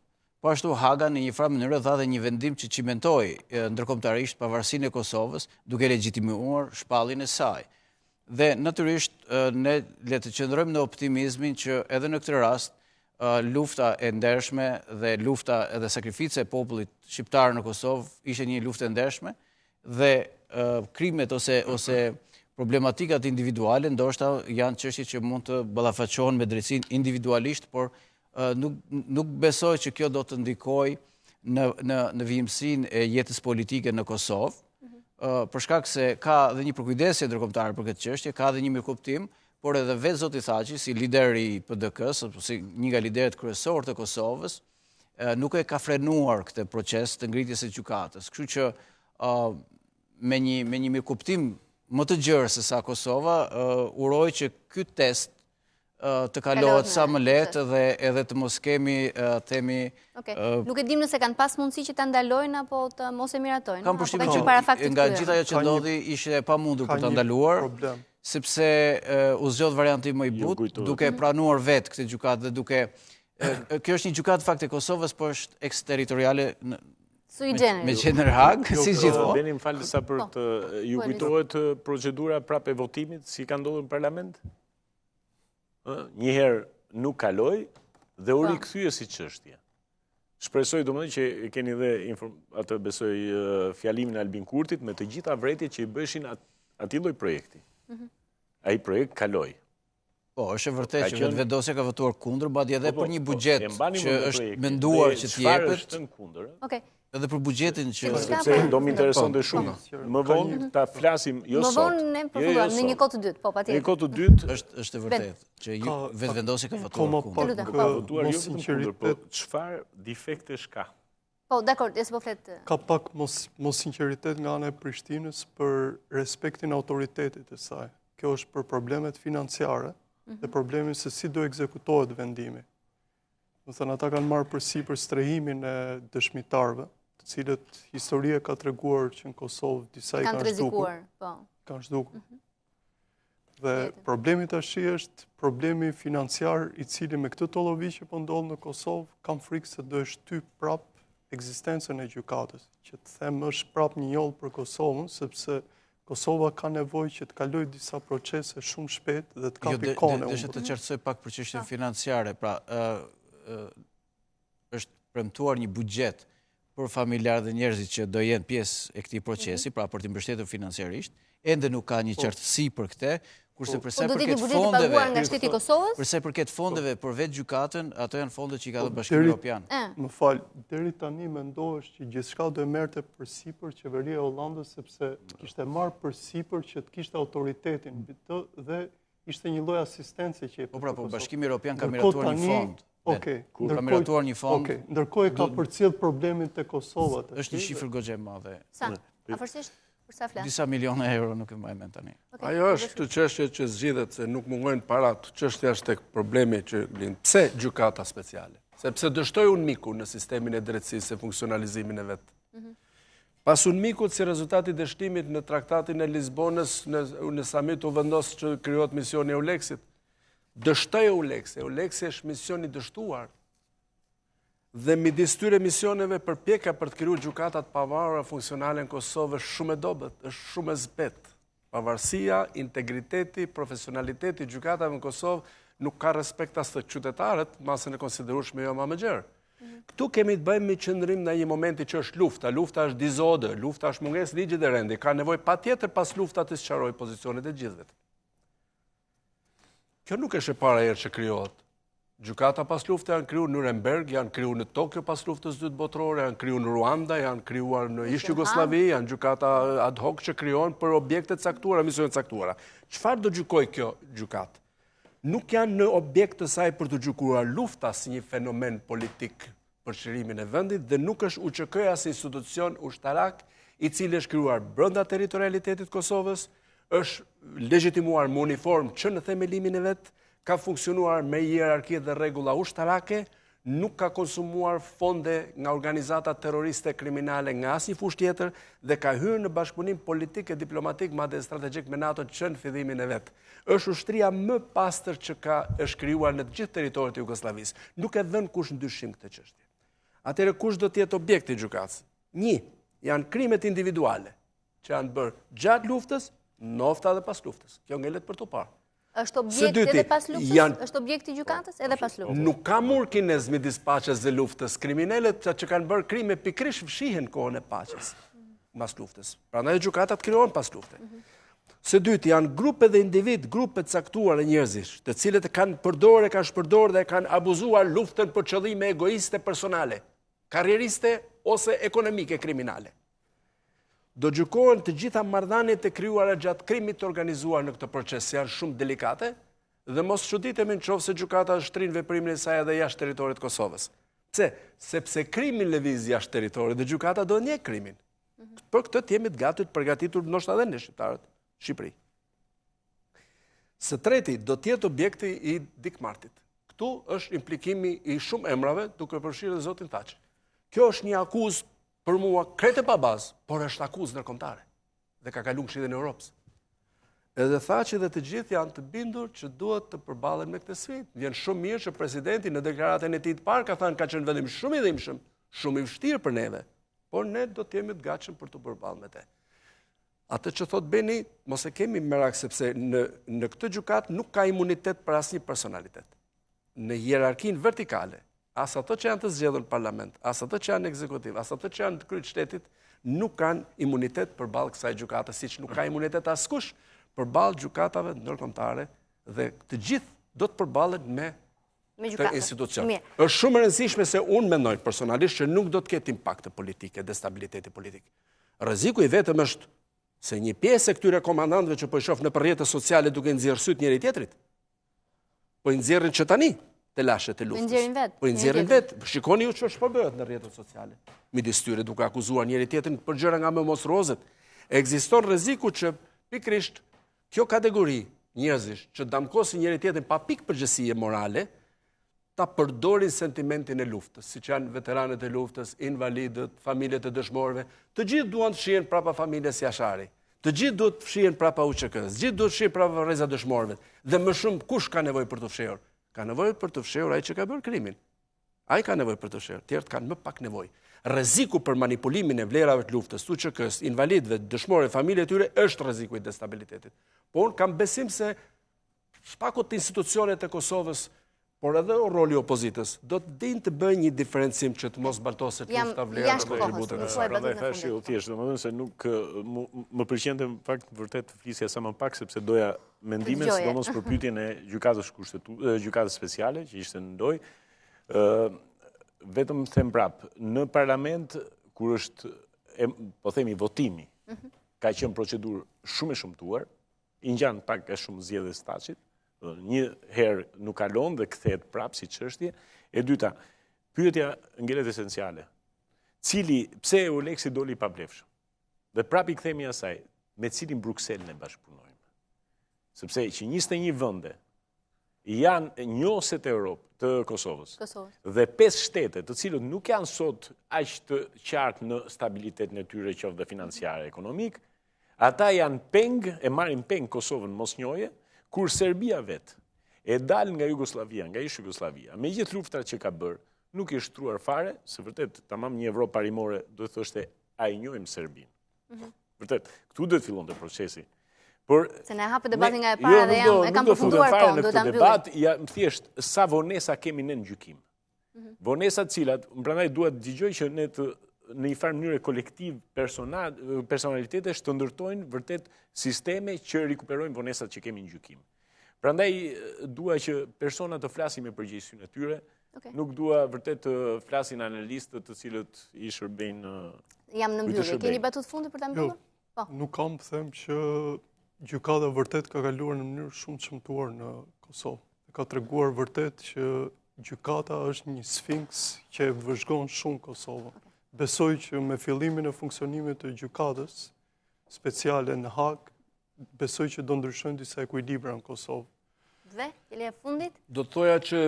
Po ashtu Haga në një farë mënyrë dha dhe një vendim që cimentoi ndërkombëtarisht pavarësinë e Kosovës, duke legjitimuar shpalljen e saj. Dhe natyrisht ne le të qëndrojmë në optimizmin që edhe në këtë rast lufta e ndershme dhe lufta edhe sakrifica e popullit shqiptar në Kosovë ishte një luftë e ndershme dhe krimet ose problematikat individuale ndoshta janë çështje që mund të ballafaqohen me drejtsinë individualisht, por nuk besoj që kjo do të ndikojë në vijimsinë e jetës politike në Kosovë, për shkak se ka dhe një përkujdesje ndërkombëtare për këtë çështje, ka dhe një mirëkuptim, por edhe vetë zoti Thaçi, si lider i PDK-s, si një nga liderët kryesorë të Kosovës, nuk e ka frenuar këtë proces të ngritjes së gjykatës. Kështu që me një mirëkuptim më të gjerë se sa Kosova, uroj që ky test të kalohet sa më lehtë dhe edhe të mos kemi themi. Nuk e dim nëse kanë pas mundësi që ta ndalojnë apo të mos e miratojnë. Kam përshtypjen që nga gjithë ajo që ndodhi ishte e pamundur për ta ndaluar, sepse u zgjodh varianti më i butë, duke pranuar vetë këtë gjykatë dhe duke kjo është një gjykatë fakt e Kosovës, por është eksterritoriale me qendër Hag, si gjithmonë. Beni më falë sa për të ju kujtohet procedura prapë e votimit si ka ndodhur në parlament? Njëherë nuk kaloi dhe u rikthye si çështje. Shpresoj domethënë që keni dhe atë besoj fjalimin e Albin Kurtit me të gjitha vretjet që i bëshin atij lloj projekti. Ai projekt kaloi. Po, është e vërtetë që vetëvendosja ka votuar kundër, madje edhe për një buxhet që është menduar që të jepet. Okej. Edhe për buxhetin që sepse do më interesonte shumë. Më vonë ta flasim jo sot. Më vonë ne përfundojmë në një kohë të dytë, po patjetër. Në kohë të dytë është e vërtetë që vetëvendosja ka votuar kundër. Ka votuar jo kundër, po çfarë defektesh ka? Po, dakor, s'po flet. Ka pak mos sinqeritet nga ana e Prishtinës për respektin e autoritetit të saj. Kjo është për problemet financiare dhe problemin se si do ekzekutohet vendimi. Do thënë ata kanë marrë përsipër strehimin e dëshmitarëve, të cilët historia ka treguar që në Kosovë disa i kanë zhdukur. Kanë zhdukur. Dhe problemi tash është problemi financiar i cili me këtë tollovi që po ndodh në Kosovë, kam frikë se do e shtyp prap ekzistencën e gjykatës, që të them është prap një njoll për Kosovën, sepse Kosova ka nevojë që të kalojë disa procese shumë shpejt dhe të kapi kohën. Desha të qartësoj pak për çështjen financiare, pra është premtuar një buxhet për familjarë dhe njerëzit që do jenë pjesë e këtij procesi, pra për të mbështetur financiarisht, ende nuk ka një qartësi për këtë. Kurse përsa përket fondeve për vetë gjykatën, ato janë fonde që i ka dhënë Bashkimi Evropian. Më fal, deri tani mendohesh që gjithçka do e merrte përsipër qeveria e Hollandës sepse kishte marrë përsipër që të kishte autoritetin dhe ishte një lloj asistence që po pra, po Bashkimi Evropian ka miratuar një fond. Okej, ka miratuar një fond. Okej, ndërkohë ka përcjell problemin te Kosova. Është një shifër goxha e madhe. Sa? Afërsisht disa miliona euro nuk e mbaj mend tani. Ajo është të çështje që zgjidhet se nuk mungojnë parat. Çështja është tek problemi që lind. Pse gjykata speciale? Sepse dështoi UNMIK-u në sistemin e drejtësisë e funksionalizimin e vet. Pas UNMIK-ut si rezultati i dështimit në traktatin e Lisbonës në samit u vendos që krijohet misioni EULEX-it. Dështoi EULEX. EULEX është mision i dështuar. Dhe midis tyre misioneve përpjekja për të krijuar gjykatat pavarura funksionale në Kosovë është shumë e dobët, është shumë e zbetë. Pavarësia, integriteti, profesionaliteti i gjykatave në Kosovë nuk ka respekt as të qytetarët, masën e konsiderueshme jo më gjerë. Këtu kemi të bëjmë me qëndrim në një momenti që është lufta. Lufta është dizode, lufta është mungesë ligjit dhe rendi. Ka nevojë patjetër pas luftat të sqarojë pozicionet e gjithëve. Kjo nuk është e para herë që krijohet. Gjykata pas lufte janë kriju në Nuremberg, janë kriju në Tokyo pas luftës dytë botërore, janë kriju në Ruanda, janë krijuar në ish Jugosllavi, janë gjykata ad hoc që krijohen për objekte të caktuara, misione të caktuara. Çfarë do gjykojë kjo gjykatë? Nuk janë në objekt të saj për të gjykuar lufta si një fenomen politik për çlirimin e vendit dhe nuk është UÇK-ja si institucion ushtarak i cili është krijuar brenda territorialitetit të Kosovës, është legjitimuar me uniform që në themelimin e vetë, ka funksionuar me hierarki dhe regula ushtarake, nuk ka konsumuar fonde nga organizata terroriste kriminale nga asnjë fushë tjetër dhe ka hyrë në bashkëpunim politik e diplomatik madje strategjik me NATO që në fillimin e vet. Është ushtria më pastër që është krijuar në të gjithë territorin e Jugosllavisë. Nuk e dhën kush ndyshim këtë çështje. Atëherë kush do të jetë objekti i gjykatës? 1. Janë krimet individuale që janë bërë gjatë luftës, nofta dhe pas luftës. Kjo ngelet për të parë. Është objekt edhe pas luftës? Është objekt i gjykatës edhe pas luftës? Nuk ka murkinez midis paqes dhe luftës. Kriminalet që kanë bërë krime pikërisht fshihen kohën e paqes pas luftës. Prandaj gjykatat krijohen pas luftës. Së dyti, janë grupe dhe individ, grupe të caktuar e njerëzish, të cilët kanë shpërdorur dhe kanë abuzuar luftën për qëllime egoiste personale, karrieriste ose ekonomike kriminale. Do gjykohen të gjitha marrëdhëniet e krijuara gjatë krimit të organizuar në këtë proces, janë shumë delikate dhe mos çuditemi nëse gjykata shtrin veprimin e saj edhe jashtë territorit të Kosovës. Pse? Sepse krimi lëviz jashtë territorit dhe gjykata do njeh krimin. Për këtë jemi të gatshëm të përgatitur ndoshta edhe ne shqiptarët, Shqipëri. Së treti, do të jetë objekti i dikmartit. Këtu është implikimi i shumë emrave, duke përfshirë edhe zotin Thaçi. Kjo është një akuzë për mua krete pa bazë, por është akuzë ndërkombëtare dhe ka kaluar Këshillin e Evropës. Edhe Thaçi dhe të gjithë janë të bindur që duhet të përballen me këtë sfidë. Vjen shumë mirë që presidenti në deklaratën e tij të parë ka thënë ka qenë vendim shumë i dhimbshëm, shumë i vështirë për neve, por ne do të jemi të gatshëm për të përballur me të. Atë që thot Beni, mos e kemi merak sepse në këtë gjykat nuk ka imunitet për asnjë personalitet. Në hierarkinë vertikale, as ato që janë të zgjedhur në parlament, as ato që janë ekzekutiv, as ato që janë të kryet shtetit, nuk kanë imunitet përballë kësaj gjykate, siç nuk ka imunitet askush përballë gjykatave ndërkombëtare dhe të gjithë do të përballen me këtë institucion. Është shumë e rëndësishme se unë mendoj personalisht që nuk do të ketë impakte politike, destabiliteti politik. Rreziku i vetëm është se një pjesë e këtyre komandantëve që po i shoh në rrjetet sociale duke nxjerrë syt njëri tjetrit, po i nxjerrin që tani të lashet e luftës. Po i nxjerrin vetë. Shikoni ju ç'është po bëhet në rrjetet sociale. Midis tyre duke akuzuar njëri tjetrin për gjëra nga më monstruozet. Ekziston rreziku që pikërisht kjo kategori njerëzish që damkosin njëri tjetrin pa pikë përgjegjësie morale, ta përdorin sentimentin e luftës, siç janë veteranët e luftës, invalidët, familjet e dëshmorëve, të gjithë duan të fshihen prapa familjes Jashari. Të gjithë duhet të fshihen prapa UÇK-s, gjithë duhet të fshihen prapa rreza dëshmorëve. Dhe më shumë kush ka nevojë për të fshehur? Ka nevojë për të fshehur ai që ka bërë krimin. Ai ka nevojë për të fshehur, tjerët kanë më pak nevojë. Rreziku për manipulimin e vlerave të luftës, UÇK-s, invalidëve, dëshmorëve, familjet e tyre është rreziku i destabilitetit. Por unë kam besim se shpakut institucionet e Kosovës, por edhe roli i opozitës, do të dinë të bëjnë një diferencim që të mos baltoset lufta vlera dhe atributet e saj. Prandaj thash jo thjesht, domethënë se nuk më pëlqente në fakt vërtet të flisja sa më pak sepse doja mendimin, sidomos për pyetjen e gjykatës speciale që ishte në lojë. Vetëm them prap, në parlament kur është po themi votimi, ka qenë procedurë shumë e shëmtuar, i ngjan pak e shumë zgjedhjes Thaçit. Një herë nuk kalon dhe kthehet prapë si çështje. E dyta, pyetja ngelet esenciale. Pse Euleksi doli pa blefshëm? Dhe prapë i kthemi asaj, me cilin Bruksel ne bashkëpunojmë. Sepse që 21 vende janë njohëset e Europë të Kosovës dhe 5 shtete të cilët nuk janë sot aq të qartë në stabilitetin e tyre qoftë dhe financiar e ekonomik, ata janë peng, e marrin peng Kosovën mosnjohje, kur Serbia vetë e dal nga Jugoslavia, nga ish Jugoslavia, me gjithë luftat që ka bërë, nuk i shtruar fare, se vërtet tamam një Evropë parimore do të thoshte a i njohim Serbinë. Vërtet, këtu do të fillonte procesi. Se ne hapë debatin nga e para dhe e kam përfunduar kohën, do ta mbyllim. Ja thjesht sa vonesa kemi ne në gjykim. Vonesat cilat, prandaj duhet dëgjoj që ne të në një farë mënyrë kolektiv personalitetesh të ndërtojnë vërtet sisteme që rikuperojnë vonesat që kemi në gjykim. Prandaj dua që personat të flasin me përgjegjësinë e tyre, nuk dua vërtet të flasin analistët të cilët i shërbejnë. Jam në mbyllje. Keni batutë fundi për ta mbyllur? Po. Nuk kam të them që gjykata vërtet ka kaluar në mënyrë shumë të shëmtuar në Kosovë. Ka treguar vërtet që gjykata është një sfinks që e vëzhgon shumë Kosovën. Besoj që me fillimin e funksionimit të gjykatës speciale në Hag, besoj që do ndryshojnë disa ekuilibra në Kosovë. Dhe, e fundit? Do të thoja që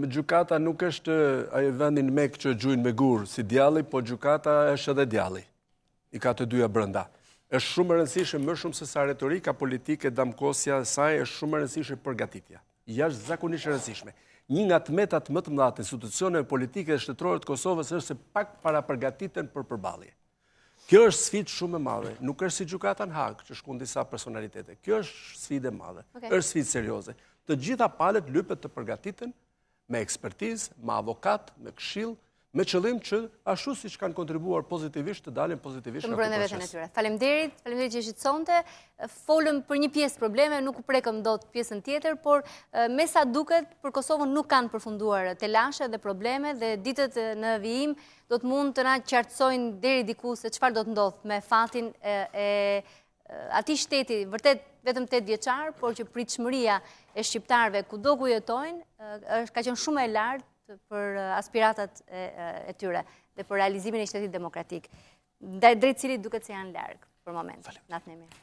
gjykata nuk është ai vendin mek që gjujnë me gur si djalli, po gjykata është edhe djalli. I ka të dyja brenda. Është shumë e rëndësishme, më shumë se sa retorika politike, damkosja e saj, është shumë e rëndësishme përgatitja. Jashtëzakonisht e rëndësishme. Një nga tmetat më të mëdha të institucioneve politike dhe shtetërore të Kosovës është se pak para përgatiten për përballje. Kjo është sfidë shumë e madhe, nuk është si gjykata në Hag, që shkon disa personalitete. Kjo është sfidë e madhe, është sfidë serioze. Të gjitha palët lypet të përgatiten me ekspertizë, me avokat, me këshill, me qëllim që ashtu siç kanë kontribuar pozitivisht të dalin pozitivisht nga ky proces. Faleminderit që shqetësonte. Folëm për një pjesë probleme, nuk u prekëm dot pjesën tjetër, por me sa duket për Kosovën nuk kanë përfunduar telashe dhe probleme dhe ditët në vijim do të mund të na qartësojnë deri diku se çfarë do të ndodh me fatin e atij shteti, vërtet vetëm 8 vjeçar, por që pritshmëria e shqiptarëve kudo ku jetojnë ka qenë shumë e lartë për aspiratat e tyre dhe për realizimin e shtetit demokratik. Drejt cilit duket se janë larg për moment. Natën e mirë.